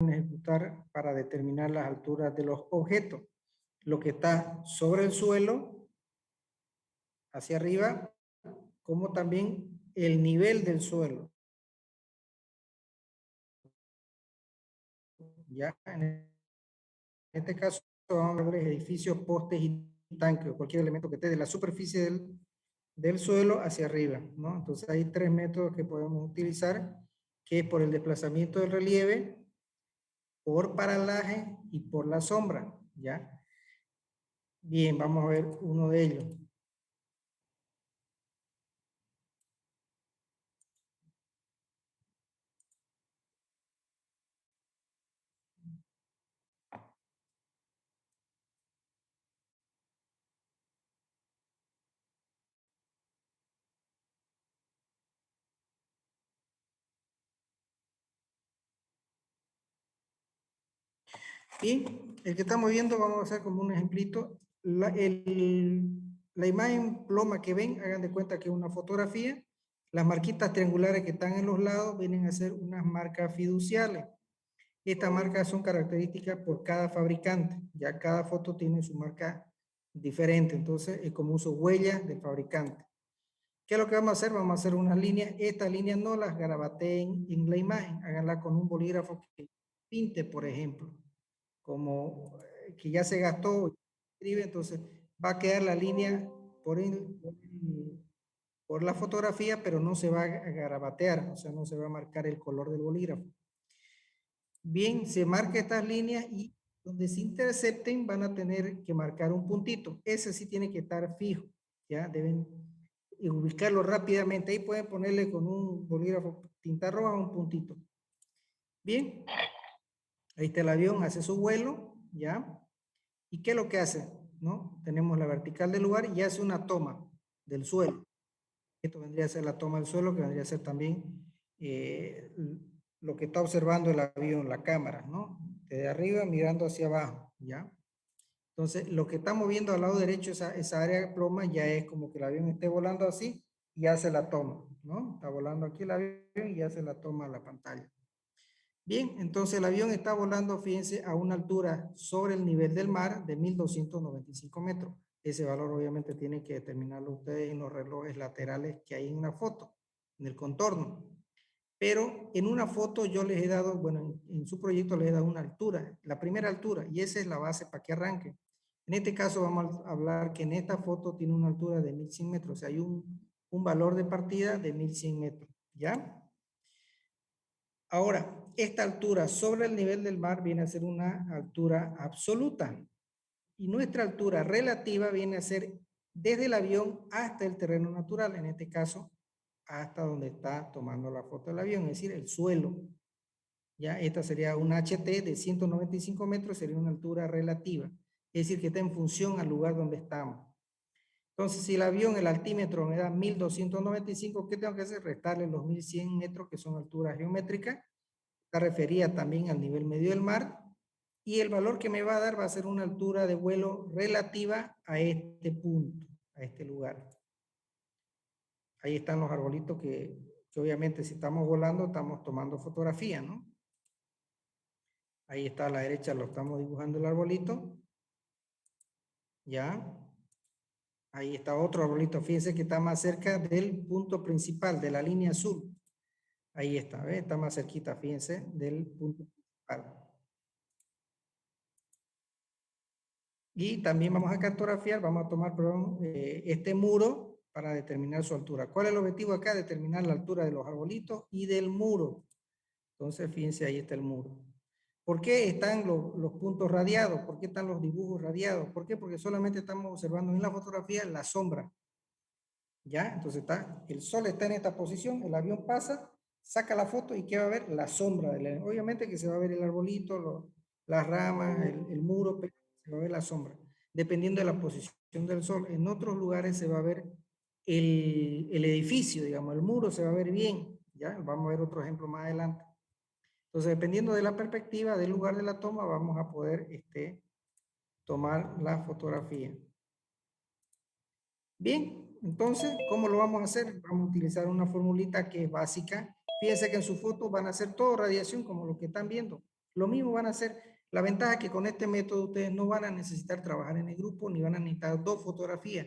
ejecutar para determinar las alturas de los objetos. Lo que está sobre el suelo, hacia arriba, como también el nivel del suelo. Ya en este caso vamos a ver edificios, postes y tanques, o cualquier elemento que esté de la superficie del suelo hacia arriba, ¿no? Entonces hay tres métodos que podemos utilizar, que es por el desplazamiento del relieve, por paralaje y por la sombra, ¿ya? Bien, vamos a ver uno de ellos. Y el que estamos viendo, vamos a hacer como un ejemplito. La imagen ploma que ven, hagan de cuenta que es una fotografía. Las marquitas triangulares que están en los lados vienen a ser unas marcas fiduciales. Estas marcas son características por cada fabricante. Ya cada foto tiene su marca diferente. Entonces es como uso huellas del fabricante. ¿Qué es lo que vamos a hacer? Vamos a hacer unas líneas. Estas líneas no las garabateen en la imagen. Háganla con un bolígrafo que pinte, por ejemplo, como que ya se gastó, escribe, entonces va a quedar la línea por la fotografía, pero no se va a garabatear, o sea, no se va a marcar el color del bolígrafo. Bien, se marca estas líneas y donde se intercepten van a tener que marcar un puntito. Ese sí tiene que estar fijo, ya deben ubicarlo rápidamente. Ahí pueden ponerle con un bolígrafo tinta roja un puntito. Bien, ahí está el avión, hace su vuelo, ya. ¿Y qué es lo que hace? ¿No? Tenemos la vertical del lugar y hace una toma del suelo. Esto vendría a ser la toma del suelo, que vendría a ser también lo que está observando el avión, la cámara, ¿no? Desde arriba mirando hacia abajo, ¿ya? Entonces, lo que estamos viendo al lado derecho, esa área de ploma, ya es como que el avión esté volando así y hace la toma, ¿no? Está volando aquí el avión y hace la toma a la pantalla. Bien, entonces el avión está volando, fíjense, a una altura sobre el nivel del mar de 1295 metros. Ese valor obviamente tienen que determinarlo ustedes en los relojes laterales que hay en una foto, en el contorno. Pero en una foto yo les he dado, bueno, en su proyecto les he dado una altura, la primera altura, y esa es la base para que arranque. En este caso vamos a hablar que en esta foto tiene una altura de 1100 metros, o sea, hay un valor de partida de 1100 metros, ¿ya? Ahora, esta altura sobre el nivel del mar viene a ser una altura absoluta y nuestra altura relativa viene a ser desde el avión hasta el terreno natural, en este caso hasta donde está tomando la foto del avión, es decir, el suelo. Ya, esta sería un HT de 195 metros, sería una altura relativa, es decir, que está en función al lugar donde estamos. Entonces, si el avión, el altímetro me da 1295, ¿qué tengo que hacer? Restarle los 1100 metros, que son alturas geométricas. Está referida también al nivel medio del mar. Y el valor que me va a dar va a ser una altura de vuelo relativa a este punto, a este lugar. Ahí están los arbolitos que obviamente si estamos volando estamos tomando fotografía, ¿no? Ahí está a la derecha, lo estamos dibujando el arbolito. Ya. Ahí está otro arbolito. Fíjense que está más cerca del punto principal, de la línea azul. Ahí está, ¿ve? Está más cerquita, fíjense, del punto principal. Y también vamos a cartografiar, vamos a tomar, perdón, este muro para determinar su altura. ¿Cuál es el objetivo acá? Determinar la altura de los arbolitos y del muro. Entonces, fíjense, ahí está el muro. ¿Por qué están los puntos radiados? ¿Por qué están los dibujos radiados? ¿Por qué? Porque solamente estamos observando en la fotografía la sombra. ¿Ya? Entonces está, el sol está en esta posición, el avión pasa, saca la foto y ¿qué va a ver? La sombra del avión. Obviamente que se va a ver el arbolito, las ramas, el muro, pero se va a ver la sombra. Dependiendo de la posición del sol. En otros lugares se va a ver el edificio, digamos, el muro se va a ver bien. ¿Ya? Vamos a ver otro ejemplo más adelante. Entonces, dependiendo de la perspectiva del lugar de la toma, vamos a poder tomar la fotografía. Bien, entonces, ¿cómo lo vamos a hacer? Vamos a utilizar una formulita que es básica. Fíjense que en su foto van a ser todo radiación como lo que están viendo. Lo mismo van a hacer. La ventaja es que con este método ustedes no van a necesitar trabajar en el grupo ni van a necesitar 2 fotografías.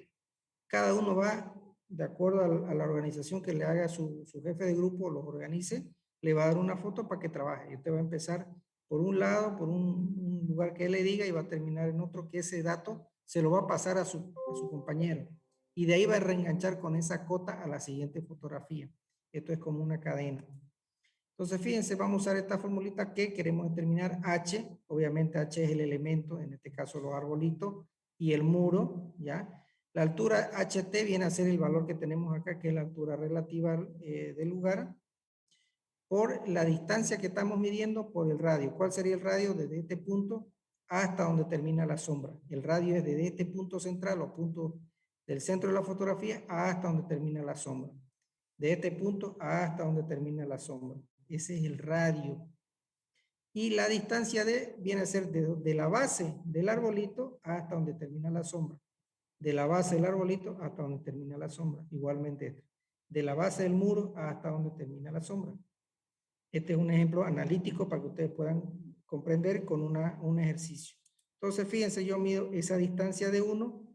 Cada uno va de acuerdo a la organización que le haga su jefe de grupo, los organice, le va a dar una foto para que trabaje. Y usted va a empezar por un lado, por un lugar que él le diga y va a terminar en otro que ese dato se lo va a pasar a su compañero. Y de ahí va a reenganchar con esa cota a la siguiente fotografía. Esto es como una cadena. Entonces, fíjense, vamos a usar esta formulita que queremos determinar H. Obviamente H es el elemento, en este caso los arbolitos, y el muro, ¿ya? La altura HT viene a ser el valor que tenemos acá, que es la altura relativa del lugar, por la distancia que estamos midiendo por el radio. ¿Cuál sería el radio? Desde este punto hasta donde termina la sombra. El radio es desde este punto central o punto del centro de la fotografía hasta donde termina la sombra. De este punto hasta donde termina la sombra. Ese es el radio. Y la distancia viene a ser de la base del arbolito hasta donde termina la sombra. De la base del arbolito hasta donde termina la sombra. Igualmente esto. De la base del muro hasta donde termina la sombra. Este es un ejemplo analítico para que ustedes puedan comprender con un ejercicio. Entonces, fíjense, yo mido esa distancia de 1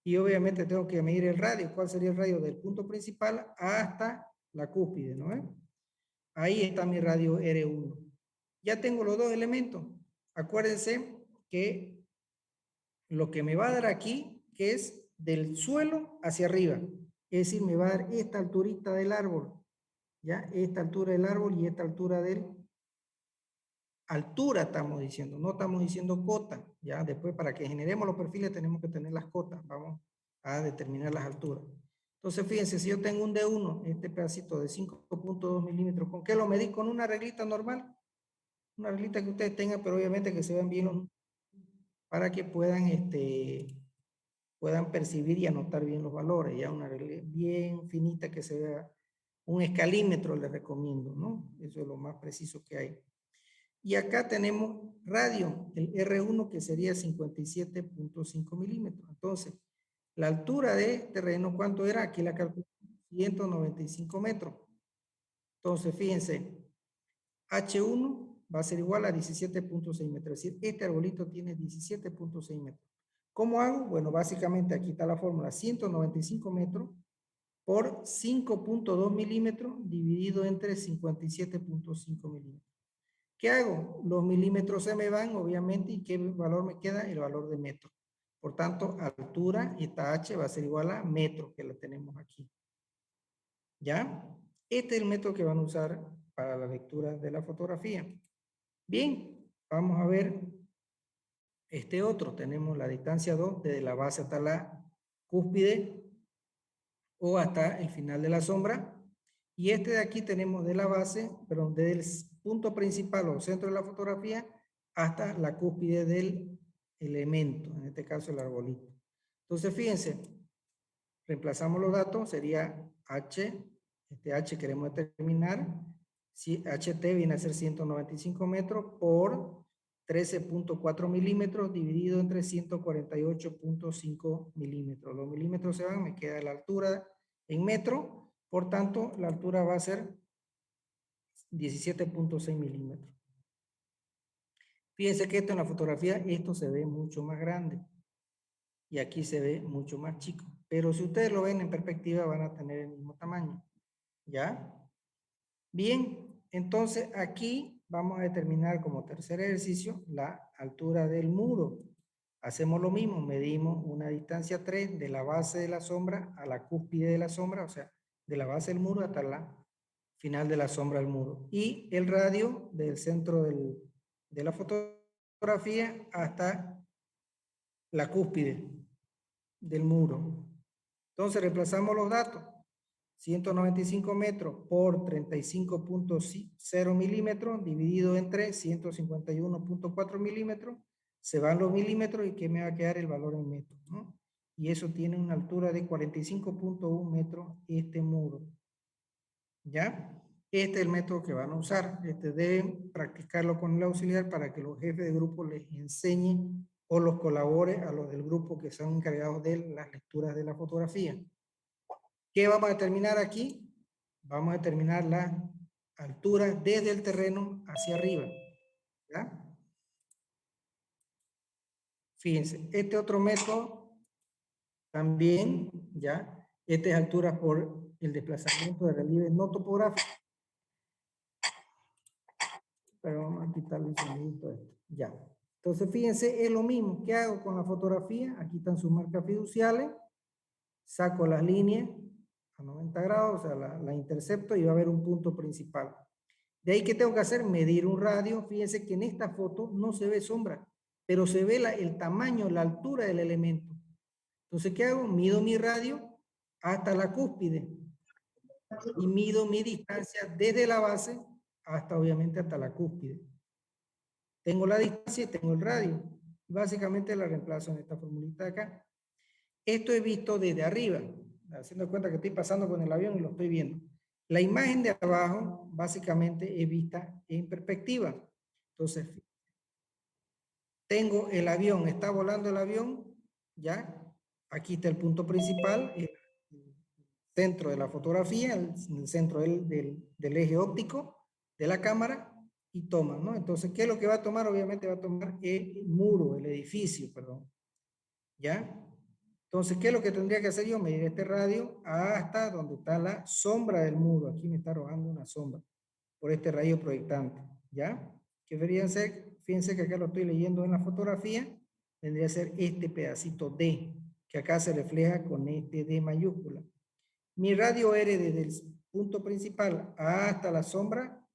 y obviamente tengo que medir el radio. ¿Cuál sería el radio del punto principal hasta la cúspide? ¿No? Ahí está mi radio R1. Ya tengo los dos elementos. Acuérdense que lo que me va a dar aquí, que es del suelo hacia arriba. Es decir, me va a dar esta alturita del árbol. ¿Ya? Esta altura del árbol y esta altura del... Altura estamos diciendo, no estamos diciendo cota. ¿Ya? Después, para que generemos los perfiles, tenemos que tener las cotas. Vamos a determinar las alturas. Entonces, fíjense, si yo tengo un D1, este pedacito de 5.2 milímetros, ¿con qué lo medí? Con una reglita normal. Una reglita que ustedes tengan, pero obviamente que se vean bien los, para que puedan, puedan percibir y anotar bien los valores. Ya una regla bien finita que se vea, un escalímetro les recomiendo, ¿no? Eso es lo más preciso que hay. Y acá tenemos radio, el R1 que sería 57.5 milímetros. Entonces, la altura de terreno, ¿cuánto era? Aquí la calculamos, 195 metros. Entonces, fíjense, H1 va a ser igual a 17.6 metros. Es decir, este arbolito tiene 17.6 metros. ¿Cómo hago? Bueno, básicamente aquí está la fórmula. 195 metros por 5.2 milímetros dividido entre 57.5 milímetros. ¿Qué hago? Los milímetros se me van, obviamente, ¿y qué valor me queda? El valor de metro. Por tanto, altura, esta H va a ser igual a metro, que la tenemos aquí. ¿Ya? Este es el método que van a usar para la lectura de la fotografía. Bien, vamos a ver este otro. Tenemos la distancia 2 desde la base hasta la cúspide o hasta el final de la sombra. Y este de aquí tenemos de la base, perdón, desde el punto principal o centro de la fotografía hasta la cúspide del elemento, en este caso el arbolito. Entonces, fíjense, reemplazamos los datos, sería H, este H queremos determinar, si HT viene a ser 195 metros por 13.4 milímetros dividido entre 148.5 milímetros. Los milímetros se van, me queda la altura en metro, por tanto la altura va a ser 17.6 milímetros. Fíjense que esto en la fotografía, esto se ve mucho más grande y aquí se ve mucho más chico. Pero si ustedes lo ven en perspectiva van a tener el mismo tamaño. ¿Ya? Bien, entonces aquí vamos a determinar como tercer ejercicio la altura del muro. Hacemos lo mismo, medimos una distancia 3 de la base de la sombra a la cúspide de la sombra, o sea, de la base del muro hasta la final de la sombra del muro. Y el radio del centro de la fotografía hasta la cúspide del muro. Entonces reemplazamos los datos. 195 metros por 35.0 milímetros dividido entre 151.4 milímetros. Se van los milímetros y que me va a quedar el valor en metros, ¿no? Y eso tiene una altura de 45.1 metros este muro. ¿Ya? Este es el método que van a usar. Deben practicarlo con el auxiliar para que los jefes de grupo les enseñen o los colabore a los del grupo que son encargados de las lecturas de la fotografía. ¿Qué vamos a determinar aquí? Vamos a determinar la altura desde el terreno hacia arriba. ¿Ya? Fíjense, este otro método también, ¿ya? Este es altura por el desplazamiento de relieve no topográfico. Pero vamos a quitarle el sonidito a esto. Ya. Entonces, fíjense, es lo mismo. ¿Qué hago con la fotografía? Aquí están sus marcas fiduciales. Saco las líneas a 90 grados, o sea, la intercepto y va a haber un punto principal. De ahí, ¿qué tengo que hacer? Medir un radio. Fíjense que en esta foto no se ve sombra, pero se ve el tamaño, la altura del elemento. Entonces, ¿qué hago? Mido mi radio hasta la cúspide y mido mi distancia desde la base hasta, obviamente, hasta la cúspide. Tengo la distancia y tengo el radio. Básicamente la reemplazo en esta formulita de acá. Esto he visto desde arriba, haciendo cuenta que estoy pasando con el avión y lo estoy viendo. La imagen de abajo, básicamente, es vista en perspectiva. Entonces, tengo el avión, está volando el avión, ¿ya? Aquí está el punto principal, el centro de la fotografía, el centro del eje óptico de la cámara, y toma, ¿no? Entonces, ¿qué es lo que va a tomar? Obviamente va a tomar el muro, el edificio, perdón, ¿ya? Entonces, ¿qué es lo que tendría que hacer yo? Medir este radio hasta donde está la sombra del muro. Aquí me está arrojando una sombra por este rayo proyectante, ¿ya? Que deberían ser, fíjense que acá lo estoy leyendo en la fotografía, tendría que ser este pedacito D, que acá se refleja con este D mayúscula. Mi radio R desde el punto principal hasta la sombra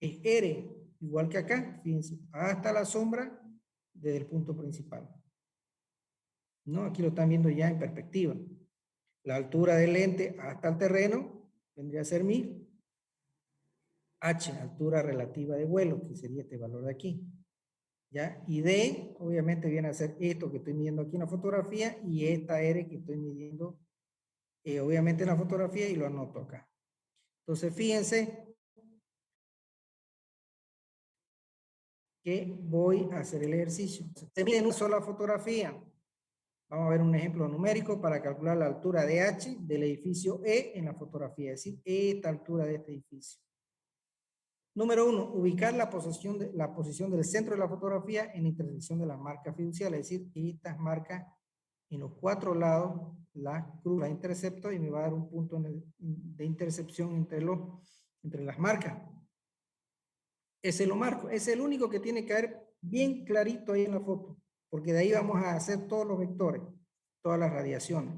es R, igual que acá, fíjense, hasta la sombra desde el punto principal. ¿No? Aquí lo están viendo ya en perspectiva. La altura del lente hasta el terreno vendría a ser mi H, altura relativa de vuelo, que sería este valor de aquí. ¿Ya? Y D, obviamente, viene a ser esto que estoy midiendo aquí en la fotografía y esta R que estoy midiendo, obviamente, en la fotografía y lo anoto acá. Entonces, fíjense que voy a hacer el ejercicio. Se mide en una sola fotografía. Vamos a ver un ejemplo numérico para calcular la altura de H del edificio E en la fotografía, es decir, esta altura de este edificio. Número 1, ubicar la posición del centro de la fotografía en la intersección de las marcas fiduciales, es decir, estas marcas en los 4 lados, las intercepto y me va a dar un punto de intercepción entre las marcas. Ese lo marco, es el único que tiene que ver bien clarito ahí en la foto, porque de ahí vamos a hacer todos los vectores, todas las radiaciones.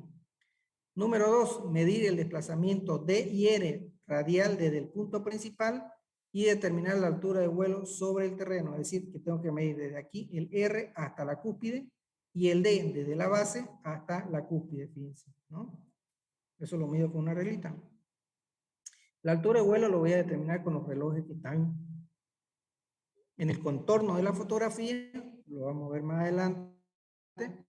Número 2, medir el desplazamiento D y R radial desde el punto principal y determinar la altura de vuelo sobre el terreno, es decir, que tengo que medir desde aquí el R hasta la cúspide y el D desde la base hasta la cúspide, fíjense, ¿no? Eso lo mido con una reglita. La altura de vuelo lo voy a determinar con los relojes que están en el contorno de la fotografía, lo vamos a ver más adelante,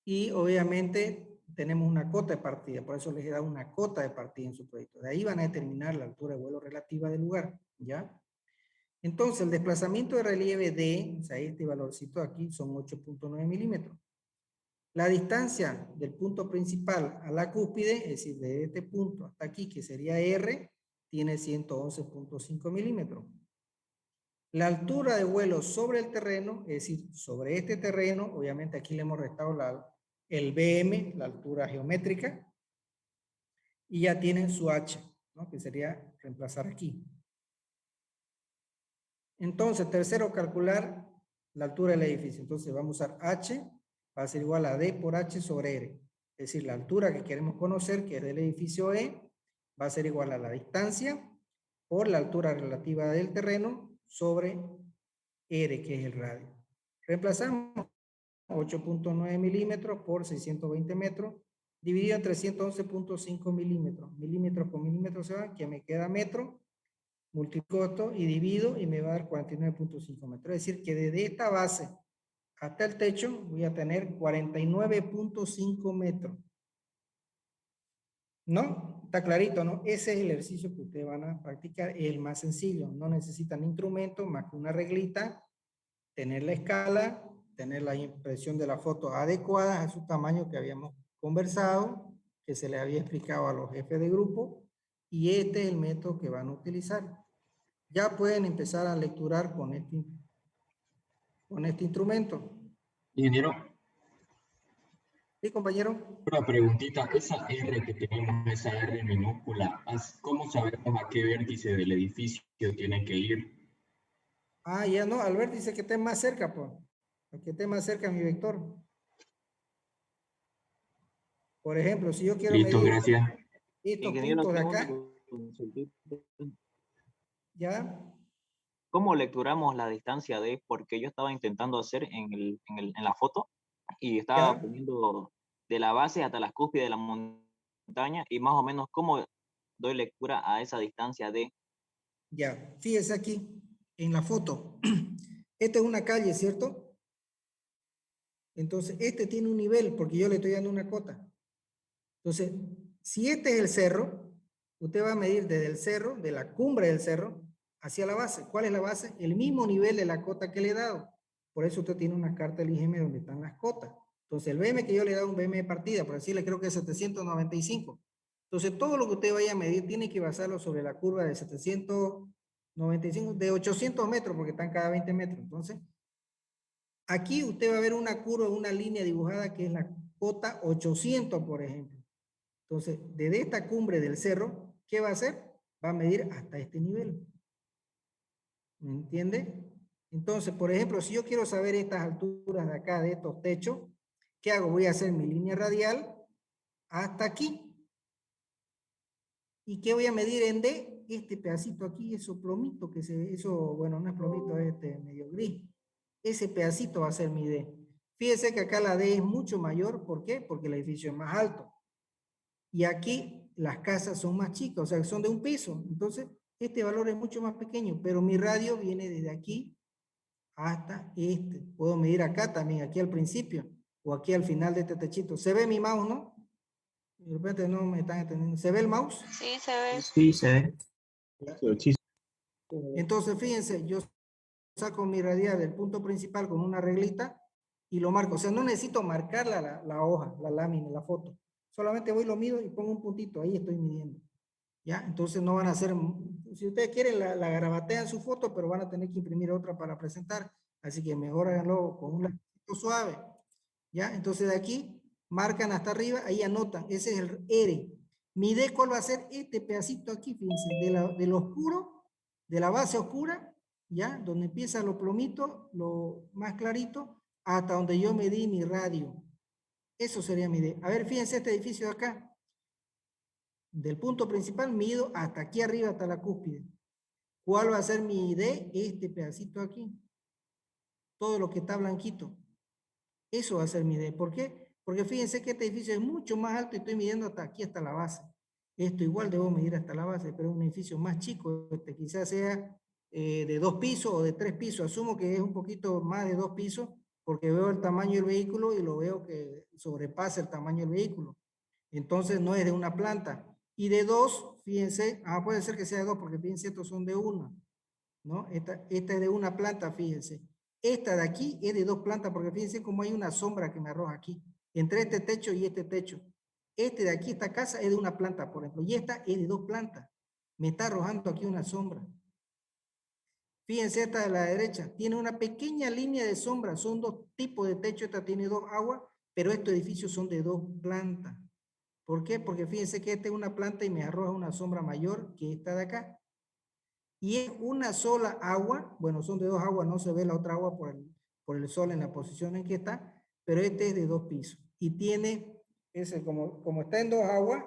y obviamente tenemos una cota de partida, por eso les he dado una cota de partida en su proyecto. De ahí van a determinar la altura de vuelo relativa del lugar, ¿ya? Entonces, el desplazamiento de relieve D, o sea, este valorcito aquí son 8.9 milímetros. La distancia del punto principal a la cúspide, es decir, de este punto hasta aquí, que sería R, tiene 111.5 milímetros. La altura de vuelo sobre el terreno, es decir, sobre este terreno, obviamente aquí le hemos restado el BM, la altura geométrica, y ya tienen su H, ¿no? Que sería reemplazar aquí. Entonces, tercero, calcular la altura del edificio. Entonces, vamos a usar H, va a ser igual a D por H sobre R. Es decir, la altura que queremos conocer, que es del edificio E, va a ser igual a la distancia por la altura relativa del terreno sobre R, que es el radio. Reemplazamos 8.9 milímetros por 620 metros, dividido en 311.5 milímetros. Milímetros con milímetros se van, que me queda metro, multiplico esto y divido y me va a dar 49.5 metros. Es decir, que desde esta base hasta el techo voy a tener 49.5 metros. ¿No? Está clarito, ¿no? Ese es el ejercicio que ustedes van a practicar, el más sencillo. No necesitan instrumento más que una reglita, tener la escala, tener la impresión de la foto adecuada a su tamaño que habíamos conversado, que se les había explicado a los jefes de grupo, y este es el método que van a utilizar. Ya pueden empezar a lecturar con este con este instrumento. Ingeniero, ¿Sí, compañero? una preguntita. Esa R que tenemos, esa R minúscula, ¿cómo sabemos a qué vértice del edificio tiene que ir? Ah, ya no, al vértice que esté más cerca, pues. El que esté más cerca a mi vector. Por ejemplo, si yo quiero Listo, medir gracias. estos Ingeniero, puntos de tengo una acá, consultita. ¿ya? ¿Cómo lecturamos la distancia de? Porque yo estaba intentando hacer en la foto y estaba ¿Ya? poniendo de la base hasta las cúspides de la montaña y más o menos cómo doy lectura a esa distancia de. Ya. Fíjese aquí, en la foto. Esta es una calle, ¿cierto? Entonces, este tiene un nivel porque yo le estoy dando una cota. Entonces, si este es el cerro, usted va a medir desde el cerro, de la cumbre del cerro, hacia la base. ¿Cuál es la base? El mismo nivel de la cota que le he dado. Por eso usted tiene una carta del IGM donde están las cotas. Entonces, el BM que yo le he dado un BM de partida, por decirle, creo que es 795. Entonces, todo lo que usted vaya a medir tiene que basarlo sobre la curva de 795, de 800 metros, porque están cada 20 metros. Entonces, aquí usted va a ver una curva, una línea dibujada que es la cota 800, por ejemplo. Entonces, desde esta cumbre del cerro, ¿qué va a hacer? Va a medir hasta este nivel. ¿Me entiende? Entonces, por ejemplo, si yo quiero saber estas alturas de acá, de estos techos, ¿qué hago? Voy a hacer mi línea radial hasta aquí. ¿Y qué voy a medir en D? Este pedacito aquí, eso plomito, eso, bueno, no es plomito, es este medio gris. Ese pedacito va a ser mi D. Fíjese que acá la D es mucho mayor, ¿por qué? Porque el edificio es más alto. Y aquí las casas son más chicas, o sea, son de un piso. Entonces, este valor es mucho más pequeño, pero mi radio viene desde aquí hasta este. Puedo medir acá también, aquí al principio, o aquí al final de este techito. ¿Se ve mi mouse, no? De repente no me están entendiendo. ¿Se ve el mouse? Sí, se ve. Sí, se ve. Entonces, fíjense, yo saco mi radial del punto principal con una reglita y lo marco. O sea, no necesito marcar la hoja, la lámina, la foto. Solamente voy, lo mido y pongo un puntito. Ahí estoy midiendo. ¿Ya? Entonces no van a hacer, si ustedes quieren, la garabatean su foto, pero van a tener que imprimir otra para presentar. Así que mejor háganlo con un lapicito suave. ¿Ya? Entonces de aquí marcan hasta arriba, ahí anotan. Ese es el R. Mi D, ¿cuál va a ser? Este pedacito aquí, fíjense, de lo oscuro, de la base oscura, ¿ya? Donde empieza lo plomito, lo más clarito, hasta donde yo medí mi radio. Eso sería mi D. A ver, fíjense este edificio de acá. Del punto principal mido hasta aquí arriba, hasta la cúspide. ¿Cuál va a ser mi D? Este pedacito aquí. Todo lo que está blanquito. Eso va a ser mi D. ¿Por qué? Porque fíjense que este edificio es mucho más alto y estoy midiendo hasta aquí, hasta la base. Esto igual debo medir hasta la base, pero es un edificio más chico. Quizás sea de 2 pisos o de 3 pisos. Asumo que es un poquito más de 2 pisos porque veo el tamaño del vehículo y lo veo que sobrepasa el tamaño del vehículo. Entonces no es de una planta. Y de 2, fíjense, puede ser que sea de 2 porque fíjense, estos son de 1, ¿no? Esta es de una planta, fíjense. Esta de aquí es de 2 plantas porque fíjense cómo hay una sombra que me arroja aquí, entre este techo y este techo. Este de aquí, esta casa, es de una planta, por ejemplo, y esta es de 2 plantas. Me está arrojando aquí una sombra. Fíjense, esta de la derecha tiene una pequeña línea de sombra, son 2 tipos de techo, esta tiene 2 aguas, pero estos edificios son de 2 plantas. ¿Por qué? Porque fíjense que esta es una planta y me arroja una sombra mayor que esta de acá. Y es una sola agua, bueno, son de 2 aguas, no se ve la otra agua por el sol en la posición en que está, pero este es de 2 pisos. Y tiene, como está en 2 aguas,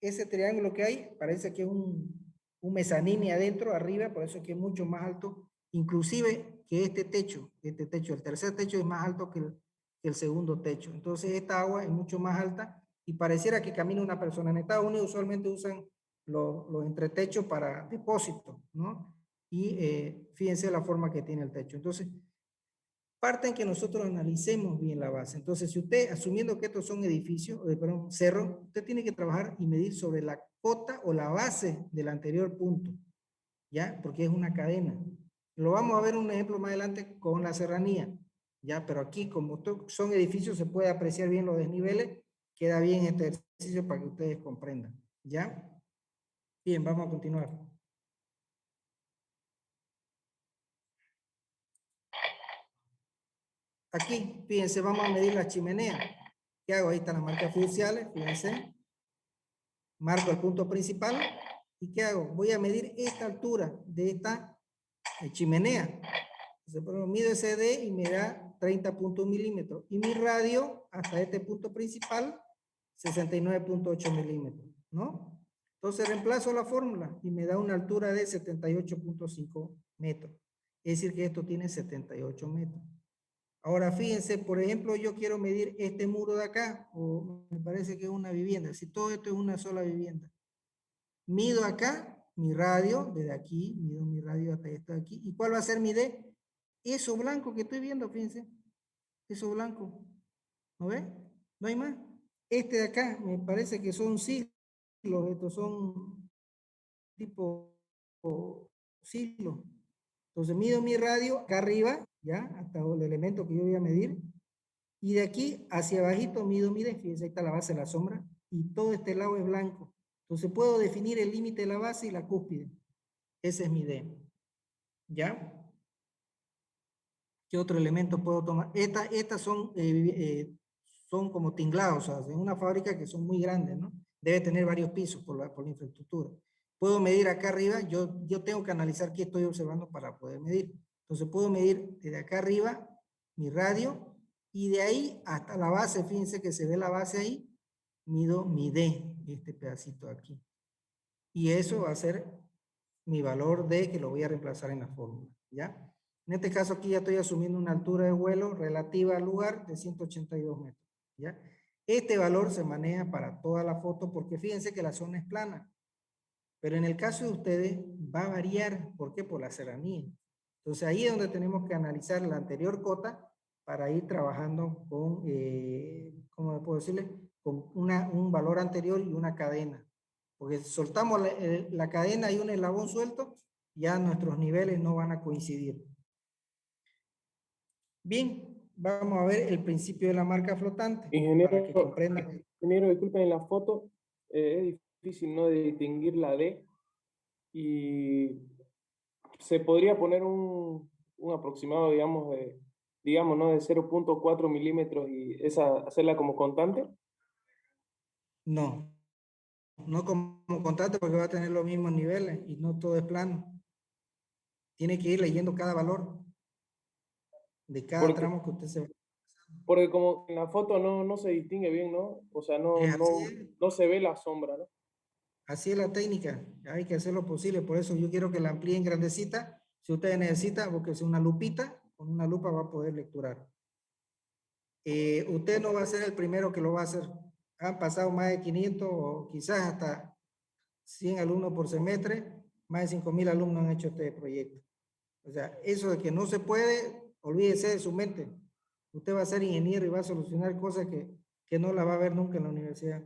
ese triángulo que hay, parece que es un mezanini adentro, arriba, por eso es que es mucho más alto, inclusive que este techo, el tercer techo es más alto que el segundo techo. Entonces esta agua es mucho más alta y pareciera que camina una persona. En Estados Unidos usualmente usan los entretechos para depósito, ¿no? Y fíjense la forma que tiene el techo. Entonces, parte en que nosotros analicemos bien la base. Entonces, si usted, asumiendo que estos son edificios, perdón, cerros, usted tiene que trabajar y medir sobre la cota o la base del anterior punto, ¿ya? Porque es una cadena. Lo vamos a ver un ejemplo más adelante con la serranía, ¿ya? Pero aquí, como son edificios, se puede apreciar bien los desniveles, queda bien este ejercicio para que ustedes comprendan, ¿ya? Bien, vamos a continuar. aquí, fíjense, vamos a medir la chimenea. ¿Qué hago? Ahí están las marcas fiduciales, fíjense. Marco el punto principal. ¿Y qué hago? Voy a medir esta altura de esta chimenea. Entonces, por ejemplo, mido ese D y me da 30.1 milímetros. Y mi radio, hasta este punto principal, 69.8 milímetros, ¿no? Entonces reemplazo la fórmula y me da una altura de 78.5 metros. Es decir, que esto tiene 78 metros. Ahora fíjense, por ejemplo, yo quiero medir este muro de acá, o me parece que es una vivienda. Si todo esto es una sola vivienda. Mido acá mi radio, desde aquí, mido mi radio hasta esto de aquí. ¿Y cuál va a ser mi D? Eso blanco que estoy viendo, fíjense. Eso blanco. ¿No ve? No hay más. Este de acá, me parece que son siglos. Estos son tipo siglos. Entonces mido mi radio acá arriba, ya, hasta el elemento que yo voy a medir. Y de aquí hacia abajito mido mi D. Fíjense, ahí está la base de la sombra. Y todo este lado es blanco. Entonces puedo definir el límite de la base y la cúspide. Ese es mi D. ¿Ya? ¿Qué otro elemento puedo tomar? Estas son como tinglados, o sea, en una fábrica que son muy grandes, ¿no? Debe tener varios pisos por la infraestructura. Puedo medir acá arriba, yo tengo que analizar qué estoy observando para poder medir. Entonces puedo medir desde acá arriba mi radio y de ahí hasta la base, fíjense que se ve la base ahí, mido mi D, este pedacito aquí. Y eso va a ser mi valor D que lo voy a reemplazar en la fórmula, ¿ya? En este caso aquí ya estoy asumiendo una altura de vuelo relativa al lugar de 182 metros, ¿ya? Este valor se maneja para toda la foto porque fíjense que la zona es plana. Pero en el caso de ustedes va a variar, ¿por qué? Por la serranía. Entonces ahí es donde tenemos que analizar la anterior cota para ir trabajando con, ¿cómo puedo decirle? Con un valor anterior y una cadena. Porque si soltamos la cadena y un eslabón suelto, ya nuestros niveles no van a coincidir. Bien, vamos a ver el principio de la marca flotante. Para que comprendan. Ingeniero, disculpen, en la foto es difícil, ¿no?, de distinguir la D. Y se podría poner un aproximado, digamos, ¿no?, de 0.4 milímetros y hacerla como constante. No, no como constante porque va a tener los mismos niveles y no todo es plano. Tiene que ir leyendo cada valor de cada tramo que usted se va. Porque como en la foto no se distingue bien, ¿no? O sea, no se ve la sombra, ¿no? Así es la técnica, hay que hacer lo posible, por eso yo quiero que la amplíen grandecita. Si ustedes necesitan, búsquese una lupita, con una lupa va a poder lecturar. Usted no va a ser el primero que lo va a hacer. Han pasado más de 500 o quizás hasta 100 alumnos por semestre, más de 5,000 alumnos han hecho este proyecto. O sea, eso de que no se puede, olvídese de su mente. Usted va a ser ingeniero y va a solucionar cosas que no la va a ver nunca en la universidad.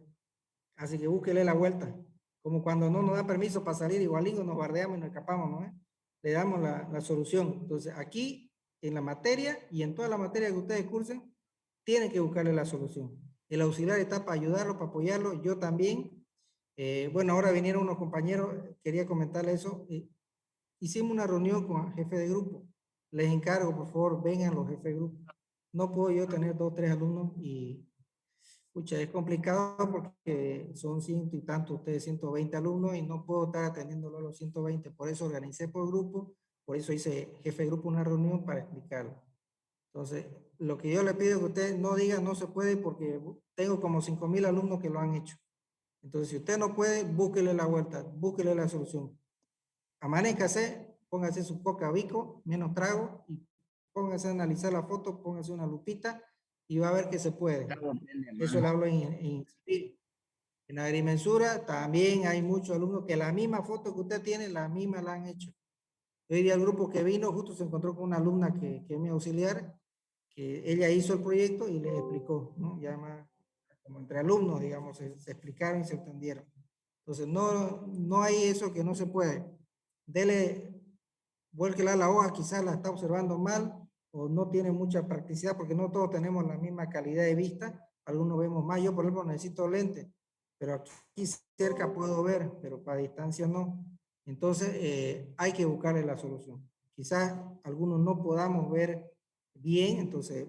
Así que búsquele la vuelta. Como cuando no nos da permiso para salir igualito, nos bardeamos y nos escapamos, ¿no? Le damos la solución. Entonces, aquí, en la materia y en toda la materia que ustedes cursen, tienen que buscarle la solución. El auxiliar está para ayudarlo, para apoyarlo. Yo también. Bueno, ahora vinieron unos compañeros, quería comentarles eso. Hicimos una reunión con el jefe de grupo. Les encargo, por favor, vengan los jefes de grupo. No puedo yo tener 2 o 3 alumnos y pucha, es complicado porque son 100 y tanto, ustedes 120 alumnos y no puedo estar atendiéndolo a los 120. Por eso organicé por grupo, por eso hice jefe de grupo una reunión para explicarlo. Entonces, lo que yo le pido es que ustedes no digan no se puede porque tengo como 5,000 alumnos que lo han hecho. Entonces, si usted no puede, búsquele la vuelta, búsquele la solución. Amanezcase, póngase su coca bico, menos trago y póngase a analizar la foto, póngase una lupita y va a ver que se puede. Eso lo hablo en la agrimensura. También hay muchos alumnos que la misma foto que usted tiene, la misma la han hecho. Hoy día el grupo que vino justo se encontró con una alumna que es mi auxiliar, que ella hizo el proyecto y le explicó, ¿no? Ya más como entre alumnos, digamos, se explicaron y se entendieron. Entonces, no hay eso que no se puede. Dele, vuélquela a la hoja, quizás la está observando mal o no tiene mucha practicidad porque no todos tenemos la misma calidad de vista. Algunos vemos más. Yo, por ejemplo, necesito lentes, pero aquí cerca puedo ver, pero para distancia no. Entonces, hay que buscarle la solución. Quizás algunos no podamos ver bien, entonces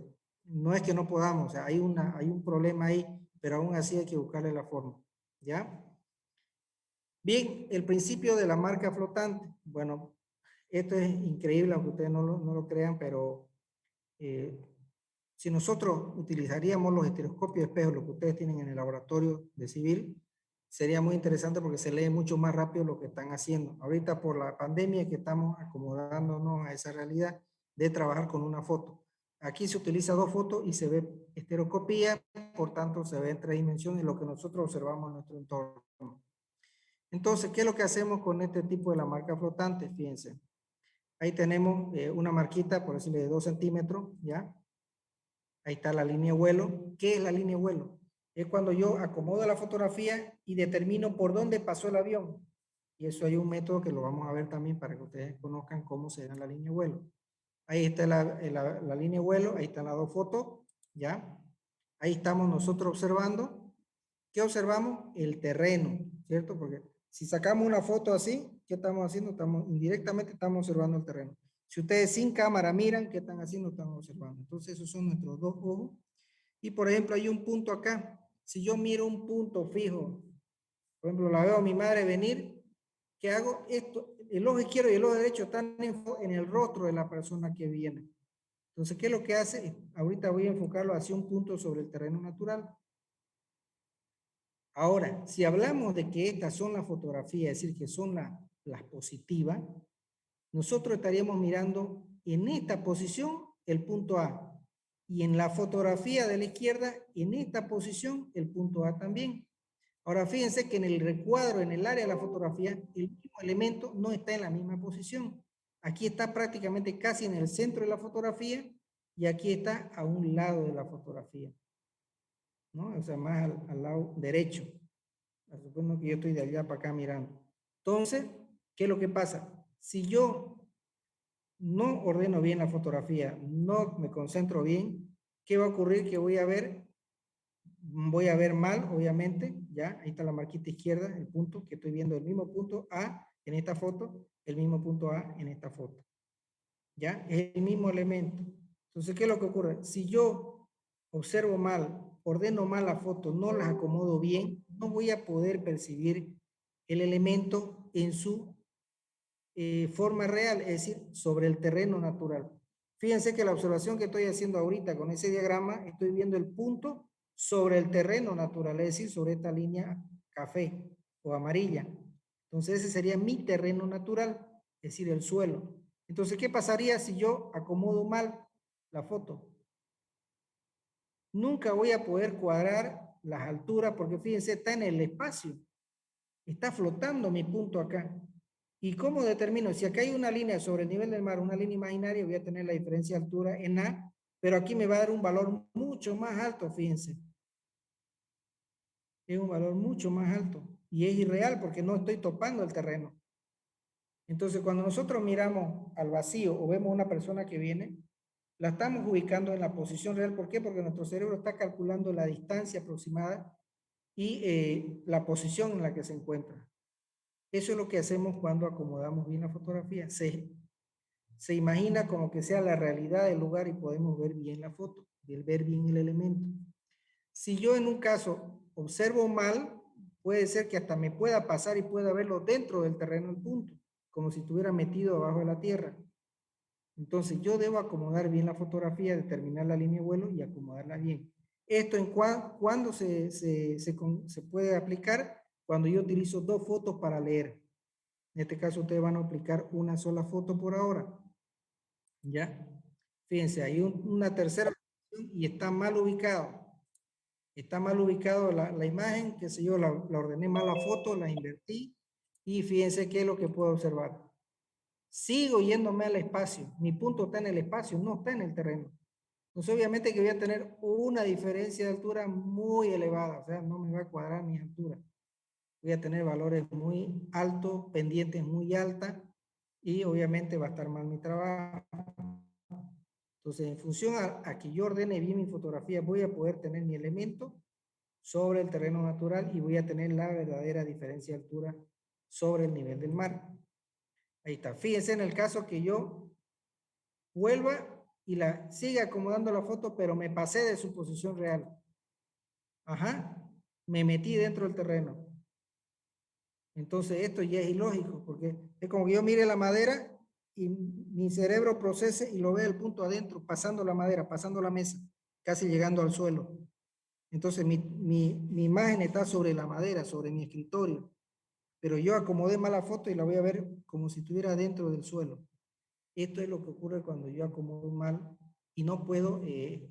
no es que no podamos, o sea, hay un problema ahí, pero aún así hay que buscarle la forma, ¿ya? Bien, el principio de la marca flotante. Bueno, esto es increíble, aunque ustedes no lo crean, pero si nosotros utilizaríamos los estereoscopios de espejo, lo que ustedes tienen en el laboratorio de civil, sería muy interesante porque se lee mucho más rápido lo que están haciendo. Ahorita por la pandemia que estamos acomodándonos a esa realidad de trabajar con una foto. Aquí se utiliza 2 fotos y se ve estereoscopía, por tanto se ve en 3 dimensiones lo que nosotros observamos en nuestro entorno. Entonces, ¿qué es lo que hacemos con este tipo de la marca flotante? Fíjense. Ahí tenemos una marquita, por decirle, de 2 centímetros, ¿ya? Ahí está la línea de vuelo. ¿Qué es la línea de vuelo? Es cuando yo acomodo la fotografía y determino por dónde pasó el avión. Y eso hay un método que lo vamos a ver también para que ustedes conozcan cómo se da la línea de vuelo. Ahí está la línea de vuelo, ahí están las 2 fotos, ¿ya? Ahí estamos nosotros observando. ¿Qué observamos? El terreno, ¿cierto? Porque si sacamos una foto así, ¿qué estamos haciendo? Indirectamente estamos observando el terreno. Si ustedes sin cámara miran, ¿qué están haciendo? Están observando. Entonces, esos son nuestros 2 ojos. Y, por ejemplo, hay un punto acá. Si yo miro un punto fijo, por ejemplo, la veo a mi madre venir, ¿qué hago? Esto, el ojo izquierdo y el ojo derecho están en el rostro de la persona que viene. Entonces, ¿qué es lo que hace? Ahorita voy a enfocarlo hacia un punto sobre el terreno natural. Ahora, si hablamos de que estas son las fotografías, es decir, que son las positivas, nosotros estaríamos mirando en esta posición el punto A y en la fotografía de la izquierda, en esta posición, el punto A también. Ahora, fíjense que en el recuadro, en el área de la fotografía, el mismo elemento no está en la misma posición. Aquí está prácticamente casi en el centro de la fotografía y aquí está a un lado de la fotografía, ¿no? O sea, más al lado derecho. Supongo que yo estoy de allá para acá mirando. Entonces, ¿qué es lo que pasa? Si yo no ordeno bien la fotografía, no me concentro bien, ¿qué va a ocurrir? Que voy a ver mal, obviamente, ya, ahí está la marquita izquierda, el punto, que estoy viendo el mismo punto A en esta foto, el mismo punto A en esta foto. ¿Ya? Es el mismo elemento. Entonces, ¿qué es lo que ocurre? Si yo observo mal, ordeno mal la foto, no las acomodo bien, no voy a poder percibir el elemento en su forma real, es decir, sobre el terreno natural. Fíjense que la observación que estoy haciendo ahorita con ese diagrama, estoy viendo el punto sobre el terreno natural, es decir, sobre esta línea café o amarilla. Entonces ese sería mi terreno natural, es decir, el suelo. Entonces, ¿qué pasaría si yo acomodo mal la foto? Nunca voy a poder cuadrar las alturas porque fíjense, está en el espacio. Está flotando mi punto acá. ¿Y cómo determino? Si acá hay una línea sobre el nivel del mar, una línea imaginaria, voy a tener la diferencia de altura en A, pero aquí me va a dar un valor mucho más alto, fíjense. Es un valor mucho más alto. Y es irreal porque no estoy topando el terreno. Entonces, cuando nosotros miramos al vacío o vemos una persona que viene, la estamos ubicando en la posición real. ¿Por qué? Porque nuestro cerebro está calculando la distancia aproximada y la posición en la que se encuentra. Eso es lo que hacemos cuando acomodamos bien la fotografía. Se imagina como que sea la realidad del lugar y podemos ver bien la foto, ver bien el elemento. Si yo en un caso observo mal, puede ser que hasta me pueda pasar y pueda verlo dentro del terreno del punto, como si estuviera metido abajo de la tierra. Entonces yo debo acomodar bien la fotografía, determinar la línea de vuelo y acomodarla bien. Esto en cuando se puede aplicar, cuando yo utilizo 2 fotos para leer. En este caso ustedes van a aplicar una sola foto por ahora. ¿Ya? Fíjense, hay una tercera opción y está mal ubicado. Está mal ubicado la imagen, qué sé yo, la ordené mal la foto, la invertí y fíjense qué es lo que puedo observar. Sigo yéndome al espacio. Mi punto está en el espacio, no está en el terreno. Entonces obviamente que voy a tener una diferencia de altura muy elevada, o sea, no me va a cuadrar mi altura. Voy a tener valores muy altos, pendientes muy altas y obviamente va a estar mal mi trabajo. Entonces, en función a que yo ordene bien mi fotografía, voy a poder tener mi elemento sobre el terreno natural y voy a tener la verdadera diferencia de altura sobre el nivel del mar. Ahí está. Fíjense en el caso que yo vuelva y la sigue acomodando la foto, pero me pasé de su posición real. Ajá, me metí dentro del terreno. Entonces esto ya es ilógico, porque es como que yo mire la madera y mi cerebro procese y lo ve el punto adentro, pasando la madera, pasando la mesa, casi llegando al suelo. Entonces mi imagen está sobre la madera, sobre mi escritorio, pero yo acomodé mal la foto y la voy a ver como si estuviera dentro del suelo. Esto es lo que ocurre cuando yo acomodo mal y no puedo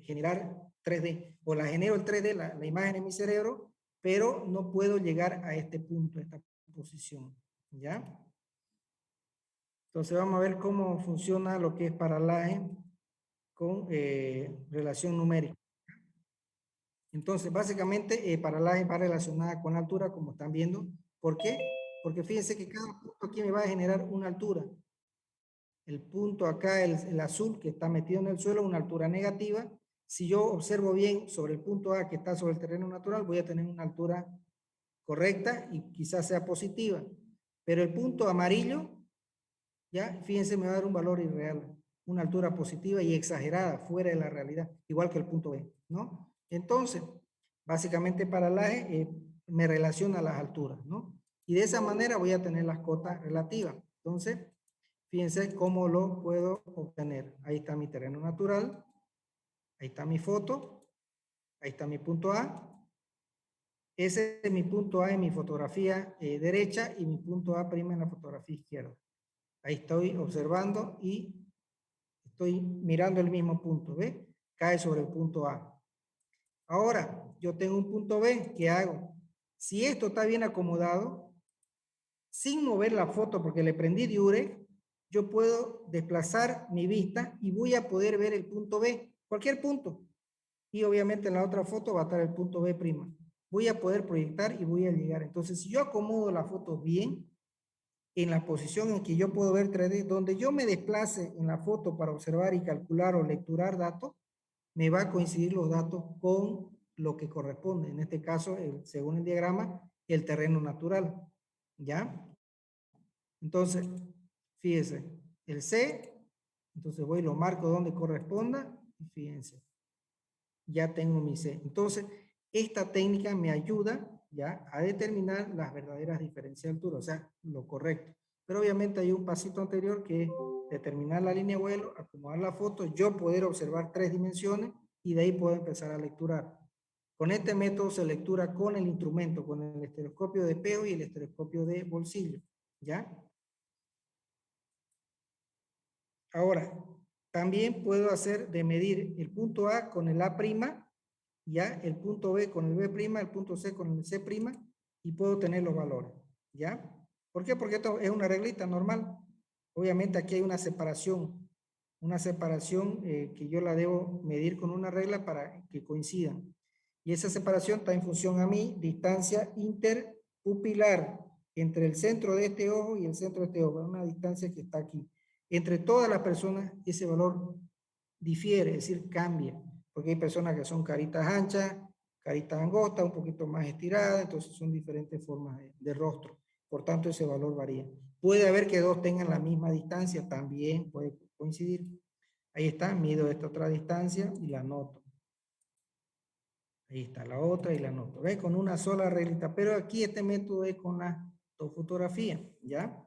generar 3D. O la genero el 3D, la imagen en mi cerebro, pero no puedo llegar a este punto, a esta posición. ¿Ya? Entonces vamos a ver cómo funciona lo que es paralaje con relación numérica. Entonces, básicamente, paralaje va relacionada con la altura, como están viendo. ¿Por qué? Porque fíjense que cada punto aquí me va a generar una altura. El punto acá, el azul que está metido en el suelo, una altura negativa. Si yo observo bien sobre el punto A que está sobre el terreno natural, voy a tener una altura correcta y quizás sea positiva. Pero el punto amarillo, ya, fíjense, me va a dar un valor irreal, una altura positiva y exagerada, fuera de la realidad, igual que el punto B, ¿no? Entonces, básicamente paralaje me relaciona a las alturas, ¿no? Y de esa manera voy a tener las cotas relativas. Entonces, fíjense cómo lo puedo obtener. Ahí está mi terreno natural, ahí está mi foto, ahí está mi punto A. Ese es mi punto A en mi fotografía derecha y mi punto A' en la fotografía izquierda. Ahí estoy observando y estoy mirando el mismo punto, ¿ve? Cae sobre el punto A. Ahora, yo tengo un punto B, ¿qué hago? Si esto está bien acomodado, sin mover la foto porque le prendí diurex, yo puedo desplazar mi vista y voy a poder ver el punto B, cualquier punto. Y obviamente en la otra foto va a estar el punto B'. Voy a poder proyectar y voy a llegar. Entonces, si yo acomodo la foto bien, en la posición en que yo puedo ver 3D, donde yo me desplace en la foto para observar y calcular o lecturar datos, me va a coincidir los datos con lo que corresponde. En este caso, según el diagrama, el terreno natural. ¿Ya? Entonces, fíjense, el C, entonces voy y lo marco donde corresponda, y fíjense, ya tengo mi C. Entonces, esta técnica me ayuda ya a determinar las verdaderas diferencias de altura, o sea, lo correcto. Pero obviamente hay un pasito anterior que es determinar la línea de vuelo, acomodar la foto, yo poder observar 3 dimensiones y de ahí puedo empezar a lecturar. Con este método se lectura con el instrumento, con el estereoscopio de espejo y el estereoscopio de bolsillo, ¿ya? Ahora, también puedo hacer de medir el punto A con el A', ya, el punto B con el B', el punto C con el C', y puedo tener los valores, ¿ya? ¿Por qué? Porque esto es una reglita normal. Obviamente aquí hay una separación que yo la debo medir con una regla para que coincidan. Y esa separación está en función a mi distancia interpupilar entre el centro de este ojo y el centro de este ojo, una distancia que está aquí. Entre todas las personas ese valor difiere, es decir, cambia, porque hay personas que son caritas anchas, caritas angostas, un poquito más estiradas, entonces son diferentes formas de rostro. Por tanto, ese valor varía. Puede haber que dos tengan la misma distancia, también puede coincidir. Ahí está, mido esta otra distancia y la anoto. Ahí está la otra y la anoto. ¿Ves? Con una sola reglita. Pero aquí este método es con la fotografía, ¿ya?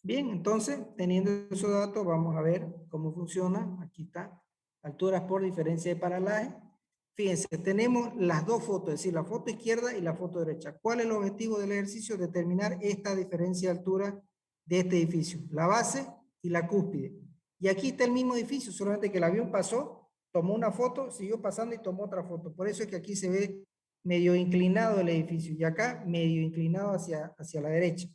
Bien, entonces, teniendo esos datos, vamos a ver cómo funciona. Aquí está, alturas por diferencia de paralaje. Fíjense, tenemos las dos fotos, es decir, la foto izquierda y la foto derecha. ¿Cuál es el objetivo del ejercicio? Determinar esta diferencia de altura de este edificio, la base y la cúspide. Y aquí está el mismo edificio, solamente que el avión pasó, tomó una foto, siguió pasando y tomó otra foto. Por eso es que aquí se ve medio inclinado el edificio y acá medio inclinado hacia la derecha.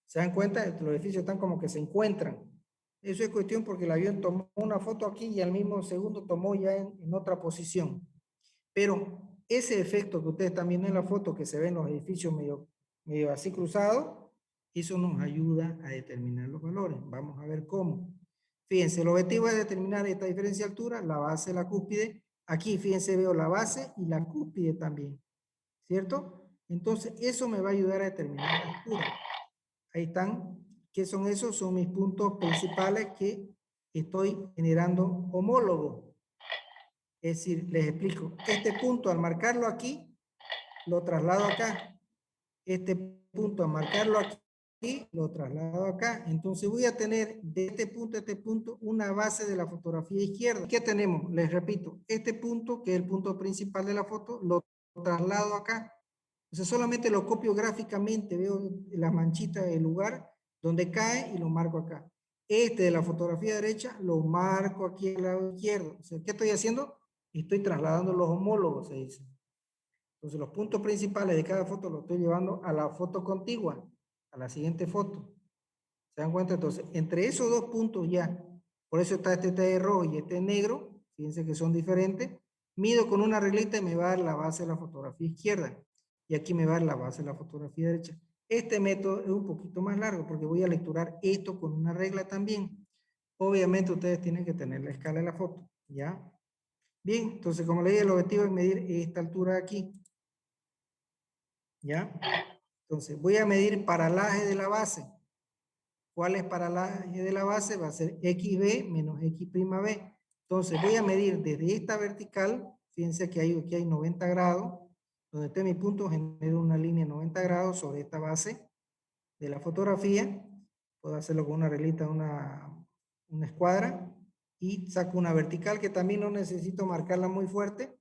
¿Se dan cuenta? Los edificios están como que se encuentran. Eso es cuestión porque el avión tomó una foto aquí y al mismo segundo tomó ya en otra posición. Pero ese efecto que ustedes están viendo en la foto, que se ven los edificios medio así cruzados, eso nos ayuda a determinar los valores. Vamos a ver cómo. Fíjense, el objetivo es determinar esta diferencia de altura, la base, la cúspide. Aquí, fíjense, veo la base y la cúspide también. ¿Cierto? Entonces, eso me va a ayudar a determinar la altura. Ahí están. ¿Qué son esos? Son mis puntos principales que estoy generando homólogo. Es decir, les explico. Este punto, al marcarlo aquí, lo traslado acá. Este punto, al marcarlo aquí, lo traslado acá. Entonces voy a tener de este punto a este punto una base de la fotografía izquierda. ¿Qué tenemos? Les repito, este punto, que es el punto principal de la foto, lo traslado acá. Entonces solamente lo copio gráficamente, veo la manchita del lugar donde cae y lo marco acá. Este de la fotografía derecha lo marco aquí al lado izquierdo. O sea, ¿qué estoy haciendo? Estoy trasladando los homólogos, se dice. Entonces los puntos principales de cada foto los estoy llevando a la foto contigua, a la siguiente foto. ¿Se dan cuenta? Entonces, entre esos dos puntos ya, por eso está este de rojo y este negro, fíjense que son diferentes, mido con una reglita y me va a dar la base de la fotografía izquierda. Y aquí me va a dar la base de la fotografía derecha. Este método es un poquito más largo porque voy a lecturar esto con una regla también. Obviamente ustedes tienen que tener la escala de la foto, ¿ya? Bien, entonces como le dije, el objetivo es medir esta altura de aquí. ¿Ya? Entonces voy a medir paralaje de la base. ¿Cuál es paralaje de la base? Va a ser XB menos X'B. Entonces voy a medir desde esta vertical, fíjense que aquí hay 90 grados, donde esté mi punto, genero una línea 90 grados sobre esta base de la fotografía. Puedo hacerlo con una reglita, una escuadra, y saco una vertical que también no necesito marcarla muy fuerte,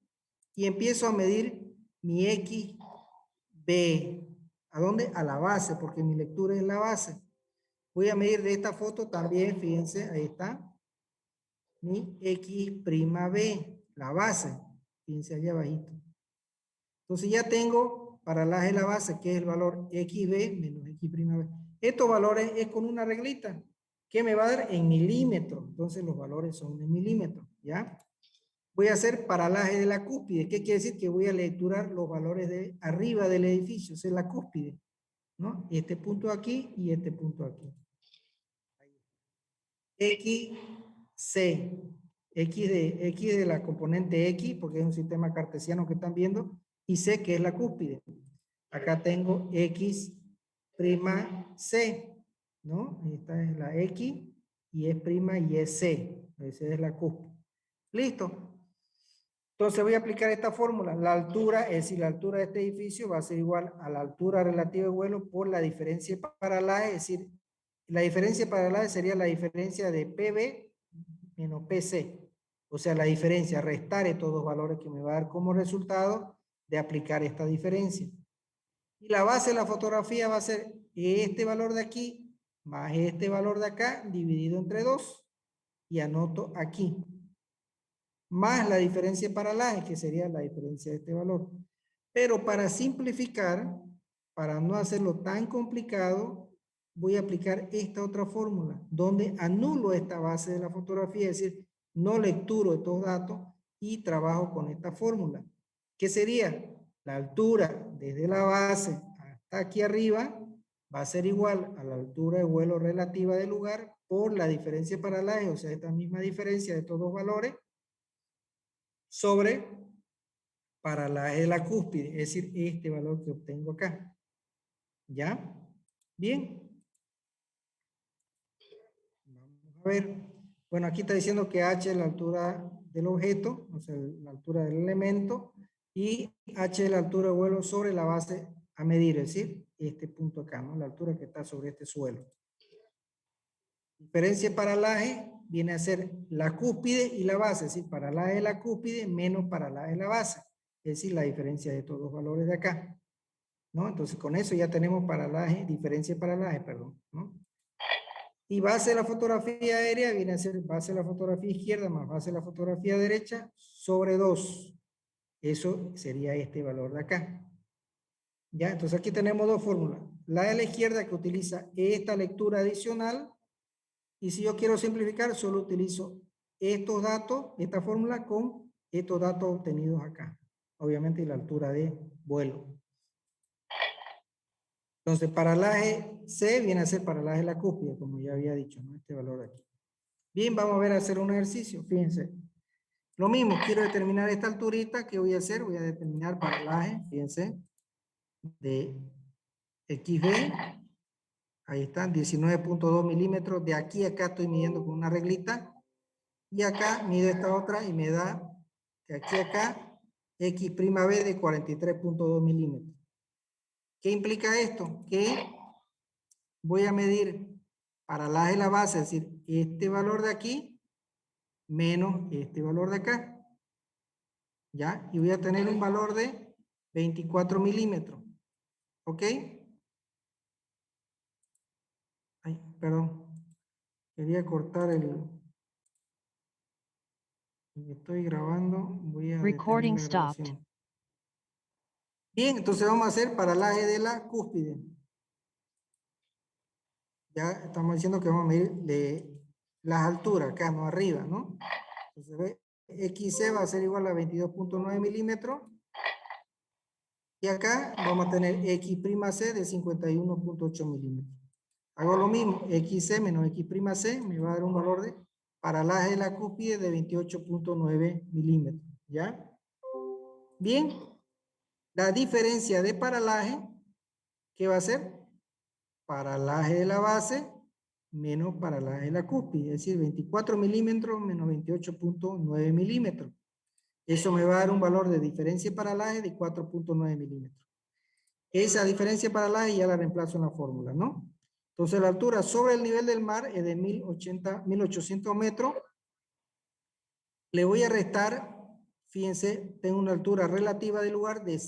y empiezo a medir mi XB. ¿A dónde? A la base, porque mi lectura es la base. Voy a medir de esta foto también, fíjense, ahí está, mi X'B, la base, fíjense allá abajito. Entonces ya tengo paralaje de la base, que es el valor XB menos X'B. Estos valores es con una reglita, que me va a dar en milímetros. Entonces los valores son en milímetros, ¿ya? Voy a hacer paralaje de la cúspide. ¿Qué quiere decir? Que voy a lecturar los valores de arriba del edificio, esa es la cúspide, ¿no? Este punto aquí y este punto aquí. XC, X de la componente X, porque es un sistema cartesiano que están viendo, y C, que es la cúspide. Acá tengo X' C, ¿no? Esta es la X, y es prima y es C. Esa es la cúspide. ¿Listo? Entonces voy a aplicar esta fórmula. La altura, es decir, la altura de este edificio va a ser igual a la altura relativa de vuelo por la diferencia paralaje, es decir, la diferencia paralaje sería la diferencia de PB menos PC. O sea, la diferencia, restar estos dos valores que me va a dar como resultado de aplicar esta diferencia. Y la base de la fotografía va a ser este valor de aquí más este valor de acá dividido entre 2 y anoto aquí. Más la diferencia de paralaje, que sería la diferencia de este valor. Pero para simplificar, para no hacerlo tan complicado, voy a aplicar esta otra fórmula, donde anulo esta base de la fotografía, es decir, no lecturo estos datos y trabajo con esta fórmula, que sería la altura desde la base hasta aquí arriba, va a ser igual a la altura de vuelo relativa del lugar por la diferencia de paralaje, o sea, esta misma diferencia de estos dos valores, sobre paralaje de la cúspide, es decir, este valor que obtengo acá. ¿Ya? Bien. Vamos a ver. Bueno, aquí está diciendo que h es la altura del objeto, o sea, la altura del elemento, y h es la altura de vuelo sobre la base a medir, es decir, este punto acá, ¿no? La altura que está sobre este suelo. Diferencia de paralaje viene a ser la cúspide y la base, es decir, paralaje de la cúspide menos paralaje de la base. Es decir, la diferencia de estos dos valores de acá, ¿no? Entonces, con eso ya tenemos paralaje, diferencia de paralaje, perdón, ¿no? Y base de la fotografía aérea viene a ser base de la fotografía izquierda más base de la fotografía derecha sobre 2. Eso sería este valor de acá. ¿Ya? Entonces, aquí tenemos dos fórmulas. La de la izquierda que utiliza esta lectura adicional, y si yo quiero simplificar, solo utilizo estos datos, esta fórmula con estos datos obtenidos acá. Obviamente la altura de vuelo. Entonces, paralaje C viene a ser paralaje de la cúspide, como ya había dicho, ¿no? Este valor de aquí. Bien, vamos a ver a hacer un ejercicio. Fíjense. Lo mismo, quiero determinar esta alturita. ¿Qué voy a hacer? Voy a determinar paralaje, fíjense, de XB. Ahí están, 19.2 milímetros. De aquí a acá estoy midiendo con una reglita. Y acá mido esta otra y me da de aquí a acá X' B de 43.2 milímetros. ¿Qué implica esto? Que voy a medir paralaje de la base, es decir, este valor de aquí menos este valor de acá. ¿Ya? Y voy a tener un valor de 24 milímetros. ¿Ok? Ay, perdón. Quería cortar el... Estoy grabando. Voy a Recording detener la stopped. grabación. Bien, entonces vamos a hacer paralaje de la cúspide. Ya estamos diciendo que vamos a medir de las alturas, acá, no arriba, ¿no? Entonces, ve, XC va a ser igual a 22.9 milímetros. Y acá vamos a tener X' de 51.8 milímetros. Hago lo mismo, XC menos X' me va a dar un valor de paralaje de la cúspide de 28.9 milímetros. ¿Ya? Bien, la diferencia de paralaje, ¿qué va a ser? Paralaje de la base menos paralaje de la cúspide, es decir, 24 milímetros menos 28.9 milímetros. Eso me va a dar un valor de diferencia de paralaje de 4.9 milímetros. Esa diferencia de paralaje ya la reemplazo en la fórmula, ¿no? Entonces la altura sobre el nivel del mar es de 1800 metros. Le voy a restar, fíjense, tengo una altura relativa del lugar de,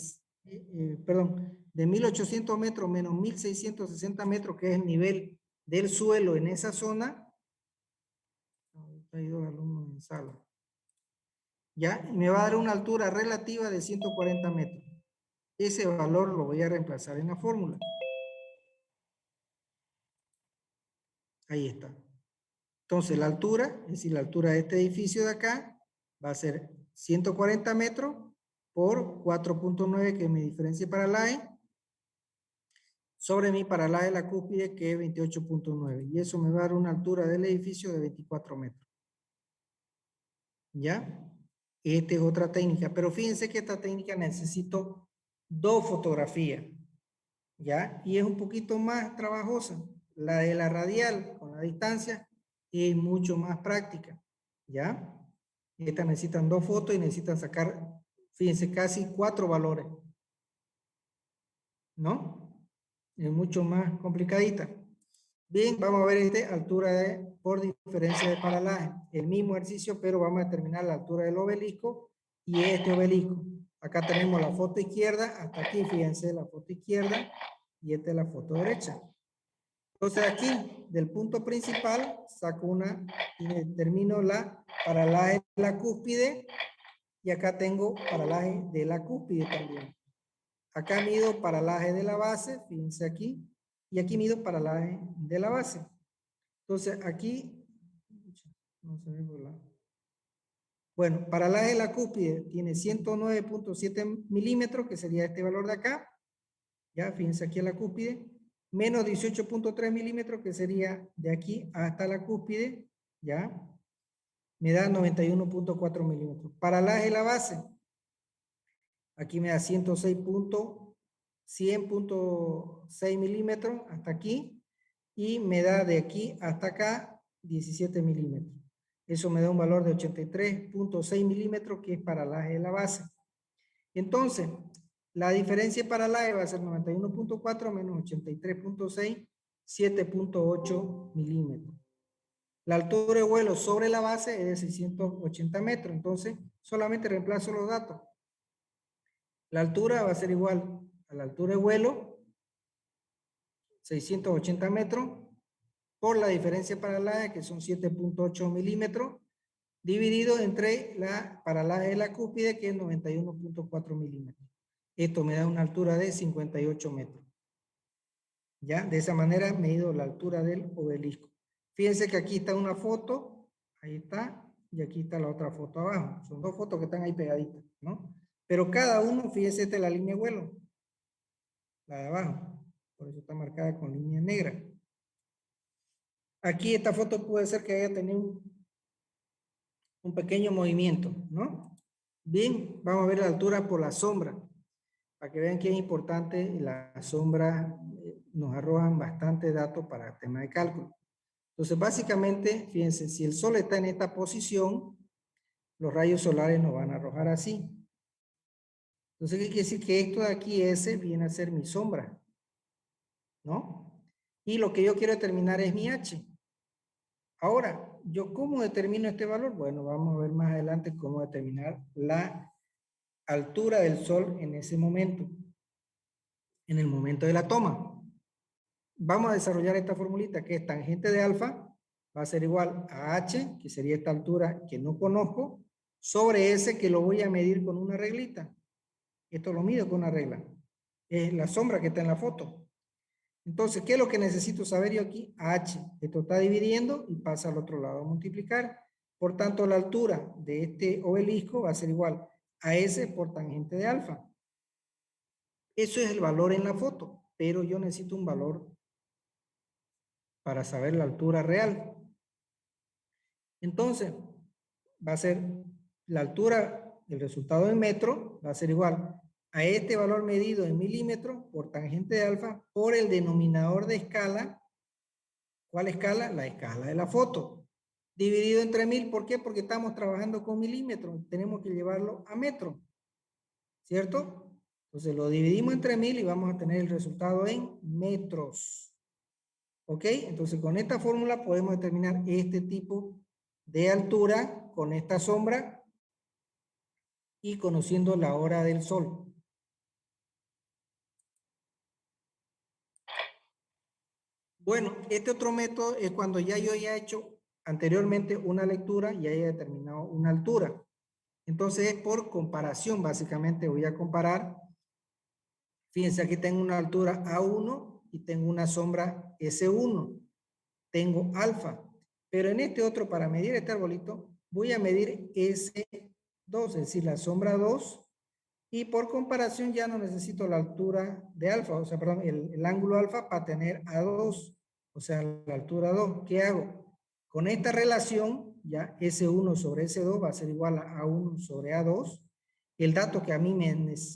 de 1800 metros menos 1660 metros, que es el nivel del suelo en esa zona. Hay dos alumnos en sala. ¿Ya? Y me va a dar una altura relativa de 140 metros. Ese valor lo voy a reemplazar en la fórmula. Ahí está. Entonces la altura, es decir, la altura de este edificio de acá, va a ser 140 metros por 4.9, que es mi diferencia de paralaje, sobre mi paralaje de la cúspide, que es 28.9. Y eso me va a dar una altura del edificio de 24 metros. ¿Ya? Esta es otra técnica, pero fíjense que esta técnica necesito dos fotografías. ¿Ya? Y es un poquito más trabajosa. La de la radial con la distancia es mucho más práctica. ¿Ya? Esta necesitan dos fotos y necesitan sacar, fíjense, casi 4 valores. ¿No? Es mucho más complicadita. Bien, vamos a ver altura por diferencia de paralaje. El mismo ejercicio, pero vamos a determinar la altura del obelisco y este obelisco. Acá tenemos la foto izquierda, hasta aquí, fíjense, la foto izquierda, y esta es la foto derecha. Entonces aquí, del punto principal, saco una y determino la paralaje de la cúspide, y acá tengo paralaje de la cúspide también. Acá mido paralaje de la base, fíjense aquí, y aquí mido paralaje de la base. Entonces aquí, no se ve por la... Bueno, paralaje de la cúspide tiene 109.7 milímetros, que sería este valor de acá. Ya, fíjense aquí en la cúspide. Menos 18.3 milímetros, que sería de aquí hasta la cúspide. Ya. Me da 91.4 milímetros. Paralaje de la base. Aquí me da 100.6 milímetros hasta aquí. Y me da de aquí hasta acá 17 milímetros. Eso me da un valor de 83.6 milímetros, que es paralaje de la base. Entonces, la diferencia de paralaje va a ser 91.4 menos 83.6, 7.8 milímetros. La altura de vuelo sobre la base es de 680 metros. Entonces, solamente reemplazo los datos. La altura va a ser igual a la altura de vuelo, 680 metros, por la diferencia de paralaje, que son 7.8 milímetros, dividido entre la paralaje de la cúspide, que es 91.4 milímetros. Esto me da una altura de 58 metros. ¿Ya? De esa manera me he ido la altura del obelisco. Fíjense que aquí está una foto, ahí está, y aquí está la otra foto abajo. Son dos fotos que están ahí pegaditas, ¿no? Pero cada uno, fíjense, esta es la línea de vuelo, la de abajo. Por eso está marcada con línea negra. Aquí esta foto puede ser que haya tenido un pequeño movimiento, ¿no? Bien, vamos a ver la altura por la sombra, para que vean que es importante. Las sombras nos arrojan bastante datos para el tema de cálculo. Entonces, básicamente, fíjense, si el sol está en esta posición, los rayos solares nos van a arrojar así. Entonces, ¿qué quiere decir? Que esto de aquí, S, viene a ser mi sombra, ¿no? Y lo que yo quiero determinar es mi H. Ahora, ¿yo cómo determino este valor? Bueno, vamos a ver más adelante cómo determinar la altura del sol en ese momento, en el momento de la toma. Vamos a desarrollar esta formulita que es tangente de alfa va a ser igual a H, que sería esta altura que no conozco, sobre S que lo voy a medir con una reglita. Esto lo mido con una regla. Es la sombra que está en la foto. Entonces, ¿qué es lo que necesito saber yo aquí? H. Esto está dividiendo y pasa al otro lado a multiplicar. Por tanto, la altura de este obelisco va a ser igual a S por tangente de alfa. Eso es el valor en la foto, pero yo necesito un valor para saber la altura real. Entonces, va a ser la altura, el resultado en metro, va a ser igual a este valor medido en milímetros por tangente de alfa por el denominador de escala. ¿Cuál escala? La escala de la foto. Dividido entre 1000, ¿por qué? Porque estamos trabajando con milímetros, tenemos que llevarlo a metro, ¿cierto? Entonces lo dividimos entre 1000 y vamos a tener el resultado en metros. ¿Ok? Entonces con esta fórmula podemos determinar este tipo de altura con esta sombra y conociendo la hora del sol. Bueno, este otro método es cuando ya yo haya hecho anteriormente una lectura y haya determinado una altura. Entonces es por comparación, básicamente voy a comparar. Fíjense, aquí tengo una altura A1 y tengo una sombra S1. Tengo alfa. Pero en este otro, para medir este arbolito, voy a medir S2, es decir, la sombra 2. Y por comparación ya no necesito la altura de alfa, o sea, perdón, el ángulo alfa para tener A2, o sea, la altura 2. ¿Qué hago? Con esta relación, ya S1 sobre S2 va a ser igual a A1 sobre A2. El dato que a mí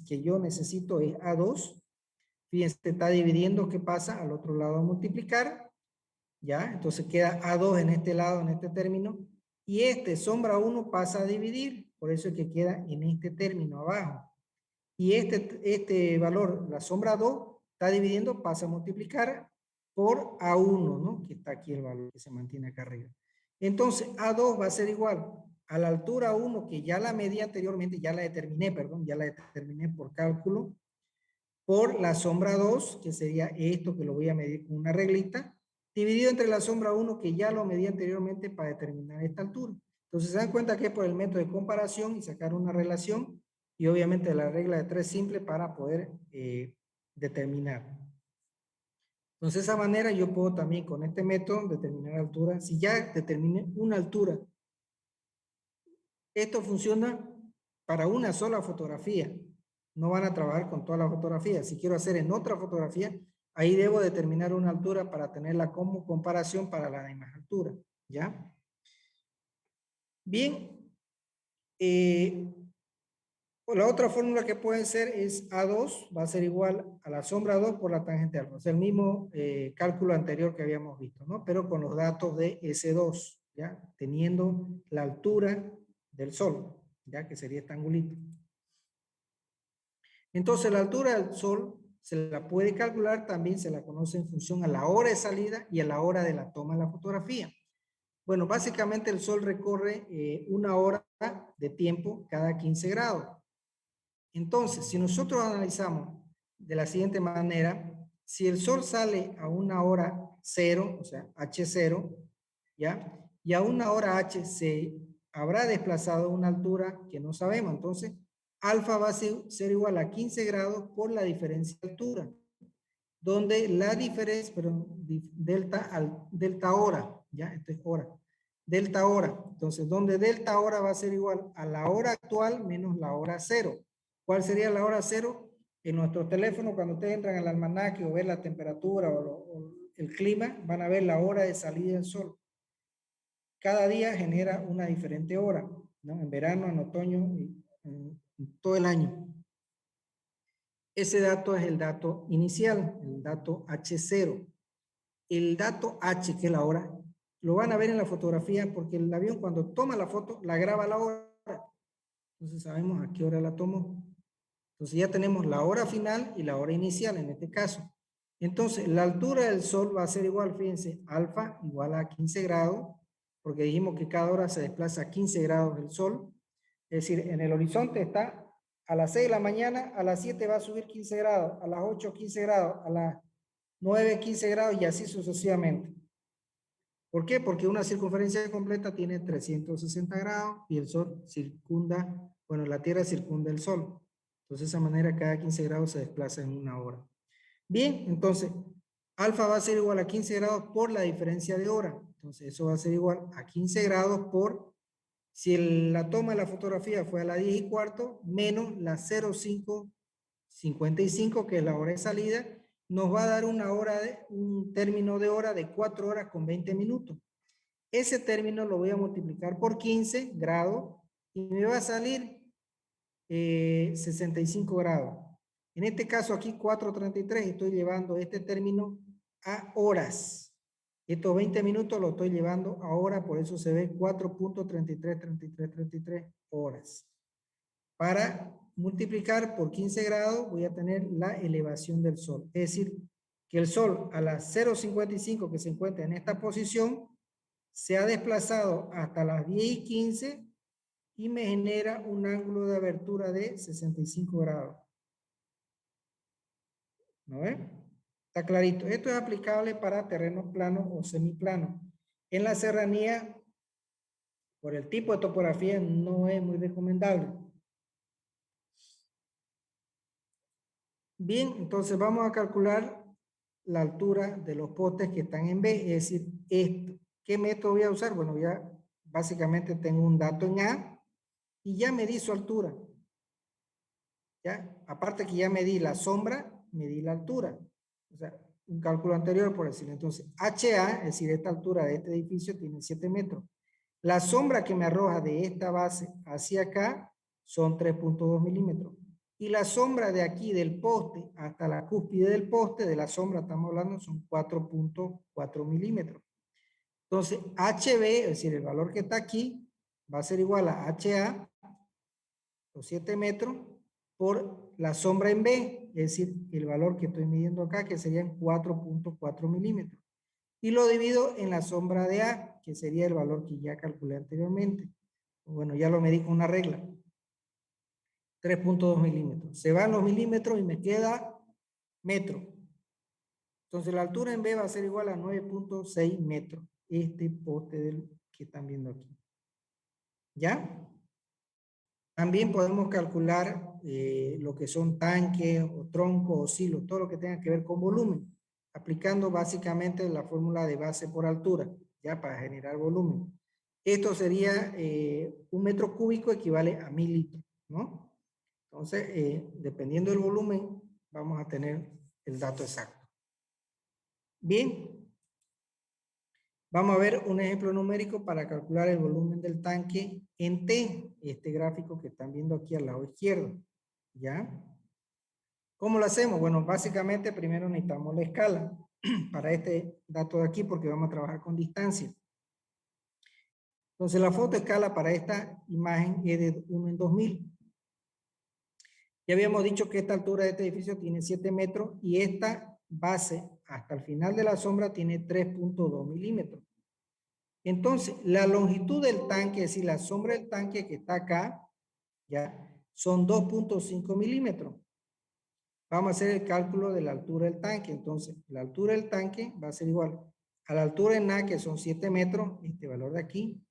que yo necesito es A2. Fíjense, está dividiendo, ¿qué pasa? Al otro lado a multiplicar, ¿ya? Entonces queda A2 en este lado, en este término. Y este sombra 1 pasa a dividir, por eso es que queda en este término abajo. Y este valor, la sombra 2, está dividiendo, pasa a multiplicar por A1, ¿no? Que está aquí el valor que se mantiene acá arriba. Entonces, A2 va a ser igual a la altura 1, que ya la medí anteriormente, ya la determiné, perdón, ya la determiné por cálculo, por la sombra 2, que sería esto que lo voy a medir con una reglita, dividido entre la sombra 1, que ya lo medí anteriormente para determinar esta altura. Entonces, se dan cuenta que es por el método de comparación y sacar una relación, y obviamente la regla de 3 simple para poder determinar. Entonces, de esa manera yo puedo también con este método determinar altura. Si ya determiné una altura, esto funciona para una sola fotografía. No van a trabajar con toda la fotografía. Si quiero hacer en otra fotografía, ahí debo determinar una altura para tenerla como comparación para la demás altura. ¿Ya? Bien. La otra fórmula que puede ser es A2, va a ser igual a la sombra 2 por la tangente alfa. Es el mismo cálculo anterior que habíamos visto, ¿no? Pero con los datos de S2, ¿ya? Teniendo la altura del sol, ¿ya? Que sería este angulito. Entonces, la altura del sol se la puede calcular, también se la conoce en función a la hora de salida y a la hora de la toma de la fotografía. Bueno, básicamente el sol recorre una hora de tiempo cada 15 grados. Entonces, si nosotros analizamos de la siguiente manera, si el sol sale a una hora 0, o sea, H0, ¿ya? Y a una hora H se habrá desplazado una altura que no sabemos. Entonces, alfa va a ser igual a 15 grados por la diferencia de altura, donde la diferencia, pero delta hora, ¿ya? Esto es hora. Delta hora. Entonces, donde delta hora va a ser igual a la hora actual menos la hora 0. ¿Cuál sería la hora 0? En nuestro teléfono, cuando ustedes entran al almanaque o ver la temperatura o el clima, van a ver la hora de salida del sol. Cada día genera una diferente hora, ¿no? En verano, en otoño, y en todo el año. Ese dato es el dato inicial, el dato H0. El dato H, que es la hora, lo van a ver en la fotografía porque el avión cuando toma la foto, la graba a la hora. Entonces sabemos a qué hora la tomó. Entonces ya tenemos la hora final y la hora inicial en este caso. Entonces la altura del sol va a ser igual, fíjense, alfa igual a 15 grados, porque dijimos que cada hora se desplaza a 15 grados del sol. Es decir, en el horizonte está a las 6 de la mañana, a las 7 va a subir 15 grados, a las 8 15 grados, a las 9 15 grados y así sucesivamente. ¿Por qué? Porque una circunferencia completa tiene 360 grados y el sol circunda, bueno, la Tierra circunda el sol. Entonces, de esa manera, cada 15 grados se desplaza en una hora. Bien, entonces, alfa va a ser igual a 15 grados por la diferencia de hora. Entonces, eso va a ser igual a 15 grados por, si la toma de la fotografía fue a las 10 y cuarto, menos la 05:55, que es la hora de salida, nos va a dar un término de hora de 4 horas con 20 minutos. Ese término lo voy a multiplicar por 15 grados y me va a salir 65 grados. En este caso aquí 4:33 estoy llevando este término a horas. Estos 20 minutos lo estoy llevando a horas, por eso se ve 4.33 horas. Para multiplicar por 15 grados voy a tener la elevación del sol. Es decir, que el sol a las 0:55 que se encuentra en esta posición se ha desplazado hasta las 10:15 y me genera un ángulo de abertura de 65 grados. ¿No ven? Está clarito. Esto es aplicable para terrenos planos o semiplanos. En la serranía, por el tipo de topografía, no es muy recomendable. Bien, entonces vamos a calcular la altura de los postes que están en B, es decir, esto. ¿Qué método voy a usar? Bueno, ya básicamente tengo un dato en A y ya medí su altura. ¿Ya? Aparte que ya medí la sombra, medí la altura. O sea, un cálculo anterior, por decirlo. Entonces, HA, es decir, esta altura de este edificio tiene 7 metros. La sombra que me arroja de esta base hacia acá son 3.2 milímetros. Y la sombra de aquí del poste hasta la cúspide del poste, de la sombra estamos hablando, son 4.4 milímetros. Entonces, HB, es decir, el valor que está aquí, va a ser igual a HA, los 7 metros, por la sombra en B, es decir, el valor que estoy midiendo acá, que serían 4.4 milímetros. Y lo divido en la sombra de A, que sería el valor que ya calculé anteriormente. Bueno, ya lo medí con una regla. 3.2 milímetros. Se van los milímetros y me queda metro. Entonces la altura en B va a ser igual a 9.6 metros. Este poste que están viendo aquí. ¿Ya? También podemos calcular lo que son tanques o troncos o silos, todo lo que tenga que ver con volumen, aplicando básicamente la fórmula de base por altura, ya para generar volumen. Esto sería 1 metro cúbico equivale a 1000 litros, ¿no? Entonces, dependiendo del volumen, vamos a tener el dato exacto. Bien. Vamos a ver un ejemplo numérico para calcular el volumen del tanque en T, este gráfico que están viendo aquí al lado izquierdo. ¿Ya? ¿Cómo lo hacemos? Bueno, básicamente primero necesitamos la escala para este dato de aquí porque vamos a trabajar con distancia. Entonces la fotoescala para esta imagen es de 1 en 2000. Ya habíamos dicho que esta altura de este edificio tiene 7 metros y esta base hasta el final de la sombra tiene 3.2 milímetros. Entonces, la longitud del tanque, es decir, la sombra del tanque que está acá, ya, son 2.5 milímetros. Vamos a hacer el cálculo de la altura del tanque. Entonces, la altura del tanque va a ser igual a la altura en A, que son 7 metros, este valor de aquí,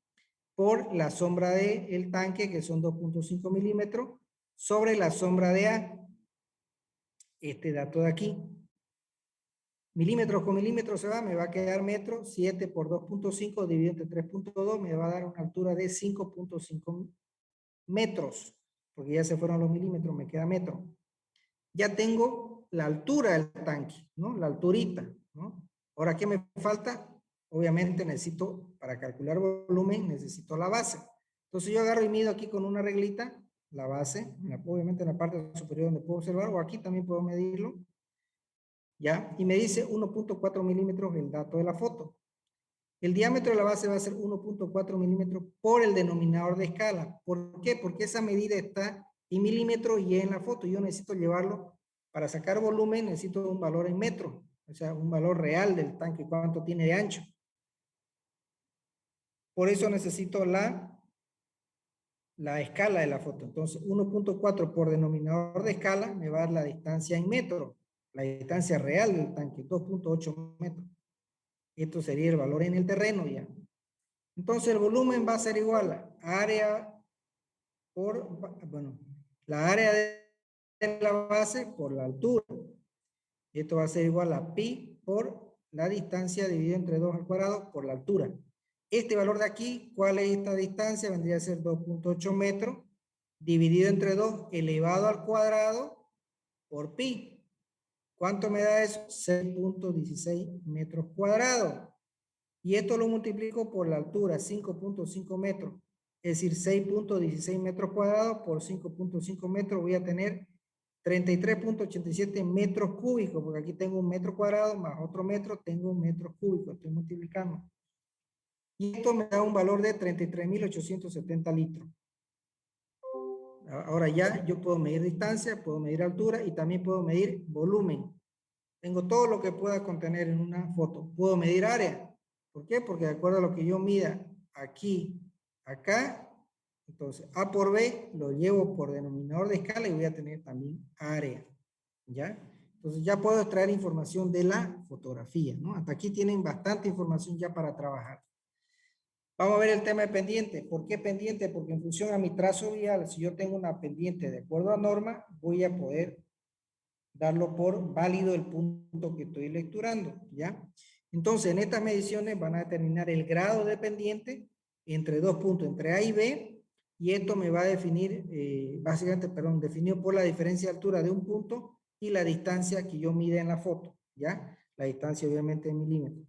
por la sombra del tanque, que son 2.5 milímetros, sobre la sombra de A, este dato de aquí. Milímetros con milímetros se va, me va a quedar metro, 7 por 2.5 dividido entre 3.2 me va a dar una altura de 5.5 metros, porque ya se fueron los milímetros, me queda metro. Ya tengo la altura del tanque, ¿no? La alturita, ¿no? Ahora, ¿qué me falta? Obviamente necesito, para calcular volumen, necesito la base. Entonces yo agarro y mido aquí con una reglita, la base, obviamente en la parte superior donde puedo observar, o aquí también puedo medirlo. ¿Ya? Y me dice 1.4 milímetros el dato de la foto. El diámetro de la base va a ser 1.4 milímetros por el denominador de escala. ¿Por qué? Porque esa medida está en milímetros y en la foto. Yo necesito llevarlo, para sacar volumen, necesito un valor en metros. O sea, un valor real del tanque, cuánto tiene de ancho. Por eso necesito la escala de la foto. Entonces, 1.4 por denominador de escala me va a dar la distancia en metros. La distancia real del tanque, 2.8 metros. Esto sería el valor en el terreno ya. Entonces el volumen va a ser igual a área por, bueno, la área de la base por la altura. Esto va a ser igual a pi por la distancia dividido entre 2 al cuadrado por la altura. Este valor de aquí, ¿cuál es esta distancia? Vendría a ser 2.8 metros dividido entre 2 elevado al cuadrado por pi. ¿Cuánto me da eso? 6.16 metros cuadrados. Y esto lo multiplico por la altura, 5.5 metros. Es decir, 6.16 metros cuadrados por 5.5 metros. Voy a tener 33.87 metros cúbicos, porque aquí tengo un metro cuadrado más otro metro, tengo un metro cúbico. Estoy multiplicando. Y esto me da un valor de 33.870 litros. Ahora ya yo puedo medir distancia, puedo medir altura y también puedo medir volumen. Tengo todo lo que pueda contener en una foto. Puedo medir área. ¿Por qué? Porque de acuerdo a lo que yo mida aquí, acá, entonces A por B lo llevo por denominador de escala y voy a tener también área. ¿Ya? Entonces ya puedo extraer información de la fotografía, ¿no? Hasta aquí tienen bastante información ya para trabajar. Vamos a ver el tema de pendiente. ¿Por qué pendiente? Porque en función a mi trazo vial, si yo tengo una pendiente de acuerdo a norma, voy a poder darlo por válido el punto que estoy lecturando, ¿ya? Entonces, en estas mediciones van a determinar el grado de pendiente entre dos puntos, entre A y B, y esto me va a definir, básicamente, perdón, definido por la diferencia de altura de un punto y la distancia que yo mide en la foto, ¿ya? La distancia obviamente en milímetros.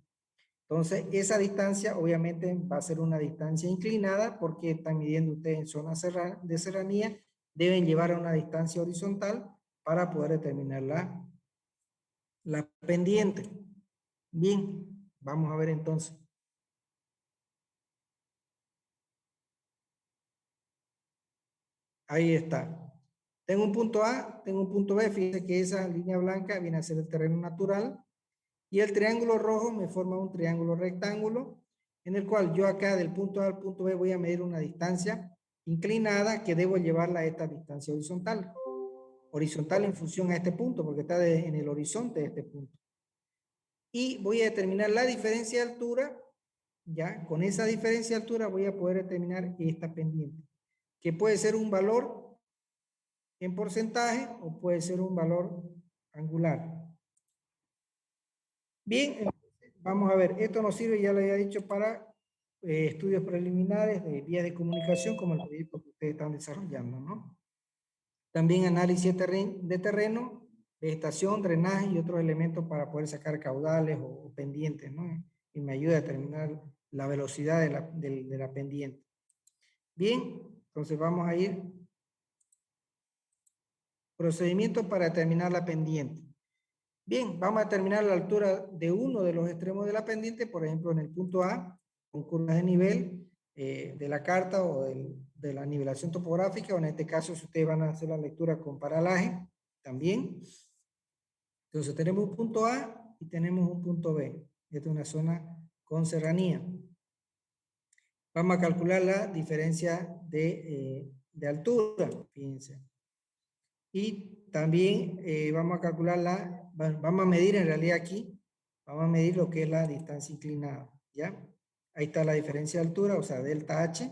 Entonces, esa distancia obviamente va a ser una distancia inclinada porque están midiendo ustedes en zonas de serranía, deben llevar a una distancia horizontal para poder determinar la pendiente. Bien, vamos a ver entonces. Ahí está. Tengo un punto A, tengo un punto B. Fíjense que esa línea blanca viene a ser el terreno natural. Y el triángulo rojo me forma un triángulo rectángulo, en el cual yo acá del punto A al punto B voy a medir una distancia inclinada que debo llevarla a esta distancia horizontal. Horizontal en función a este punto, porque está en el horizonte de este punto. Y voy a determinar la diferencia de altura. Ya, con esa diferencia de altura voy a poder determinar esta pendiente, que puede ser un valor en porcentaje o puede ser un valor angular. Bien, vamos a ver, esto nos sirve, ya lo había dicho, para estudios preliminares de vías de comunicación, como el proyecto que ustedes están desarrollando, ¿no? También análisis de terreno, vegetación, drenaje y otros elementos para poder sacar caudales o pendientes, ¿no? Y me ayuda a determinar la velocidad de la pendiente. Bien, entonces vamos a ir. Procedimiento para determinar la pendiente. Bien, vamos a determinar la altura de uno de los extremos de la pendiente, por ejemplo, en el punto A, con curvas de nivel de la carta o de la nivelación topográfica, o en este caso, si ustedes van a hacer la lectura con paralaje, también. Entonces, tenemos un punto A y tenemos un punto B. Esta es una zona con serranía. Vamos a calcular la diferencia de altura, fíjense. Y también vamos a calcular vamos a medir en realidad aquí, vamos a medir lo que es la distancia inclinada, ¿ya? Ahí está la diferencia de altura, o sea, delta H,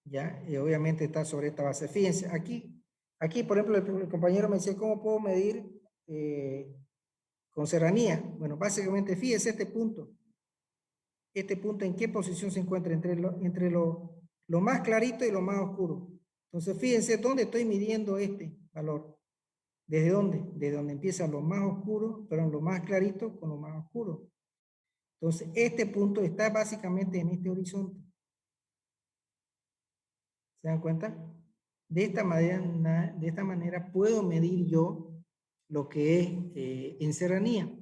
¿ya? Y obviamente está sobre esta base. Fíjense, aquí por ejemplo, el compañero me decía, ¿cómo puedo medir con serranía? Bueno, básicamente, fíjense este punto. Este punto, ¿en qué posición se encuentra? Entre lo más clarito y lo más oscuro. Entonces, fíjense dónde estoy midiendo este valor. ¿Desde dónde? Desde donde empieza lo más oscuro, pero lo más clarito con lo más oscuro. Entonces, este punto está básicamente en este horizonte. ¿Se dan cuenta? De esta manera puedo medir yo lo que es en serranía.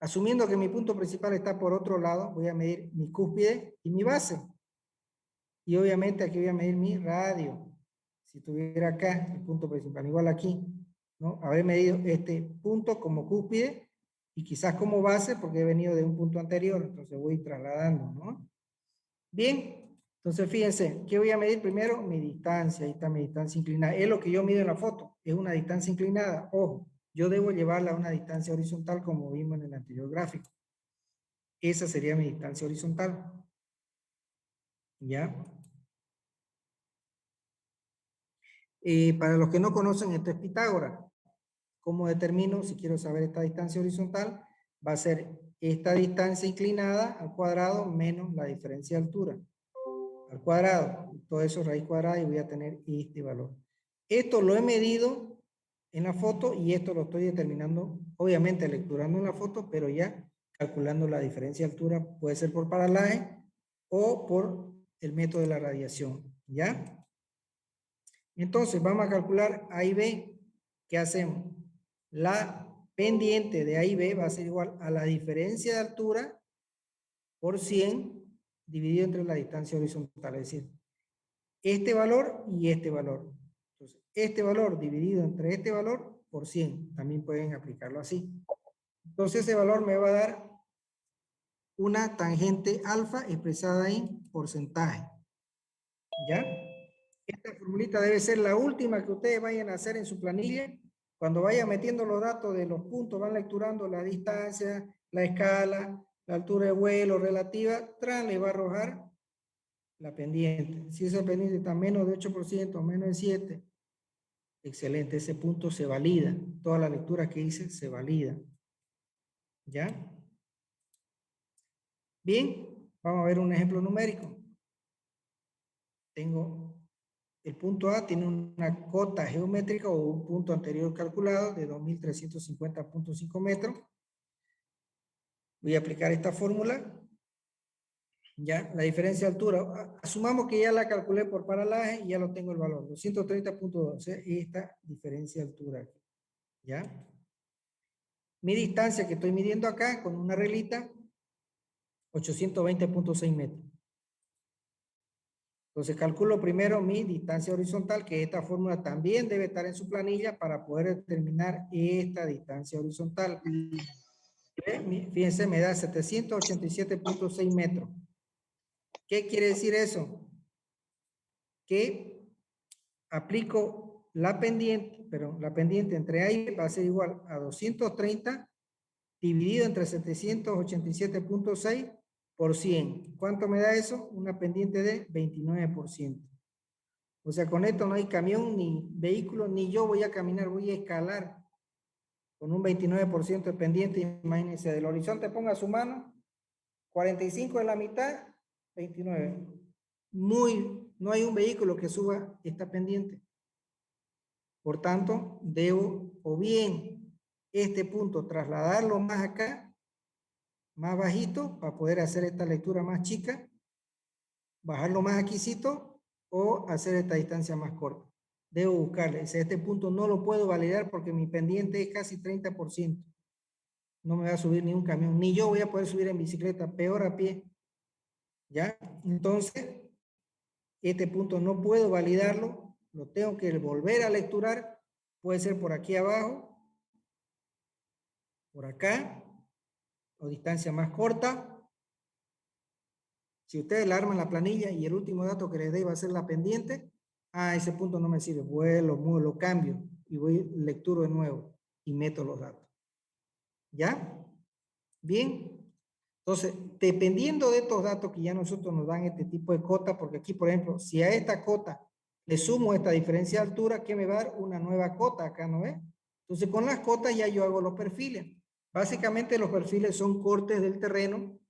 Asumiendo que mi punto principal está por otro lado, voy a medir mi cúspide y mi base. Y obviamente aquí voy a medir mi radio. Si tuviera acá el punto principal, igual aquí, ¿no? Habré medido este punto como cúspide y quizás como base porque he venido de un punto anterior, entonces voy trasladando, ¿no? Bien, entonces fíjense, ¿qué voy a medir primero? Mi distancia, ahí está mi distancia inclinada. Es lo que yo mido en la foto, es una distancia inclinada. Ojo, yo debo llevarla a una distancia horizontal como vimos en el anterior gráfico. Esa sería mi distancia horizontal. ¿Ya? Para los que no conocen, esto es Pitágoras. ¿Cómo determino si quiero saber esta distancia horizontal? Va a ser esta distancia inclinada al cuadrado menos la diferencia de altura al cuadrado. Todo eso raíz cuadrada y voy a tener este valor. Esto lo he medido en la foto y esto lo estoy determinando, obviamente lecturando en la foto, pero ya calculando la diferencia de altura, puede ser por paralaje o por el método de la radiación, ¿ya? Entonces vamos a calcular A y B. ¿Qué hacemos? La pendiente de A y B va a ser igual a la diferencia de altura por 100 dividido entre la distancia horizontal, es decir, este valor y este valor. Entonces, este valor dividido entre este valor por 100, también pueden aplicarlo así. Entonces, ese valor me va a dar una tangente alfa expresada en porcentaje. ¿Ya? Esta formulita debe ser la última que ustedes vayan a hacer en su planilla. Cuando vayan metiendo los datos de los puntos, van lecturando la distancia, la escala, la altura de vuelo relativa, le va a arrojar la pendiente. Si esa pendiente está menos de 8%, menos de 7%, excelente, ese punto se valida. Toda la lectura que hice se valida. ¿Ya? Bien, vamos a ver un ejemplo numérico. Tengo el punto A, tiene una cota geométrica o un punto anterior calculado de 2350.5 metros. Voy a aplicar esta fórmula. Ya, la diferencia de altura, asumamos que ya la calculé por paralaje y ya lo tengo el valor, 230.2, esta diferencia de altura. ¿Ya? Mi distancia que estoy midiendo acá con una reglita, 820.6 metros. Entonces calculo primero mi distancia horizontal, que esta fórmula también debe estar en su planilla para poder determinar esta distancia horizontal. Fíjense, me da 787.6 metros. ¿Qué quiere decir eso? Que aplico la pendiente, pero la pendiente entre A y B va a ser igual a 230 dividido entre 787.6 por 100. ¿Cuánto me da eso? Una pendiente de 29%. O sea, con esto no hay camión ni vehículo, ni yo voy a caminar, voy a escalar con un 29% de pendiente. Imagínense, del horizonte ponga su mano, 45 de la mitad, 29. No hay un vehículo que suba esta pendiente. Por tanto, debo o bien este punto trasladarlo más acá, más bajito, para poder hacer esta lectura más chica, bajarlo más aquícito o hacer esta distancia más corta. Debo buscarle. Este punto no lo puedo validar porque mi pendiente es casi 30%. No me va a subir ni un camión, ni yo voy a poder subir en bicicleta, peor a pie. ¿Ya? Entonces, este punto no puedo validarlo, lo tengo que volver a lecturar, puede ser por aquí abajo, por acá, o distancia más corta. Si ustedes la arman la planilla y el último dato que les dé va a ser la pendiente, ese punto no me sirve, vuelo, muevo, lo cambio y voy lecturo de nuevo y meto los datos. ¿Ya? Bien. Entonces, dependiendo de estos datos que ya nosotros nos dan este tipo de cota, porque aquí, por ejemplo, si a esta cota le sumo esta diferencia de altura, ¿qué me va a dar? Una nueva cota acá, ¿no ves? Entonces, con las cotas ya yo hago los perfiles. Básicamente, los perfiles son cortes del terreno,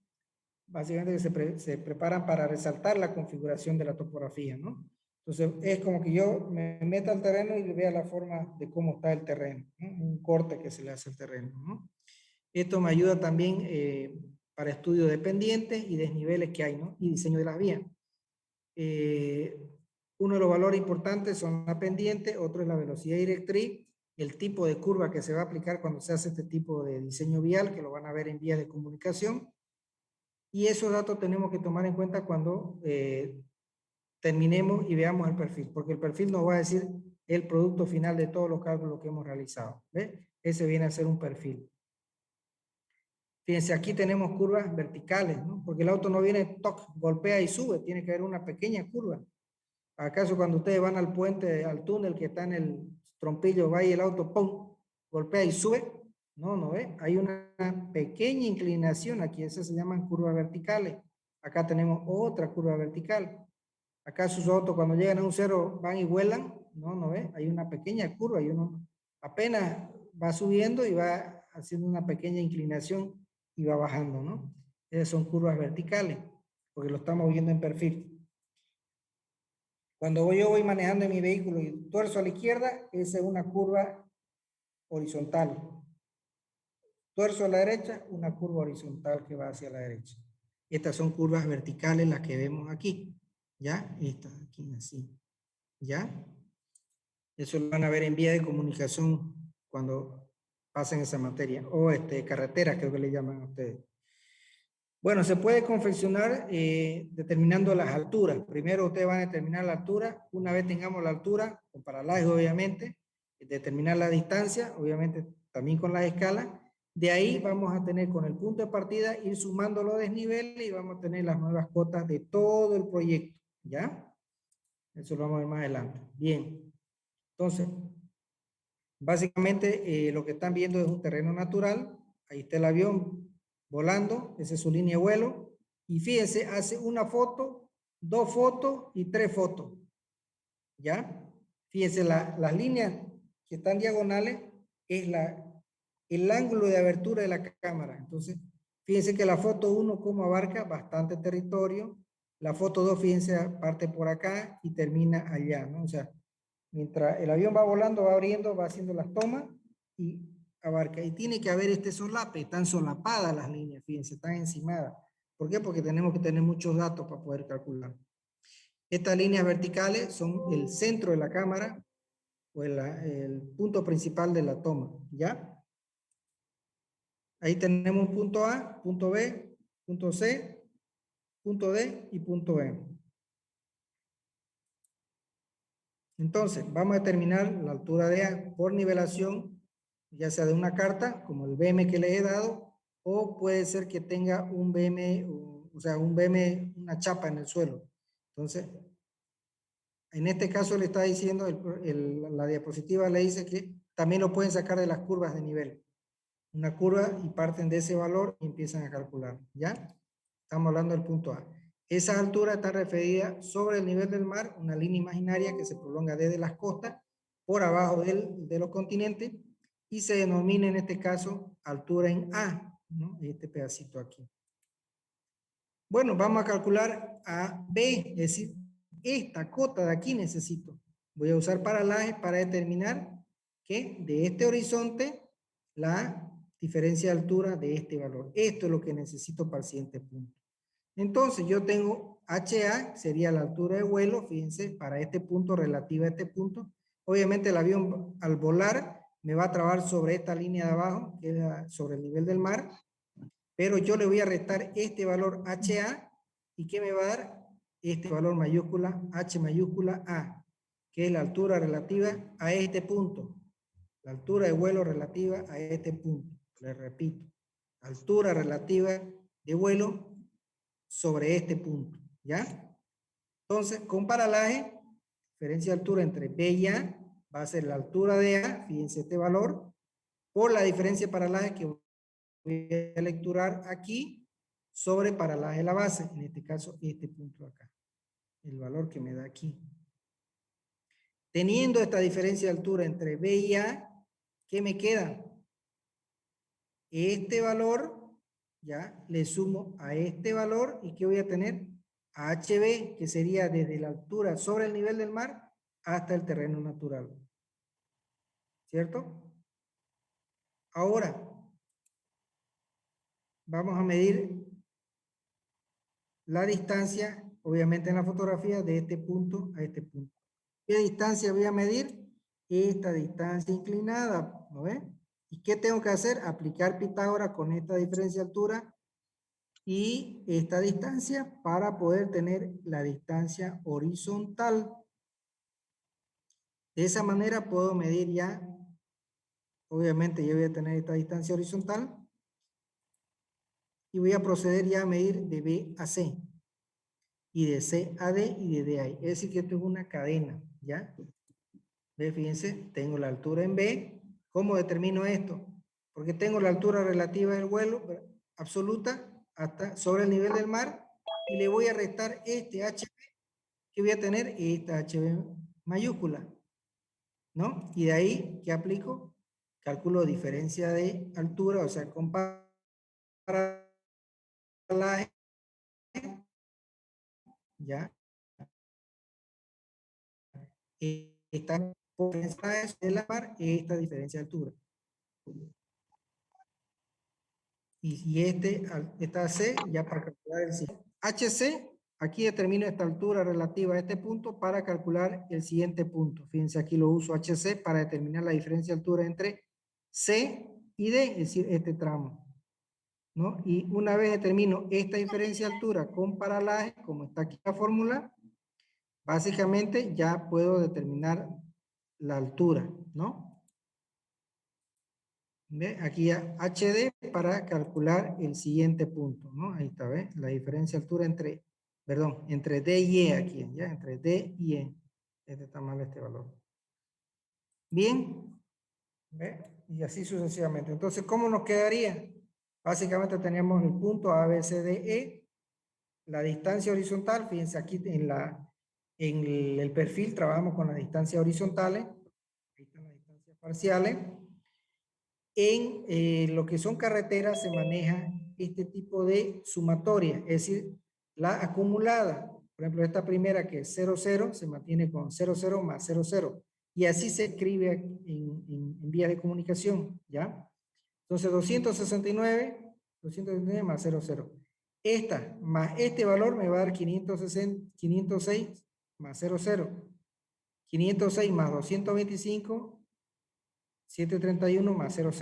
básicamente que se preparan para resaltar la configuración de la topografía, ¿no? Entonces, es como que yo me meta al terreno y vea la forma de cómo está el terreno, ¿no? Un corte que se le hace al terreno, ¿no? Esto me ayuda también para estudio de pendientes y desniveles que hay, ¿no? Y diseño de las vías. Uno de los valores importantes son la pendiente, otro es la velocidad directriz el tipo de curva que se va a aplicar cuando se hace este tipo de diseño vial, que lo van a ver en vías de comunicación. Y esos datos tenemos que tomar en cuenta cuando terminemos y veamos el perfil, porque el perfil nos va a decir el producto final de todos los cálculos que hemos realizado. ¿Ve? Ese viene a ser un perfil. Fíjense, aquí tenemos curvas verticales, ¿no? Porque el auto no viene, toc, golpea y sube, tiene que haber una pequeña curva. ¿Acaso cuando ustedes van al puente, al túnel que está en el trompillo, va y el auto, ¡pum!, golpea y sube? No, no ve. Hay una pequeña inclinación aquí, esas se llaman curvas verticales. Acá tenemos otra curva vertical. Acá sus autos cuando llegan a un cero van y vuelan. No, no ve. Hay una pequeña curva y uno apenas va subiendo y va haciendo una pequeña inclinación y va bajando, ¿no? Esas son curvas verticales, porque lo estamos viendo en perfil. Cuando yo voy manejando en mi vehículo y tuerzo a la izquierda, esa es una curva horizontal. Tuerzo a la derecha, una curva horizontal que va hacia la derecha. Estas son curvas verticales las que vemos aquí. ¿Ya? Estas aquí así. ¿Ya? Eso lo van a ver en vía de comunicación cuando pasen esa materia. O carretera, creo que le llaman a ustedes. Bueno, se puede confeccionar determinando las alturas. Primero ustedes van a determinar la altura. Una vez tengamos la altura, con paralaje obviamente, determinar la distancia, obviamente también con la escala. De ahí vamos a tener con el punto de partida, ir sumando los desniveles y vamos a tener las nuevas cotas de todo el proyecto. ¿Ya? Eso lo vamos a ver más adelante. Bien. Entonces, básicamente lo que están viendo es un terreno natural. Ahí está el avión volando, esa es su línea de vuelo. Y fíjense, hace una foto, 2 fotos y 3 fotos. ¿Ya? Fíjense, las líneas que están diagonales es el ángulo de abertura de la cámara. Entonces, fíjense que la foto 1 como abarca bastante territorio. La foto 2, fíjense, parte por acá y termina allá, ¿no? O sea, mientras el avión va volando, va abriendo, va haciendo las tomas y abarca. Y tiene que haber este solape, están solapadas las líneas, fíjense, están encimadas. ¿Por qué? Porque tenemos que tener muchos datos para poder calcular. Estas líneas verticales son el centro de la cámara o el punto principal de la toma, ¿ya? Ahí tenemos un punto A, punto B, punto C, punto D y punto E. Entonces, vamos a determinar la altura de A por nivelación, ya sea de una carta, como el BM que le he dado, o puede ser que tenga un BM, o sea, un BM, una chapa en el suelo. Entonces, en este caso le está diciendo, la diapositiva le dice que también lo pueden sacar de las curvas de nivel. Una curva y parten de ese valor y empiezan a calcular, ¿ya? Estamos hablando del punto A. Esa altura está referida sobre el nivel del mar, una línea imaginaria que se prolonga desde las costas por abajo de los continentes y se denomina en este caso altura en A, ¿no? Este pedacito aquí. Bueno, vamos a calcular a B, es decir, esta cota de aquí necesito. Voy a usar paralaje para determinar que de este horizonte la diferencia de altura de este valor. Esto es lo que necesito para el siguiente punto. Entonces yo tengo HA, sería la altura de vuelo, fíjense, para este punto relativa a este punto. Obviamente el avión al volar me va a trabar sobre esta línea de abajo, que es sobre el nivel del mar, pero yo le voy a restar este valor HA, ¿y qué me va a dar? Este valor mayúscula, H mayúscula A, que es la altura relativa a este punto. La altura de vuelo relativa a este punto. Les repito, altura relativa de vuelo sobre este punto, ¿ya? Entonces, con paralaje, diferencia de altura entre B y A va a ser la altura de A, fíjense este valor, por la diferencia de paralaje que voy a lecturar aquí sobre paralaje de la base, en este caso este punto acá, el valor que me da aquí. Teniendo esta diferencia de altura entre B y A, ¿qué me queda? Este valor, ya, le sumo a este valor, ¿y qué voy a tener? A HB, que sería desde la altura sobre el nivel del mar hasta el terreno natural. ¿Cierto? Ahora, vamos a medir la distancia, obviamente en la fotografía, de este punto a este punto. ¿Qué distancia voy a medir? esta distancia inclinada, ¿no ves? ¿Y qué tengo que hacer? Aplicar Pitágoras con esta diferencia de altura y esta distancia para poder tener la distancia horizontal. De esa manera puedo medir ya, obviamente yo voy a tener esta distancia horizontal y voy a proceder ya a medir de B a C y de C a D y de D a E. Es decir que esto es una cadena, ¿ya? ¿Ve? Fíjense, tengo la altura en B. ¿Cómo determino esto? Porque tengo la altura relativa del vuelo absoluta hasta sobre el nivel del mar y le voy a restar este HB que voy a tener esta HB mayúscula, ¿no? Y de ahí, ¿qué aplico? Calculo diferencia de altura, o sea, comparo la ya esta diferencia de la mar, esta diferencia de altura. Y esta C ya para calcular el siguiente. HC, aquí determino esta altura relativa a este punto para calcular el siguiente punto. Fíjense, aquí lo uso HC para determinar la diferencia de altura entre C y D, es decir, este tramo, ¿no? Y una vez determino esta diferencia de altura con paralaje, como está aquí la fórmula, básicamente ya puedo determinar la altura, ¿no? ¿Ve? Aquí ya HD para calcular el siguiente punto, ¿no? Ahí está, ¿ve? La diferencia de altura entre, perdón, entre D y E aquí, ¿ya? Entre D y E. Este está mal este valor. Bien, ¿ve? Y así sucesivamente. Entonces, ¿cómo nos quedaría? Básicamente tenemos el punto ABCDE, la distancia horizontal, fíjense aquí en el perfil trabajamos con las distancias horizontales, ahí están las distancias parciales. En lo que son carreteras se maneja este tipo de sumatoria, es decir, la acumulada. Por ejemplo, esta primera que es 0,0 se mantiene con 0,0 más 0,0. Y así se escribe en vías de comunicación, ¿ya? Entonces, 269 más 0,0. Esta más este valor me va a dar 506 más 0,0. 506 más 225 731 más 00.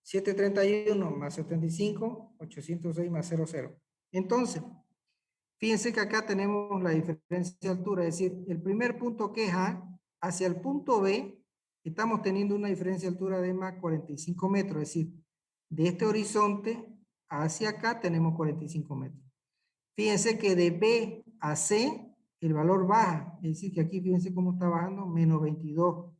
731 más 75, 806 más 00. Entonces, fíjense que acá tenemos la diferencia de altura, es decir, el primer punto que es A, hacia el punto B, estamos teniendo una diferencia de altura de más 45 metros, es decir, de este horizonte hacia acá tenemos 45 metros. Fíjense que de B a C, el valor baja, es decir, que aquí fíjense cómo está bajando, menos 22.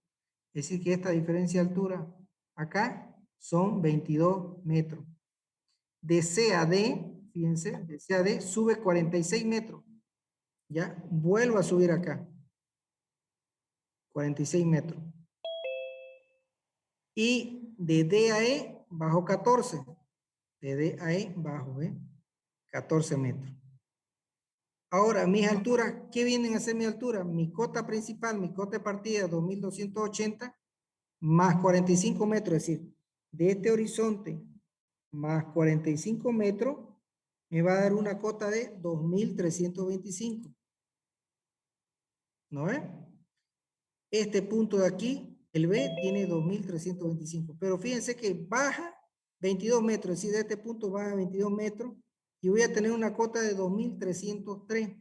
Es decir, que esta diferencia de altura acá son 22 metros. De C a D, fíjense, de C a D sube 46 metros. Ya, vuelvo a subir acá. 46 metros. Y de D a E bajo 14. De D a E bajo 14 metros. Ahora, mis alturas, ¿qué vienen a ser mi altura? Mi cota principal, mi cota de partida 2280 más 45 metros, es decir, de este horizonte más 45 metros, me va a dar una cota de 2325. ¿No ves? Este punto de aquí, el B, tiene 2325. Pero fíjense que baja 22 metros, es decir, de este punto baja 22 metros y voy a tener una cota de 2303.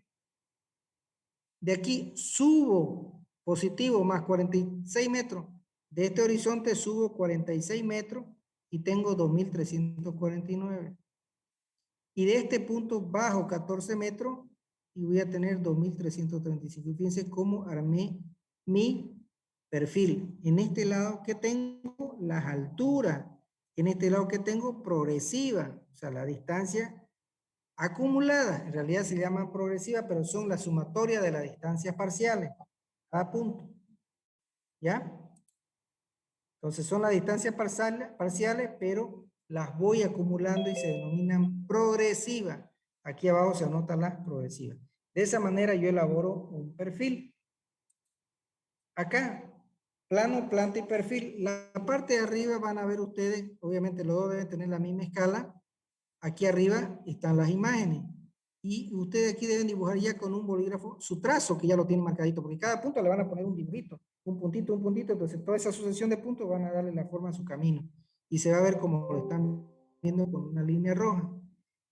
De aquí subo positivo más 46 metros. De este horizonte subo 46 metros y tengo 2349. Y de este punto bajo 14 metros y voy a tener 2335. Fíjense cómo armé mi perfil. En este lado que tengo las alturas. En este lado que tengo progresiva. O sea, la distancia acumulada. En realidad se llama progresiva, pero son la sumatoria de las distancias parciales. Cada punto. ¿Ya? Entonces son las distancias parciales, pero las voy acumulando y se denominan progresivas. Aquí abajo se anotan las progresivas. De esa manera yo elaboro un perfil. Acá, plano, planta y perfil. La parte de arriba van a ver ustedes, obviamente los dos deben tener la misma escala. Aquí arriba están las imágenes. Y ustedes aquí deben dibujar ya con un bolígrafo su trazo, que ya lo tienen marcadito, porque cada punto le van a poner un dibujito. un puntito, entonces toda esa sucesión de puntos van a darle la forma a su camino. Y se va a ver como lo están viendo con una línea roja.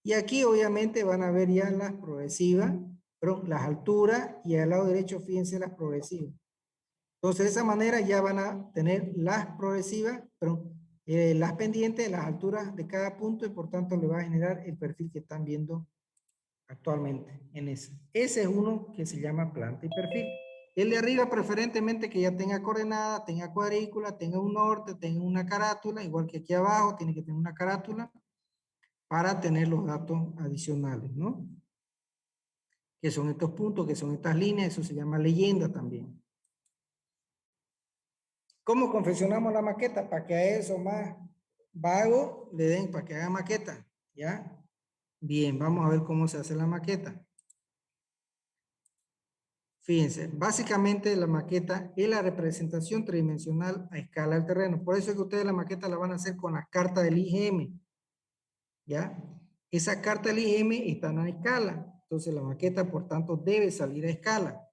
Y aquí obviamente van a ver ya las progresivas, perdón, las alturas, y al lado derecho fíjense las progresivas. Entonces de esa manera ya van a tener las progresivas, perdón, las pendientes, las alturas de cada punto, y por tanto le va a generar el perfil que están viendo actualmente en ese. Ese es uno que se llama planta y perfil. El de arriba preferentemente que ya tenga coordenada, tenga cuadrícula, tenga un norte, tenga una carátula, igual que aquí abajo tiene que tener una carátula para tener los datos adicionales, ¿no? Que son estos puntos, que son estas líneas, eso se llama leyenda también. ¿Cómo confeccionamos la maqueta? Para que a eso más vago le den, para que haga maqueta, ¿ya? Bien, vamos a ver cómo se hace la maqueta. Fíjense, básicamente la maqueta es la representación tridimensional a escala del terreno. Por eso es que ustedes la maqueta la van a hacer con la carta del IGM. ¿Ya? Esa carta del IGM está en escala. Entonces la maqueta, por tanto, debe salir a escala.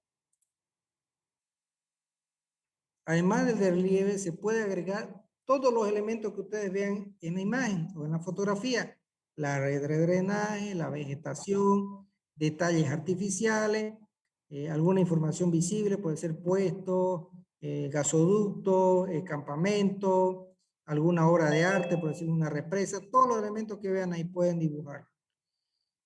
Además del relieve, se puede agregar todos los elementos que ustedes vean en la imagen o en la fotografía. La red de drenaje, la vegetación, detalles artificiales, alguna información visible, puede ser puesto, gasoducto, campamento, alguna obra de arte, por decir una represa, todos los elementos que vean ahí pueden dibujar.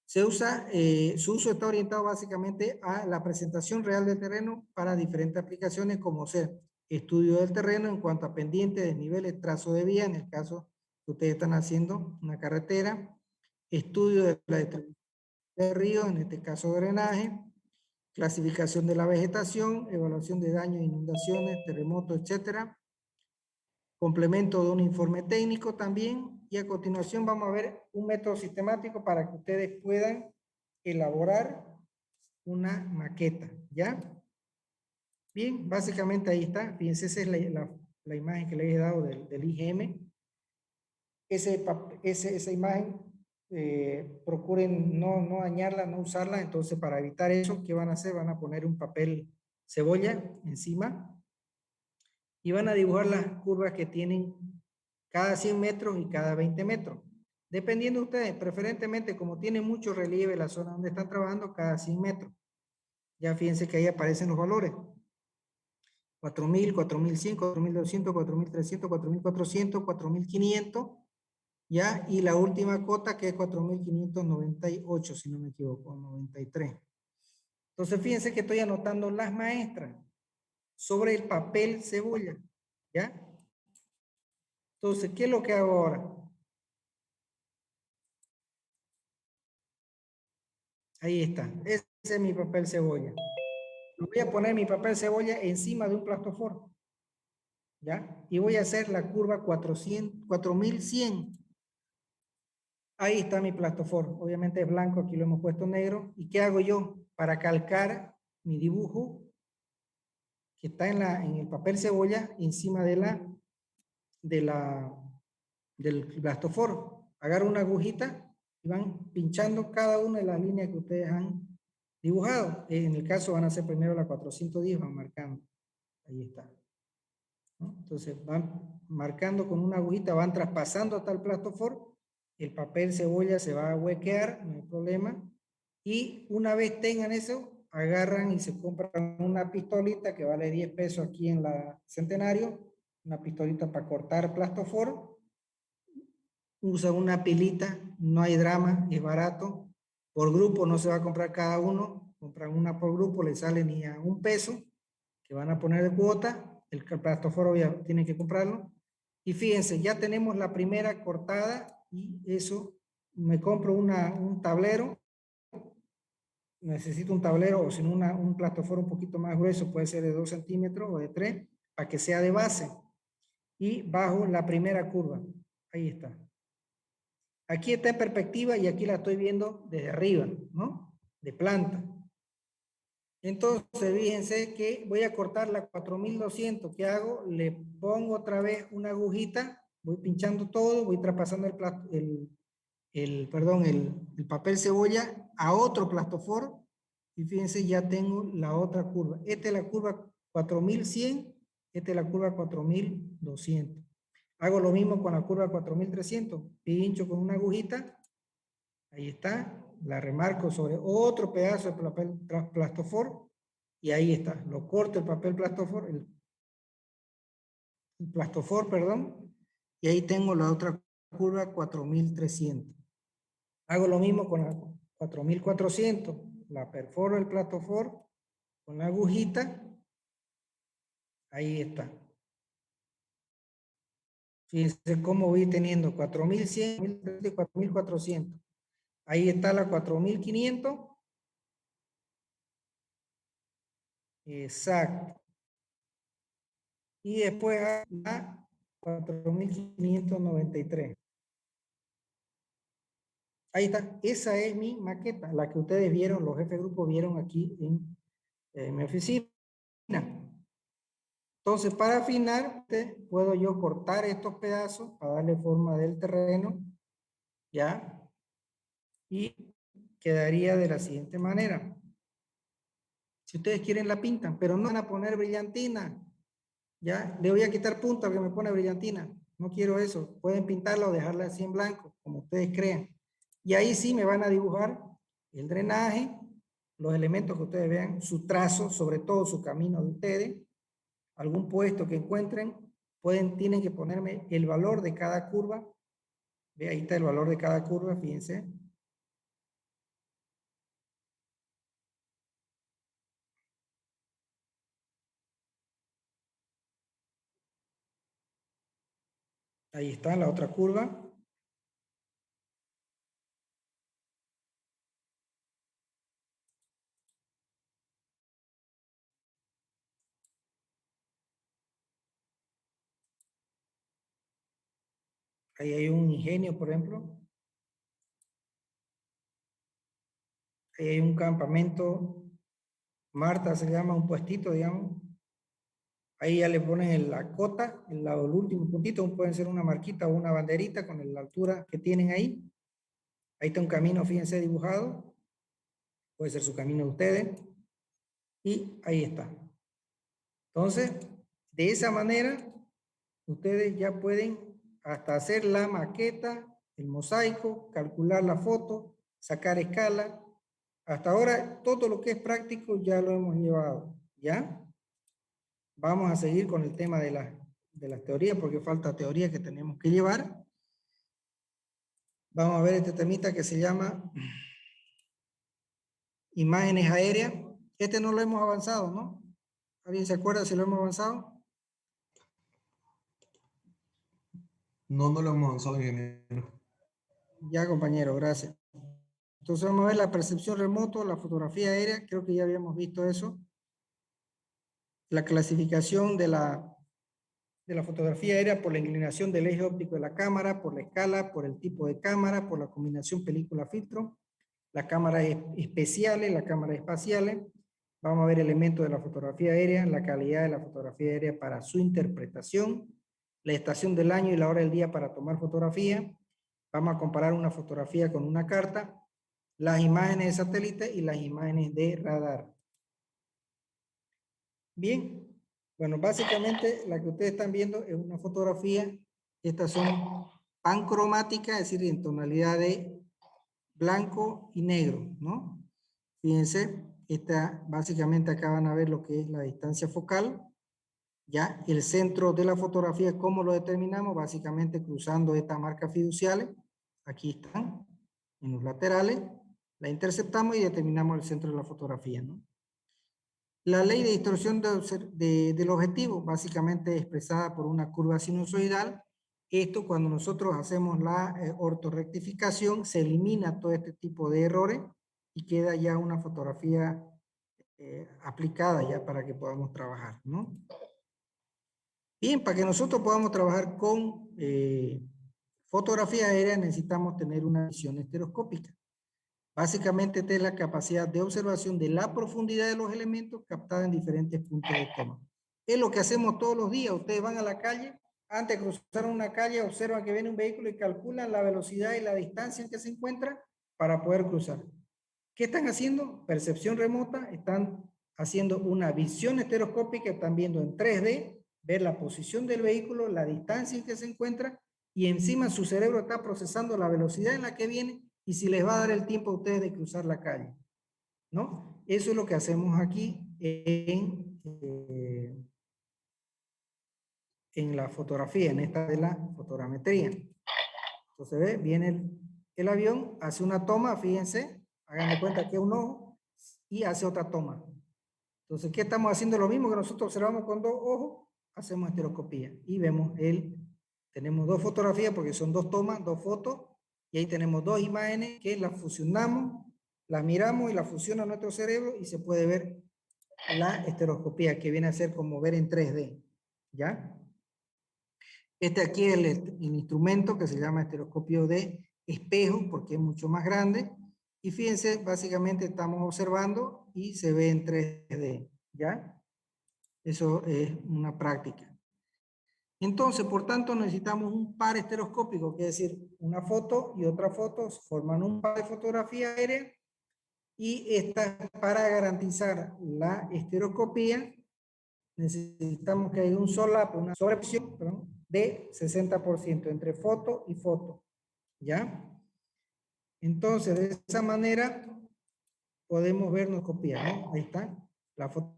Su uso está orientado básicamente a la presentación real del terreno para diferentes aplicaciones, como ser estudio del terreno en cuanto a pendientes, desniveles, trazo de vía, en el caso que ustedes están haciendo una carretera, estudio de la distribución de ríos, en este caso drenaje, clasificación de la vegetación, evaluación de daños, inundaciones, terremotos, etcétera, complemento de un informe técnico también, y a continuación vamos a ver un método sistemático para que ustedes puedan elaborar una maqueta, ¿ya? Bien, básicamente ahí está. Fíjense, esa es la imagen que les he dado del IGM. Esa imagen, procuren no dañarla, no usarla. Entonces, para evitar eso, ¿qué van a hacer? Van a poner un papel cebolla encima y van a dibujar las curvas que tienen cada 100 metros y cada 20 metros. Dependiendo de ustedes, preferentemente como tiene mucho relieve la zona donde están trabajando, cada 100 metros. Ya fíjense que ahí aparecen los valores. 4.000, 4.100, 4.200, 4.300, 4.400, 4.500, ¿ya? Y la última cota que es 4.598, si no me equivoco, 93. Entonces fíjense que estoy anotando las maestras sobre el papel cebolla, ¿ya? Entonces, ¿qué es lo que hago ahora? Ahí está, ese es mi papel cebolla. Voy a poner mi papel cebolla encima de un plastofor, ¿ya? Y voy a hacer la curva 4.100. Ahí está mi plastofor, obviamente es blanco, aquí lo hemos puesto negro. ¿Y qué hago yo? Para calcar mi dibujo que está en el papel cebolla encima del plastofor. Agarro una agujita y van pinchando cada una de las líneas que ustedes han dibujado. En el caso van a hacer primero la 410, van marcando. Ahí está, ¿no? Entonces van marcando con una agujita, van traspasando hasta el plastofor. El papel cebolla se va a huequear, no hay problema. Y una vez tengan eso, agarran y se compran una pistolita que vale 10 pesos aquí en la Centenario. Una pistolita para cortar plastofor. Usan una pilita, no hay drama, es barato. Por grupo no se va a comprar cada uno, compran una por grupo, le sale ni a $1 que van a poner de cuota. El plastoforo ya tienen que comprarlo. Y fíjense, ya tenemos la primera cortada y eso, me compro un tablero. Necesito un tablero o si no un plastoforo un poquito más grueso, puede ser de 2 centímetros o de 3, para que sea de base. Y bajo la primera curva. Ahí está. Aquí está en perspectiva y aquí la estoy viendo desde arriba, ¿no? De planta. Entonces, fíjense que voy a cortar la 4.200. ¿Qué hago? Le pongo otra vez una agujita, voy pinchando todo, voy traspasando el papel cebolla a otro plastoforo y fíjense, ya tengo la otra curva. Esta es la curva 4.100 Esta es la curva 4200. Hago lo mismo con la curva 4300. Pincho con una agujita. Ahí está. La remarco sobre otro pedazo de papel plastofor. Y ahí está. Lo corto el papel plastofor, el plastofor, perdón. Y ahí tengo la otra curva 4300. Hago lo mismo con la 4400. La perforo el plastofor con la agujita. Ahí está. Fíjense cómo voy teniendo 4100, 4400. Ahí está la 4500. Exacto. Y después la 4593. Ahí está. Esa es mi maqueta, la que ustedes vieron, los jefes de grupo vieron aquí en mi oficina. Entonces, para afinar, puedo yo cortar estos pedazos para darle forma del terreno, ¿ya? Y quedaría de la siguiente manera. Si ustedes quieren la pintan, pero no van a poner brillantina, ¿ya? Le voy a quitar punta porque me pone brillantina. No quiero eso. Pueden pintarla o dejarla así en blanco, como ustedes crean. Y ahí sí me van a dibujar el drenaje, los elementos que ustedes vean, su trazo, sobre todo su camino de ustedes, algún puesto que encuentren, tienen que ponerme el valor de cada curva. Ve, ahí está el valor de cada curva, fíjense. Ahí está la otra curva. Ahí hay un ingenio, por ejemplo. Ahí hay un campamento. Marta se llama, un puestito, digamos. Ahí ya le ponen la cota, el último puntito, pueden ser una marquita o una banderita con la altura que tienen ahí. Ahí está un camino, fíjense, dibujado. Puede ser su camino de ustedes. Y ahí está. Entonces, de esa manera, ustedes ya pueden hasta hacer la maqueta, el mosaico, calcular la foto, sacar escala. Hasta ahora, todo lo que es práctico ya lo hemos llevado, ¿ya? Vamos a seguir con el tema de las teorías, porque falta teoría que tenemos que llevar. Vamos a ver este temita que se llama imágenes aéreas. Este no lo hemos avanzado, ¿no? ¿Alguien se acuerda si lo hemos avanzado? No, no lo hemos avanzado, ingeniero. Ya, compañero, gracias. Entonces vamos a ver la percepción remoto, la fotografía aérea, creo que ya habíamos visto eso. La clasificación de la fotografía aérea por la inclinación del eje óptico de la cámara, por la escala, por el tipo de cámara, por la combinación película-filtro, la cámara especiales, la cámara espaciales. Vamos a ver elementos de la fotografía aérea, la calidad de la fotografía aérea para su interpretación, la estación del año y la hora del día para tomar fotografía. Vamos a comparar una fotografía con una carta, las imágenes de satélite y las imágenes de radar. Bien, bueno, básicamente la que ustedes están viendo es una fotografía. Estas son pancromáticas, es decir, en tonalidad de blanco y negro, ¿no? Fíjense, básicamente acá van a ver lo que es la distancia focal. Ya, el centro de la fotografía, ¿cómo lo determinamos? Básicamente cruzando estas marcas fiduciales. Aquí están, en los laterales. La interceptamos y determinamos el centro de la fotografía, ¿no? La ley de distorsión del objetivo, básicamente expresada por una curva sinusoidal. Esto, cuando nosotros hacemos la ortorrectificación, se elimina todo este tipo de errores y queda ya una fotografía aplicada ya para que podamos trabajar, ¿no? Bien, para que nosotros podamos trabajar con fotografía aérea necesitamos tener una visión estereoscópica. Básicamente, esta es la capacidad de observación de la profundidad de los elementos captada en diferentes puntos de toma. Es lo que hacemos todos los días. Ustedes van a la calle, antes de cruzar una calle, observan que viene un vehículo y calculan la velocidad y la distancia en que se encuentra para poder cruzar. ¿Qué están haciendo? Percepción remota. Están haciendo una visión estereoscópica, están viendo en 3D ver la posición del vehículo, la distancia en que se encuentra, y encima su cerebro está procesando la velocidad en la que viene y si les va a dar el tiempo a ustedes de cruzar la calle, ¿no? Eso es lo que hacemos aquí en la fotografía, en esta de la fotogrametría. Entonces, ¿ve? Viene el avión, hace una toma, fíjense, hagan de cuenta que es un ojo, y hace otra toma. Entonces, ¿qué estamos haciendo? Lo mismo que nosotros observamos con dos ojos, hacemos estereoscopía y vemos tenemos dos fotografías porque son dos tomas, dos fotos, y ahí tenemos dos imágenes que las fusionamos, las miramos y las fusiona a nuestro cerebro y se puede ver la estereoscopía, que viene a ser como ver en 3D, ¿ya? Este aquí es el instrumento que se llama estereoscopio de espejo porque es mucho más grande. Y fíjense, básicamente estamos observando y se ve en 3D, ¿ya? Eso es una práctica. Entonces, por tanto, necesitamos un par estereoscópico, que es decir, una foto y otra foto forman un par de fotografía aérea y para garantizar la estereoscopía necesitamos que haya un solape, una sobreposición, perdón, de 60% entre foto y foto, ¿ya? Entonces, de esa manera podemos vernos copiar, ¿no? Ahí está, la foto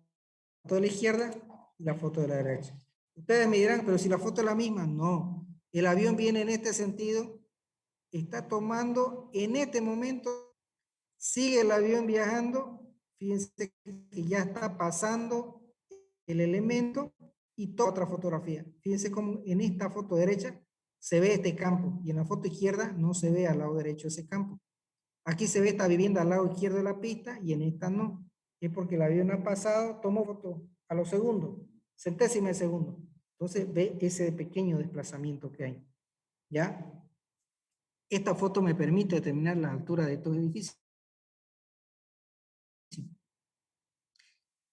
de la izquierda y la foto de la derecha. Ustedes me dirán, pero si la foto es la misma, no. El avión viene en este sentido, está tomando en este momento, sigue el avión viajando, fíjense que ya está pasando el elemento y toda otra fotografía. Fíjense cómo en esta foto derecha se ve este campo y en la foto izquierda no se ve al lado derecho ese campo. Aquí se ve esta vivienda al lado izquierdo de la pista y en esta no. Es porque el avión ha pasado, tomó foto a los segundos, centésimas de segundo. Entonces ve ese pequeño desplazamiento que hay. ¿Ya? Esta foto me permite determinar la altura de estos edificios.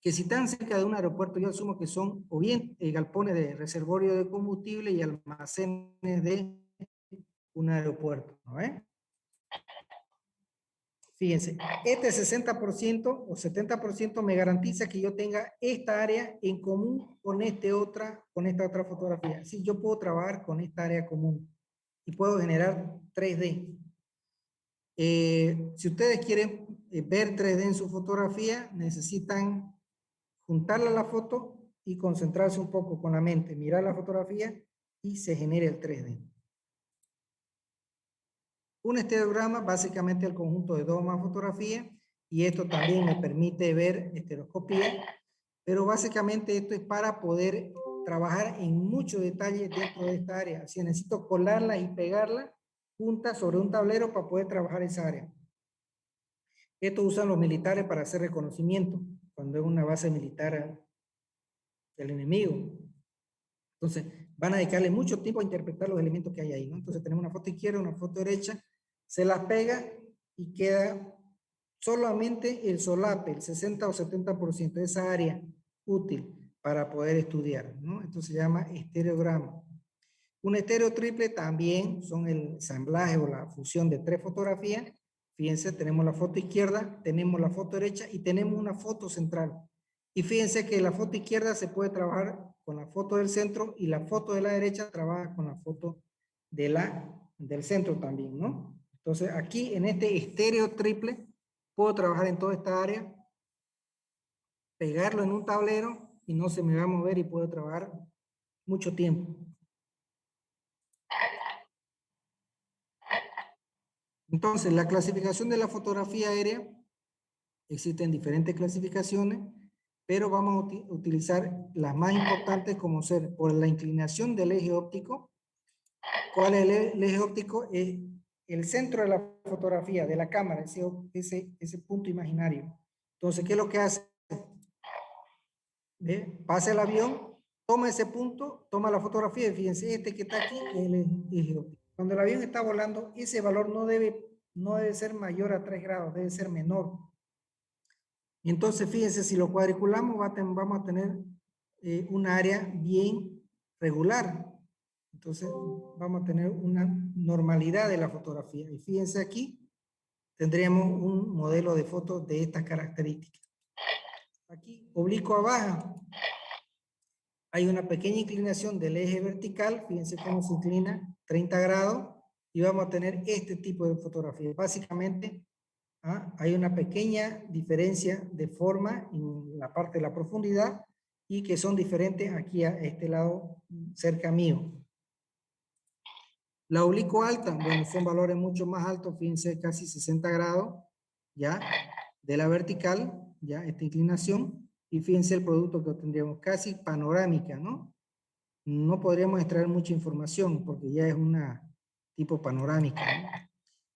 Que si están cerca de un aeropuerto, yo asumo que son o bien galpones de reservorio de combustible y almacenes de un aeropuerto, ¿no ves? Fíjense, este 60% o 70% me garantiza que yo tenga esta área en común con esta otra fotografía. Sí, yo puedo trabajar con esta área común y puedo generar 3D. Si ustedes quieren ver 3D en su fotografía, necesitan juntarla a la foto y concentrarse un poco con la mente, mirar la fotografía y se genera el 3D. Un estereograma, básicamente el conjunto de dos o más fotografías, y esto también me permite ver estereoscopía, pero básicamente esto es para poder trabajar en mucho detalle dentro de esta área. Así necesito colarla y pegarla juntas sobre un tablero para poder trabajar esa área. Esto usan los militares para hacer reconocimiento, cuando es una base militar del enemigo. Entonces, van a dedicarle mucho tiempo a interpretar los elementos que hay ahí, ¿no? Entonces, tenemos una foto izquierda, una foto derecha, se las pega y queda solamente el solape, el 60 o 70% de esa área útil para poder estudiar, ¿no? Esto se llama estereograma. Un estéreo triple también son el ensamblaje o la fusión de tres fotografías. Fíjense, tenemos la foto izquierda, tenemos la foto derecha y tenemos una foto central. Y fíjense que la foto izquierda se puede trabajar con la foto del centro y la foto de la derecha trabaja con la foto del centro también, ¿no? Entonces aquí en este estéreo triple puedo trabajar en toda esta área, pegarlo en un tablero y no se me va a mover y puedo trabajar mucho tiempo. Entonces, la clasificación de la fotografía aérea, existen diferentes clasificaciones, pero vamos a utilizar las más importantes como ser por la inclinación del eje óptico. ¿Cuál es el eje óptico? Es el centro de la fotografía, de la cámara, ese punto imaginario. Entonces, ¿qué es lo que hace? ¿Ve? Pasa el avión, toma ese punto, toma la fotografía y fíjense, este que está aquí es el eje óptico. Cuando el avión está volando, ese valor no debe ser mayor a 3 grados, debe ser menor. Y entonces, fíjense, si lo cuadriculamos, vamos a tener una área bien regular. Entonces, vamos a tener una normalidad de la fotografía. Y fíjense aquí, tendríamos un modelo de foto de estas características. Aquí, oblicuo a baja. hay una pequeña inclinación del eje vertical, fíjense cómo se inclina 30 grados, y vamos a tener este tipo de fotografía. Básicamente, hay una pequeña diferencia de forma en la parte de la profundidad y que son diferentes aquí a este lado cerca mío. La oblicua alta, bueno, son valores mucho más altos, fíjense, casi 60 grados, ya, de la vertical, ya, esta inclinación, y fíjense el producto que obtendríamos, casi panorámica, ¿no? No podríamos extraer mucha información porque ya es una tipo panorámica, ¿no?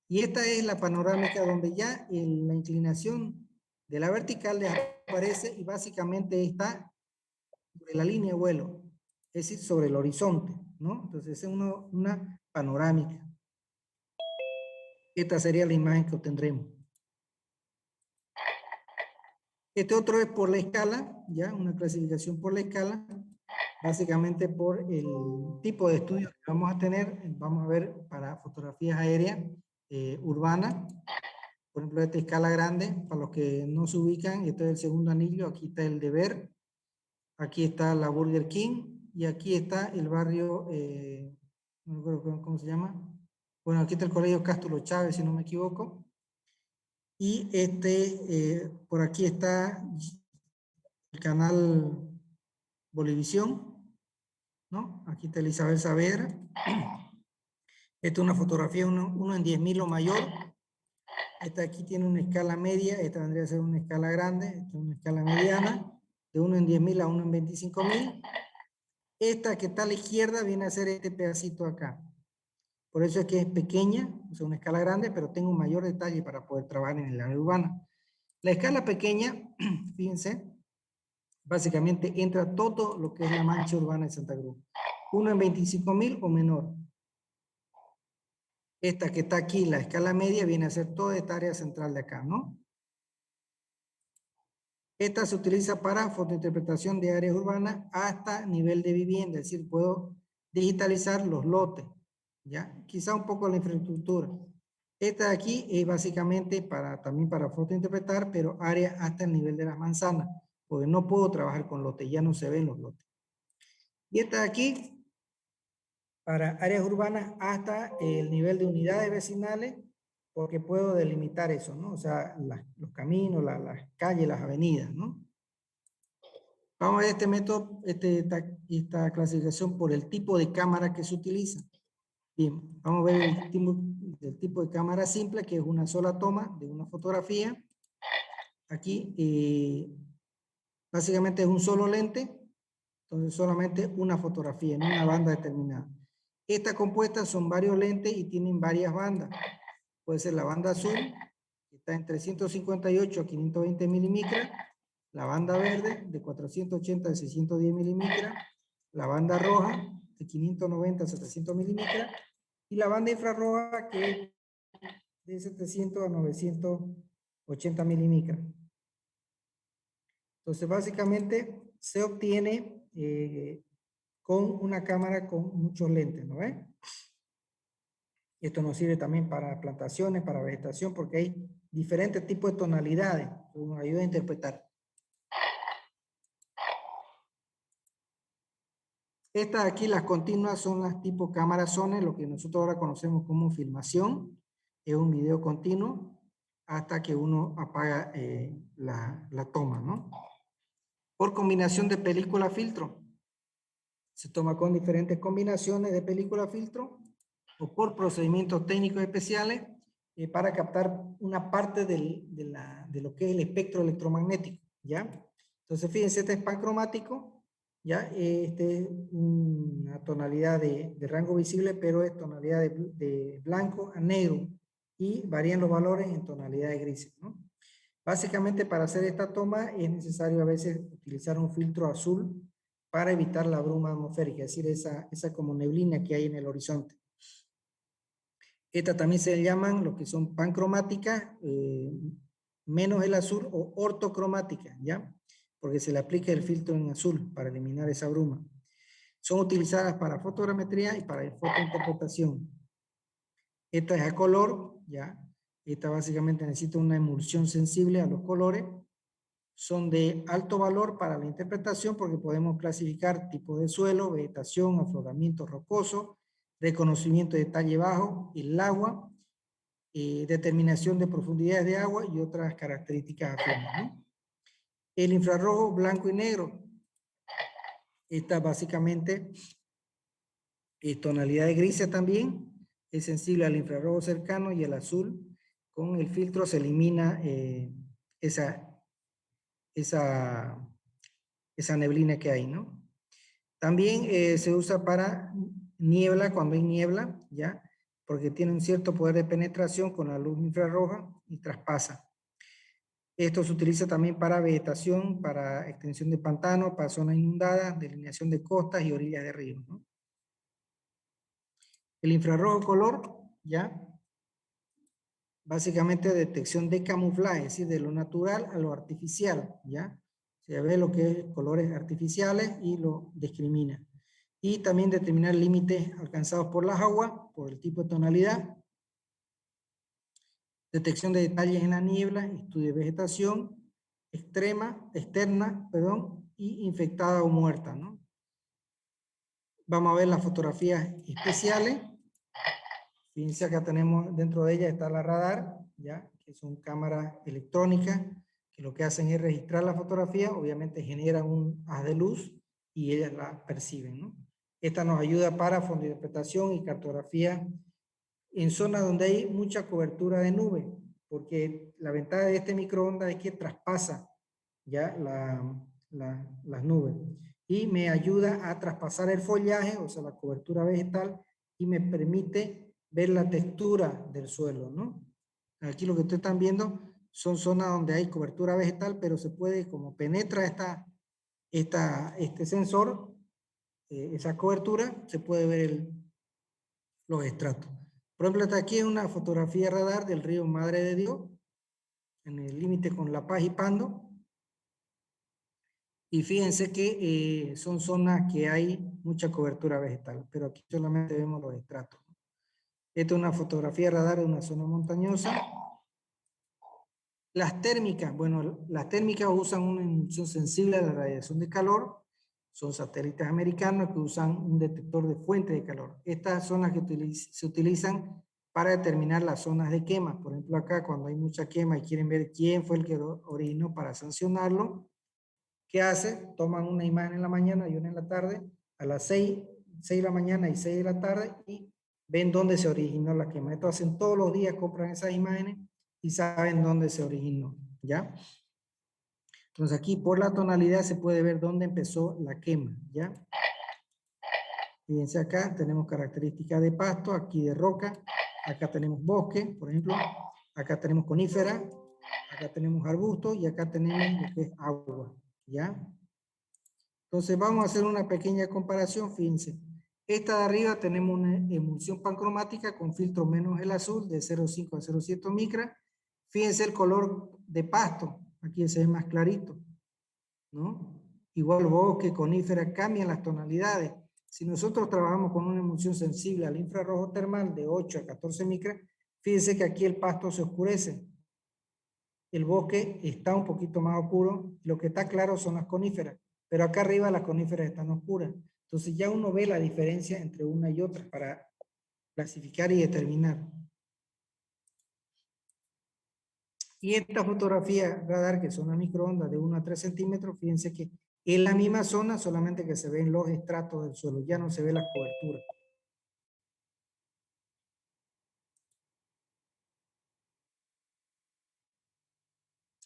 Y esta es la panorámica donde ya la inclinación de la vertical desaparece y básicamente está sobre la línea de vuelo, es decir, sobre el horizonte, ¿no? Entonces es una panorámica. Esta sería la imagen que obtendremos. Este otro es por la escala, ya, una clasificación por la escala, básicamente por el tipo de estudio que vamos a tener. Vamos a ver para fotografías aéreas urbanas, por ejemplo, esta escala grande, para los que no se ubican, este es el segundo anillo, aquí está el Deber, aquí está la Burger King, y aquí está el barrio, no recuerdo cómo se llama, bueno, aquí está el Colegio Cástulo Chávez, si no me equivoco, y por aquí está el canal Bolivisión, ¿no? Aquí está el Isabel Saavedra. Esta es una fotografía 1 en 10.000 o mayor. Esta aquí tiene una escala media, esta vendría a ser una escala grande, esta es una escala mediana, de 1 en 10.000 a 1 en 25.000. Esta que está a la izquierda viene a ser este pedacito acá. Por eso es que es pequeña, o sea, una escala grande, pero tengo un mayor detalle para poder trabajar en el área urbana. La escala pequeña, fíjense, básicamente entra todo lo que es la mancha urbana de Santa Cruz. 1 en 25.000 o menor. Esta que está aquí, la escala media, viene a ser toda esta área central de acá, ¿no? Esta se utiliza para fotointerpretación de áreas urbanas hasta nivel de vivienda, es decir, puedo digitalizar los lotes, ¿ya? Quizá un poco la infraestructura. Esta de aquí es básicamente también para fotointerpretar, pero área hasta el nivel de las manzanas, porque no puedo trabajar con lotes, ya no se ven los lotes. Y esta de aquí, para áreas urbanas hasta el nivel de unidades vecinales, porque puedo delimitar eso, ¿no? O sea, los caminos, las calles, las avenidas, ¿no? Vamos a ver este método, esta clasificación por el tipo de cámara que se utiliza. Bien, vamos a ver el tipo de cámara simple, que es una sola toma de una fotografía. Aquí, básicamente es un solo lente, entonces solamente una fotografía en una banda determinada. Estas compuestas son varios lentes y tienen varias bandas. Puede ser la banda azul, que está en 358 a 520 milímetros, la banda verde de 480 a 610 milímetros, la banda roja de 590 a 700 milímetros y la banda infrarroja que es de 700 a 980 milímetros. Entonces básicamente se obtiene con una cámara con muchos lentes, ¿no ves? Esto nos sirve también para plantaciones, para vegetación, porque hay diferentes tipos de tonalidades que nos ayuda a interpretar. Estas aquí, las continuas, son las tipo cámaras Sony, lo que nosotros ahora conocemos como filmación. Es un video continuo hasta que uno apaga la toma, ¿no? Por combinación de película-filtro. Se toma con diferentes combinaciones de película-filtro o por procedimientos técnicos especiales para captar una parte de lo que es el espectro electromagnético, ¿ya? Entonces, fíjense, este es pancromático, ¿ya? Este es una tonalidad de rango visible, pero es tonalidad de blanco a negro y varían los valores en tonalidades grises, ¿no? Básicamente, para hacer esta toma es necesario a veces utilizar un filtro azul para evitar la bruma atmosférica, es decir, esa como neblina que hay en el horizonte. Estas también se llaman lo que son pancromáticas, menos el azul, o ortocromáticas, ¿ya? Porque se le aplica el filtro en azul para eliminar esa bruma. Son utilizadas para fotogrametría y para fotointerpretación. Esta es a color, ¿ya? Esta básicamente necesita una emulsión sensible a los colores. son de alto valor para la interpretación porque podemos clasificar tipo de suelo, vegetación, afloramiento rocoso, reconocimiento de detalle bajo, el agua, determinación de profundidades de agua y otras características afines, ¿no? El infrarrojo blanco y negro. Esta básicamente tonalidad de grises también. Es sensible al infrarrojo cercano y al azul. Con el filtro se elimina esa neblina que hay, ¿no? También se usa para niebla, cuando hay niebla, ¿ya? Porque tiene un cierto poder de penetración con la luz infrarroja y traspasa. Esto se utiliza también para vegetación, para extensión de pantanos, para zonas inundadas, delineación de costas y orillas de ríos, ¿no? El infrarrojo color, ¿ya? Básicamente detección de camuflaje, es decir, de lo natural a lo artificial, ¿ya? Se ve lo que es colores artificiales y lo discrimina. Y también determinar límites alcanzados por las aguas, por el tipo de tonalidad. Detección de detalles en la niebla, estudio de vegetación externa, y infectada o muerta, ¿no? Vamos a ver las fotografías especiales. Fíjense, acá tenemos, dentro de ella está la radar, ¿ya? Que son cámaras electrónicas que lo que hacen es registrar la fotografía, obviamente generan un haz de luz y ellas la perciben, ¿no? Esta nos ayuda para fotointerpretación y cartografía en zonas donde hay mucha cobertura de nube, porque la ventaja de este microondas es que traspasa ya las nubes y me ayuda a traspasar el follaje, o sea, la cobertura vegetal, y me permite ver la textura del suelo, ¿no? Aquí lo que ustedes están viendo son zonas donde hay cobertura vegetal, pero se puede, como penetra este sensor, esa cobertura, se puede ver los estratos. Por ejemplo, esta aquí es una fotografía radar del río Madre de Dios, en el límite con La Paz y Pando. Y fíjense que son zonas que hay mucha cobertura vegetal, pero aquí solamente vemos los estratos. Esta es una fotografía radar de una zona montañosa. Las térmicas, bueno, las térmicas usan una emisión sensible a la radiación de calor. Son satélites americanos que usan un detector de fuente de calor. Estas son las que se utilizan para determinar las zonas de quema. Por ejemplo, acá cuando hay mucha quema y quieren ver quién fue el que originó para sancionarlo, ¿qué hace? Toman una imagen en la mañana y una en la tarde, a las 6 de la mañana y 6 de la tarde, y ven dónde se originó la quema. Esto hacen todos los días, compran esas imágenes y saben dónde se originó, ¿ya? Entonces aquí por la tonalidad se puede ver dónde empezó la quema, ¿ya? Fíjense acá, tenemos características de pasto, aquí de roca, acá tenemos bosque, por ejemplo, acá tenemos conífera, acá tenemos arbustos y acá tenemos lo que es agua, ¿ya? Entonces vamos a hacer una pequeña comparación, fíjense. Esta de arriba tenemos una emulsión pancromática con filtro menos el azul de 0,5 a 0,7 micras. Fíjense el color de pasto, aquí se ve más clarito, ¿no? Igual bosque, conífera, cambian las tonalidades. Si nosotros trabajamos con una emulsión sensible al infrarrojo termal de 8 a 14 micras, fíjense que aquí el pasto se oscurece. El bosque está un poquito más oscuro, lo que está claro son las coníferas, pero acá arriba las coníferas están oscuras. Entonces ya uno ve la diferencia entre una y otra para clasificar y determinar. Y esta fotografía radar, que son a microondas de 1 a 3 centímetros, fíjense que es la misma zona, solamente que se ven los estratos del suelo, ya no se ve la cobertura.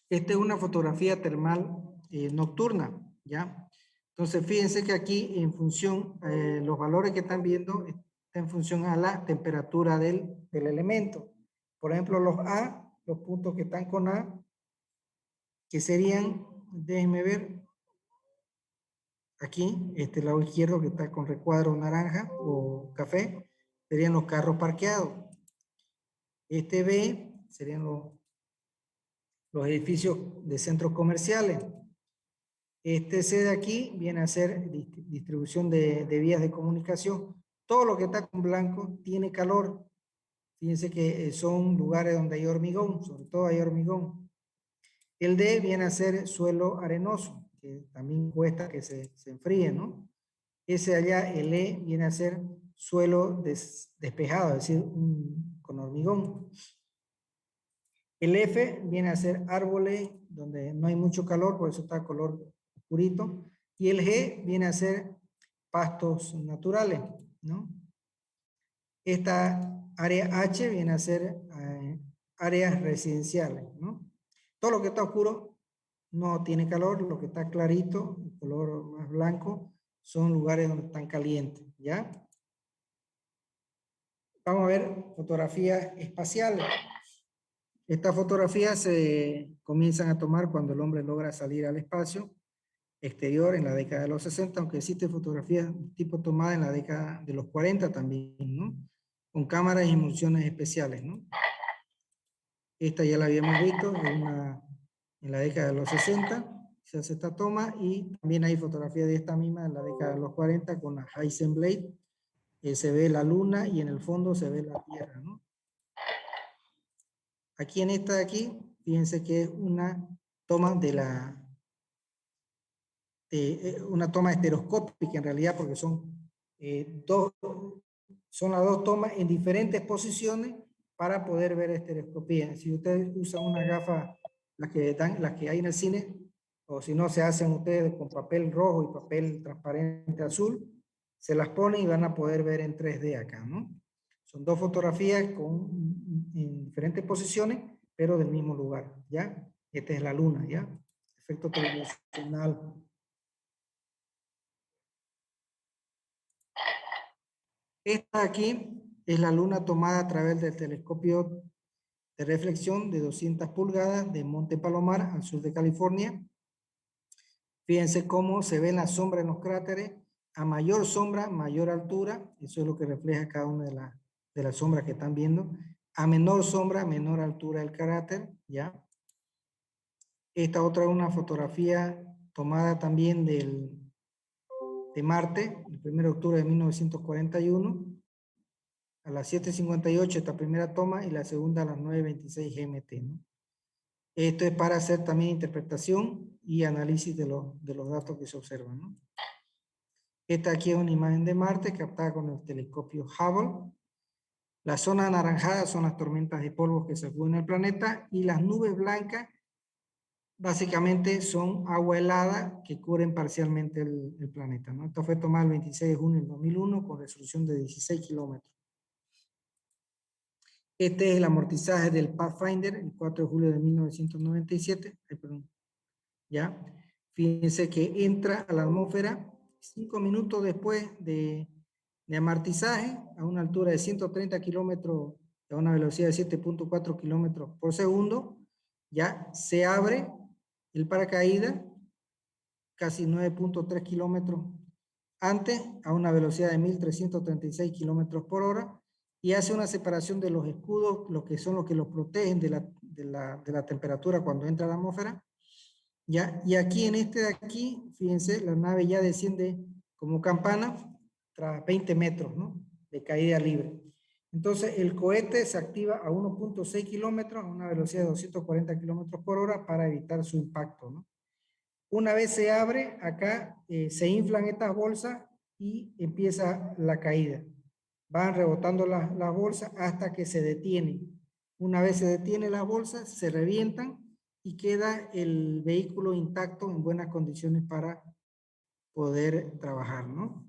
Esta es una fotografía termal nocturna, ¿ya? Entonces, fíjense que aquí en función, los valores que están viendo, está en función a la temperatura del elemento. Por ejemplo, los A, los puntos que están con A, que serían, déjenme ver, aquí, este lado izquierdo que está con recuadro naranja o café, serían los carros parqueados. Este B serían los edificios de centros comerciales. Este C de aquí viene a ser distribución de vías de comunicación. Todo lo que está con blanco tiene calor. Fíjense que son lugares donde hay hormigón, sobre todo hay hormigón. El D viene a ser suelo arenoso, que también cuesta que se enfríe, ¿no? Ese allá, el E, viene a ser suelo despejado, es decir, con hormigón. El F viene a ser árboles donde no hay mucho calor, por eso está color oscurito. Y el G viene a ser pastos naturales, ¿no? Esta área H viene a ser áreas residenciales, ¿no? Todo lo que está oscuro no tiene calor, lo que está clarito, el color más blanco, son lugares donde están calientes, ¿ya? Vamos a ver fotografías espaciales. Estas fotografías se comienzan a tomar cuando el hombre logra salir al espacio exterior en la década de los 60, aunque existen fotografías tipo tomada en la década de los 40 también, ¿no? Con cámaras y emulsiones especiales, ¿no? Esta ya la habíamos visto en la década de los 60, se hace esta toma, y también hay fotografías de esta misma en la década de los 40 con la Heisenblade. Se ve la luna y en el fondo se ve la Tierra, ¿no? Aquí en esta de aquí, fíjense que es una toma una toma estereoscópica en realidad, porque son las dos tomas en diferentes posiciones para poder ver estereoscopía. Si ustedes usan una gafa, las que hay en el cine, o si no se hacen ustedes con papel rojo y papel transparente azul, se las ponen y van a poder ver en 3D acá, ¿no? Son dos fotografías en diferentes posiciones, pero del mismo lugar, ¿ya? Esta es la luna, ¿ya? Efecto tridimensional. Esta aquí es la luna tomada a través del telescopio de reflexión de 200 pulgadas de Monte Palomar, al sur de California. Fíjense cómo se ven las sombras en los cráteres. A mayor sombra, mayor altura. Eso es lo que refleja cada una de las sombras que están viendo. A menor sombra, menor altura del cráter, ¿ya? Esta otra es una fotografía tomada también de Marte, el 1 de octubre de 1941. A las 7:58 esta primera toma y la segunda a las 9:26 GMT, ¿no? Esto es para hacer también interpretación y análisis de los datos que se observan, ¿no? Esta aquí es una imagen de Marte captada con el telescopio Hubble. La zona anaranjada son las tormentas de polvo que sacuden el planeta, y las nubes blancas básicamente son agua helada que cubren parcialmente el planeta, ¿no? Esto fue tomado el 26 de junio del 2001 con resolución de 16 kilómetros. Este es el amortizaje del Pathfinder, el 4 de julio de 1997. ¿Ya? Fíjense que entra a la atmósfera 5 minutos después de amortizaje a una altura de 130 kilómetros, a una velocidad de 7.4 kilómetros por segundo. Ya se abre el paracaídas, casi 9.3 kilómetros antes, a una velocidad de 1.336 kilómetros por hora, y hace una separación de los escudos, los que son los que los protegen de la temperatura cuando entra a la atmósfera. ¿Ya? Y aquí en este de aquí, fíjense, la nave ya desciende como campana tras 20 metros, ¿no? De caída libre. Entonces el cohete se activa a 1.6 kilómetros a una velocidad de 240 kilómetros por hora para evitar su impacto, ¿no? Una vez se abre, acá se inflan estas bolsas y empieza la caída. Van rebotando las bolsas hasta que se detienen. Una vez se detienen las bolsas, se revientan y queda el vehículo intacto en buenas condiciones para poder trabajar, ¿no?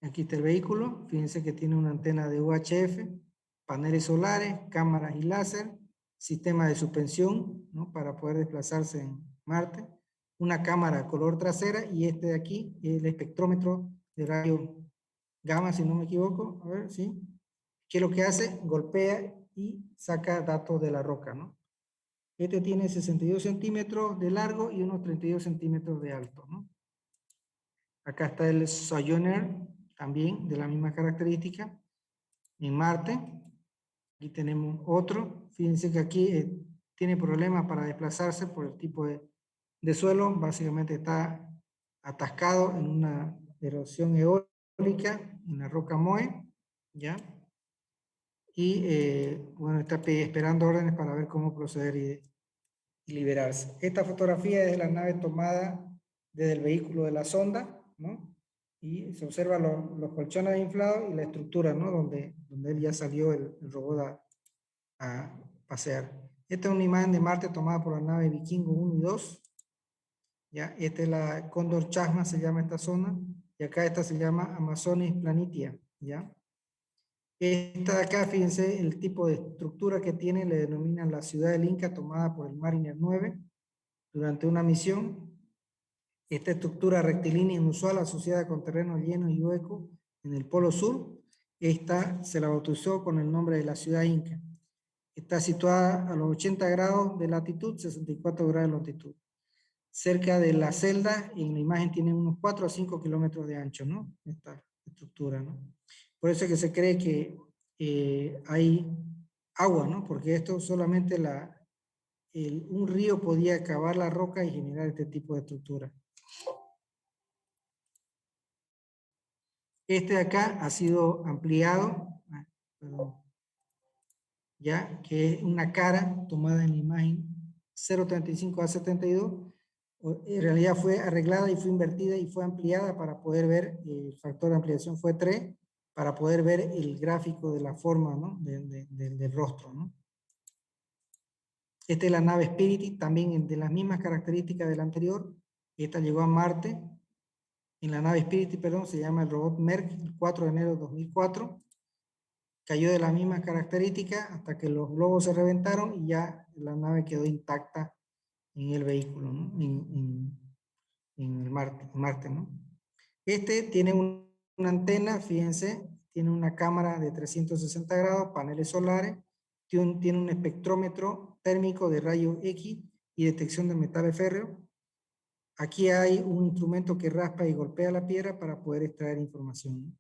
Aquí está el vehículo. Fíjense que tiene una antena de UHF, paneles solares, cámaras y láser, sistema de suspensión, ¿no? Para poder desplazarse en Marte, una cámara color trasera, y este de aquí, el espectrómetro de rayo gamma, si no me equivoco. A ver, ¿sí? ¿Qué es lo que hace? Golpea y saca datos de la roca, ¿no? Este tiene 62 centímetros de largo y unos 32 centímetros de alto, ¿no? Acá está el Sojourner, también de la misma característica, en Marte. Aquí tenemos otro. Fíjense que aquí tiene problemas para desplazarse por el tipo de suelo. Básicamente está atascado en una erosión eólica en la roca Moe, ¿ya? y bueno, está esperando órdenes para ver cómo proceder y liberarse. Esta fotografía es de la nave tomada desde el vehículo de la sonda, ¿no? Y se observan los colchones inflados y la estructura, ¿no? Donde él ya salió el robot a pasear. Esta es una imagen de Marte tomada por la nave Vikingo 1 y 2. ¿Ya? Esta es la Cóndor Chasma, se llama esta zona. Y acá esta se llama Amazonis Planitia, ¿ya? Esta de acá, fíjense, el tipo de estructura que tiene, le denominan la ciudad del Inca, tomada por el Mariner 9 durante una misión. Esta estructura rectilínea inusual asociada con terreno lleno y hueco en el polo sur, esta se la bautizó con el nombre de la ciudad Inca. Está situada a los 80 grados de latitud, 64 grados de longitud. Cerca de la celda, y en la imagen tiene unos 4 a 5 kilómetros de ancho, ¿no? Esta estructura, ¿no? Por eso es que se cree que hay agua, ¿no? Porque esto solamente un río podía cavar la roca y generar este tipo de estructura. Este de acá ha sido ampliado, perdón, ya que es una cara tomada en la imagen 035 a 72. En realidad fue arreglada y fue invertida y fue ampliada para poder ver, el factor de ampliación fue 3, para poder ver el gráfico de la forma, ¿no? del rostro, ¿no? Esta es la nave Spirit, también de las mismas características de la anterior. Esta llegó a Marte. En la nave Spirit, perdón, se llama el robot Merck, el 4 de enero de 2004. Cayó de las mismas características hasta que los globos se reventaron y ya la nave quedó intacta en el vehículo, ¿no? en el Marte, ¿no? Este tiene una antena, fíjense, tiene una cámara de 360 grados, paneles solares, tiene un espectrómetro térmico de rayos X y detección de metales férreos. Aquí hay un instrumento que raspa y golpea la piedra para poder extraer información.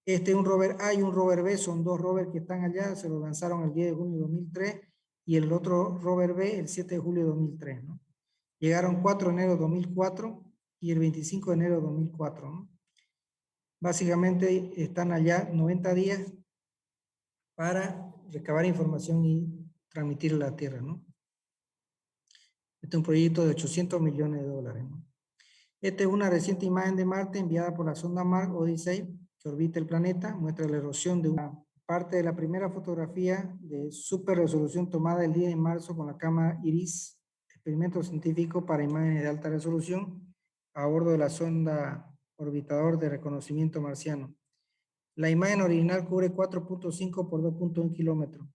Este es un rover A y un rover B, son dos rovers que están allá, se lo lanzaron el 10 de junio de 2003 y el otro rover B el 7 de julio de 2003, ¿no? Llegaron 4 de enero de 2004 y el 25 de enero de 2004, ¿no? Básicamente están allá 90 días para recabar información y transmitirla a la Tierra, ¿no? Este es un proyecto de 800 millones de dólares, ¿no? Esta es una reciente imagen de Marte enviada por la sonda Mars Odyssey que orbita el planeta, muestra la erosión de una parte de la primera fotografía de super resolución tomada el 10 de marzo con la cámara IRIS, experimento científico para imágenes de alta resolución a bordo de la sonda orbitador de reconocimiento marciano. La imagen original cubre 4.5 por 2.1 kilómetros.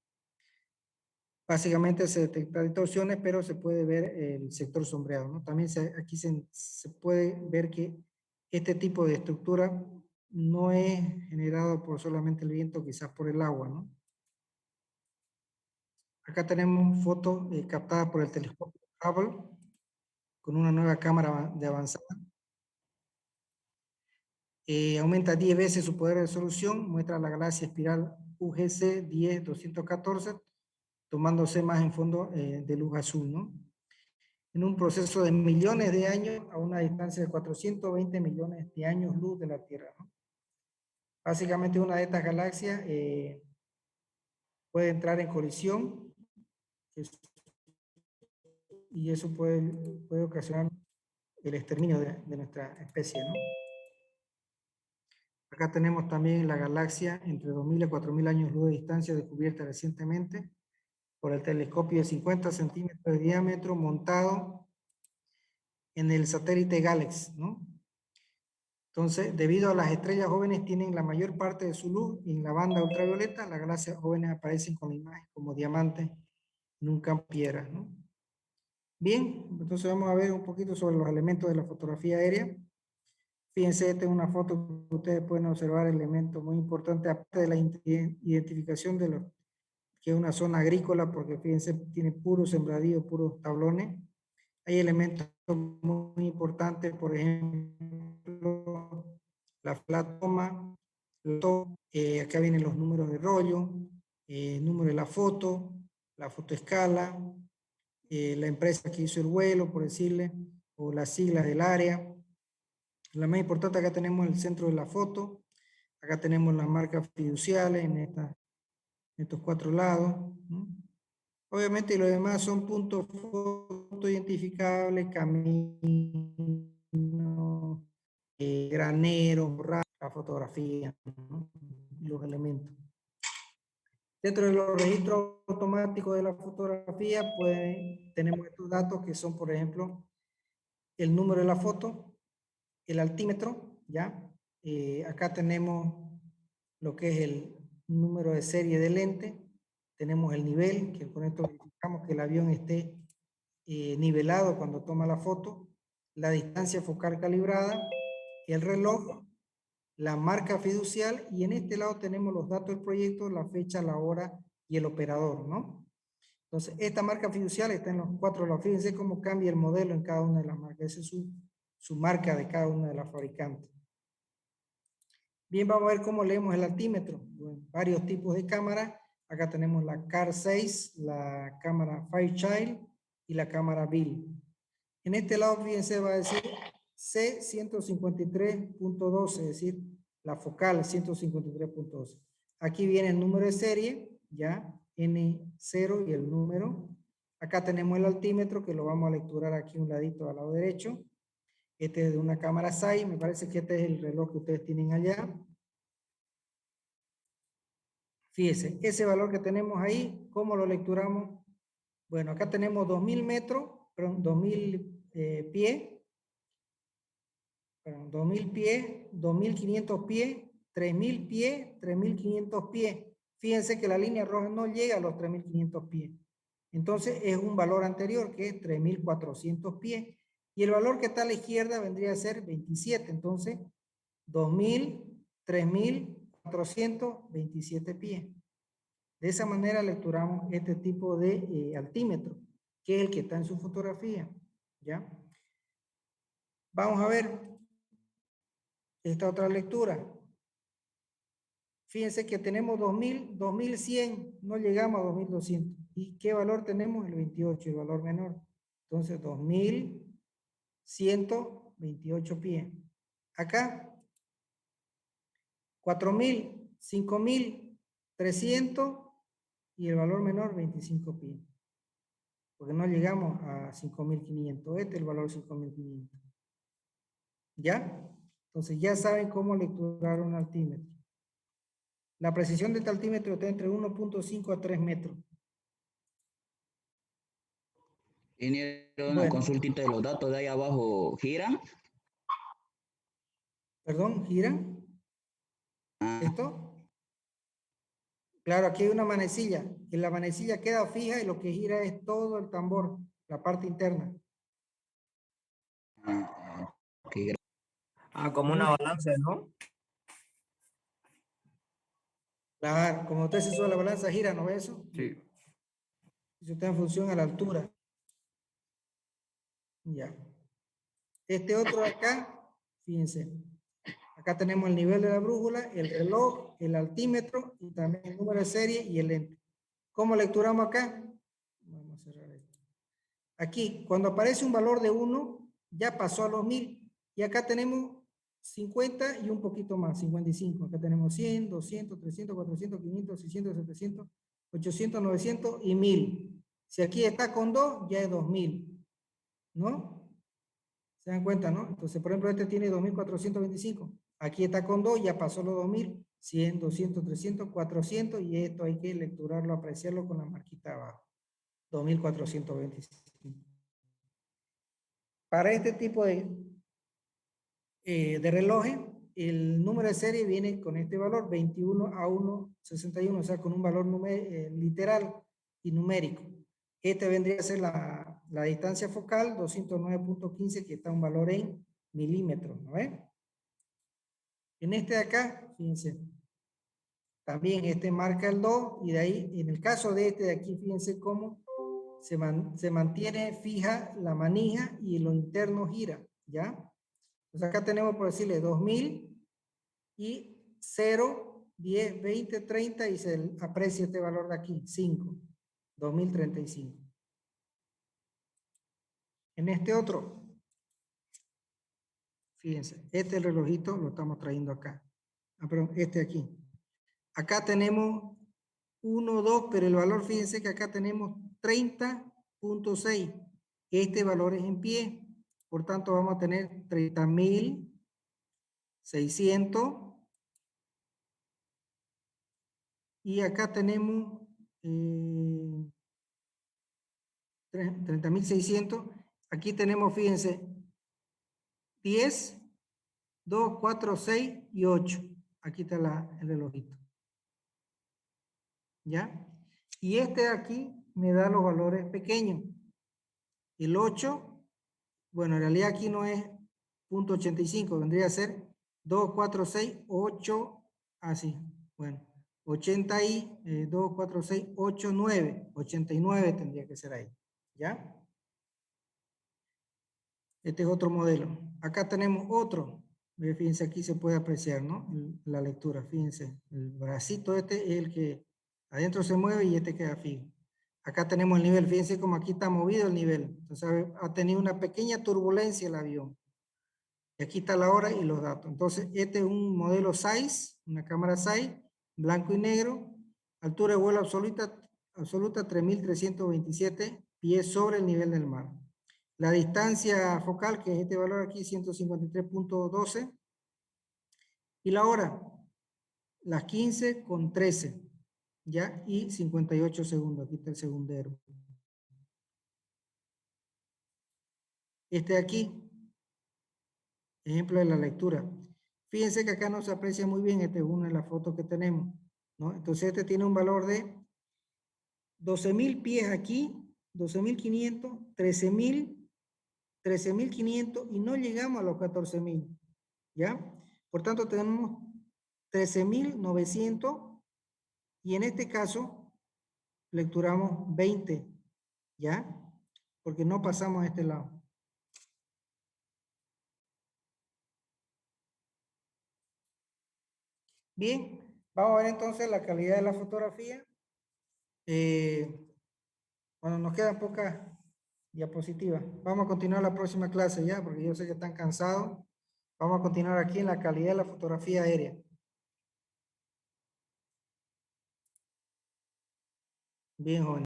Básicamente se detectan distorsiones, pero se puede ver el sector sombreado, ¿no? También aquí se puede ver que este tipo de estructura no es generado por solamente el viento, quizás por el agua, ¿no? Acá tenemos fotos captadas por el telescopio Hubble con una nueva cámara de avanzada. Aumenta 10 veces su poder de resolución, muestra la galaxia espiral UGC 10214, tomándose más en fondo de luz azul, ¿no? En un proceso de millones de años a una distancia de 420 millones de años luz de la Tierra, ¿no? Básicamente una de estas galaxias puede entrar en colisión y eso puede ocasionar el exterminio de nuestra especie, ¿no? Acá tenemos también la galaxia entre 2000 y 4000 años luz de distancia descubierta recientemente por el telescopio de 50 centímetros de diámetro montado en el satélite Galaxy, ¿no? Entonces, debido a las estrellas jóvenes tienen la mayor parte de su luz en la banda ultravioleta, las galaxias jóvenes aparecen con la imagen como diamantes en un campo de piedras, ¿no? Bien, entonces vamos a ver un poquito sobre los elementos de la fotografía aérea. Fíjense, esta es una foto que ustedes pueden observar elementos muy importantes, aparte de la identificación de lo que es una zona agrícola, porque fíjense, tiene puros sembradíos, puros tablones. Hay elementos muy importantes, por ejemplo, la toma, acá vienen los números de rollo, el número de la foto escala, la empresa que hizo el vuelo, por decirle, o las siglas del área. La más importante, acá tenemos el centro de la foto, acá tenemos las marcas fiduciales en esta estos 4 lados, ¿no? Obviamente los demás son puntos foto identificables, camino, granero, la fotografía, ¿no? Los elementos. Dentro de los registros automáticos de la fotografía, pues tenemos estos datos que son, por ejemplo, el número de la foto, el altímetro, ¿ya? Acá tenemos lo que es el número de serie de lente, tenemos el nivel, que con esto verificamos que el avión esté nivelado cuando toma la foto, la distancia focal calibrada, el reloj, la marca fiducial, y en este lado tenemos los datos del proyecto, la fecha, la hora y el operador, ¿no? Entonces, esta marca fiducial está en los 4 lados. Fíjense cómo cambia el modelo en cada una de las marcas. Esa es su marca de cada una de las fabricantes. Bien, vamos a ver cómo leemos el altímetro. Bueno, varios tipos de cámaras. Acá tenemos la CAR 6, la cámara Fairchild y la cámara Bill. En este lado, fíjense, va a decir C153.12, es decir, la focal 153.12. Aquí viene el número de serie, ya, N0 y el número. Acá tenemos el altímetro, que lo vamos a lecturar aquí un ladito al lado derecho. Este es de una cámara SAI, me parece que este es el reloj que ustedes tienen allá. Fíjense, ese valor que tenemos ahí, ¿cómo lo lecturamos? Bueno, acá tenemos 2000 metros, perdón, 2000 pies, 2000 pies, 2500 pies, 3000 pies, 3500 pies. Fíjense que la línea roja no llega a los 3500 pies. Entonces es un valor anterior que es 3400 pies. Y el valor que está a la izquierda vendría a ser 27. Entonces, 2000, 3427 pies. De esa manera lecturamos este tipo de altímetro, que es el que está en su fotografía. ¿Ya? Vamos a ver esta otra lectura. Fíjense que tenemos 2000, 2100, no llegamos a 2200. ¿Y qué valor tenemos? El 28, el valor menor. Entonces, 2128 pies. Acá, 4000, 5300 y el valor menor 25 pies. Porque no llegamos a 5500. Este es el valor 5500. ¿Ya? Entonces ya saben cómo lecturar un altímetro. La precisión de este altímetro está entre 1.5 a 3 metros. Ingeniero, una Bueno, consultita de los datos de ahí abajo, ¿giran? perdón, ¿giran? Ah, ¿Esto? Claro, aquí hay una manecilla. Que la manecilla queda fija y lo que gira es todo el tambor, la parte interna. ok, como una balanza, ¿no? Claro, como usted se sube la balanza, gira, ¿no ve eso? Sí. Eso está en función a la altura. Ya. Este otro de acá, fíjense. Acá tenemos el nivel de la brújula, el reloj, el altímetro y también el número de serie y el lente. ¿Cómo lecturamos acá? Vamos a cerrar esto. Aquí, cuando aparece un valor de 1, ya pasó a los 1000. Y acá tenemos 50 y un poquito más, 55. Acá tenemos 100, 200, 300, 400, 500, 600, 700, 800, 900 y 1000. Si aquí está con 2, ya es 2000. ¿No? ¿Se dan cuenta, no? Entonces, por ejemplo, este tiene 2425. Aquí está con 2, ya pasó los 2000, 100, 200, 300, 400, y esto hay que lecturarlo, apreciarlo con la marquita abajo. 2425. Para este tipo de relojes, el número de serie viene con este valor, 21A161, o sea, con un valor literal y numérico. Este vendría a ser la distancia focal, 209.15, que está un valor en milímetros, ¿no ven? En este de acá, fíjense, también este marca el 2, y de ahí, en el caso de este de aquí, fíjense cómo se mantiene fija la manija y lo interno gira, ¿ya? Entonces acá tenemos, por decirle, 2000 y 0, 10, 20, 30 y se aprecia este valor de aquí, 5, 2035. En este otro, fíjense, este relojito lo estamos trayendo acá. Ah, perdón, este aquí. Acá tenemos 1, 2, pero el valor, fíjense que acá tenemos 30.6. Este valor es en pie. Por tanto, vamos a tener 30.600. Y acá tenemos 30.600. Aquí tenemos, fíjense, 10, 2, 4, 6 y 8. Aquí está el relojito. ¿Ya? Y este de aquí me da los valores pequeños. El 8, bueno, en realidad aquí no es 0.85, vendría a ser 2, 4, 6, 8, así, bueno, 2, 4, 6, 8, 9, 89 tendría que ser ahí, ¿ya? Este es otro modelo. Acá tenemos otro. Fíjense, aquí se puede apreciar, ¿no? La lectura, fíjense. El bracito este es el que adentro se mueve y este queda fijo. Acá tenemos el nivel. Fíjense cómo aquí está movido el nivel. Entonces ha tenido una pequeña turbulencia el avión. Y aquí está la hora y los datos. Entonces este es un modelo Zeiss, una cámara Zeiss, blanco y negro. Altura de vuelo absoluta 3.327 pies sobre el nivel del mar. La distancia focal, que es este valor aquí, 153.12. Y la hora, las 15:13, ¿ya? Y 58 segundos. Aquí está el segundero. Este de aquí, ejemplo de la lectura. Fíjense que acá no se aprecia muy bien, esta es una de las fotos que tenemos, ¿no? Entonces este tiene un valor de 12.000 pies aquí, 12.500, 13.500 y no llegamos a los 14.000, ¿ya? Por tanto, tenemos 13.900 y en este caso lecturamos 20, ¿ya? Porque no pasamos a este lado. Bien, vamos a ver entonces la calidad de la fotografía. Bueno, nos quedan pocas diapositivas. Vamos a continuar la próxima clase ya, porque yo sé que están cansados. Vamos a continuar aquí en la calidad de la fotografía aérea. Bien, jóvenes.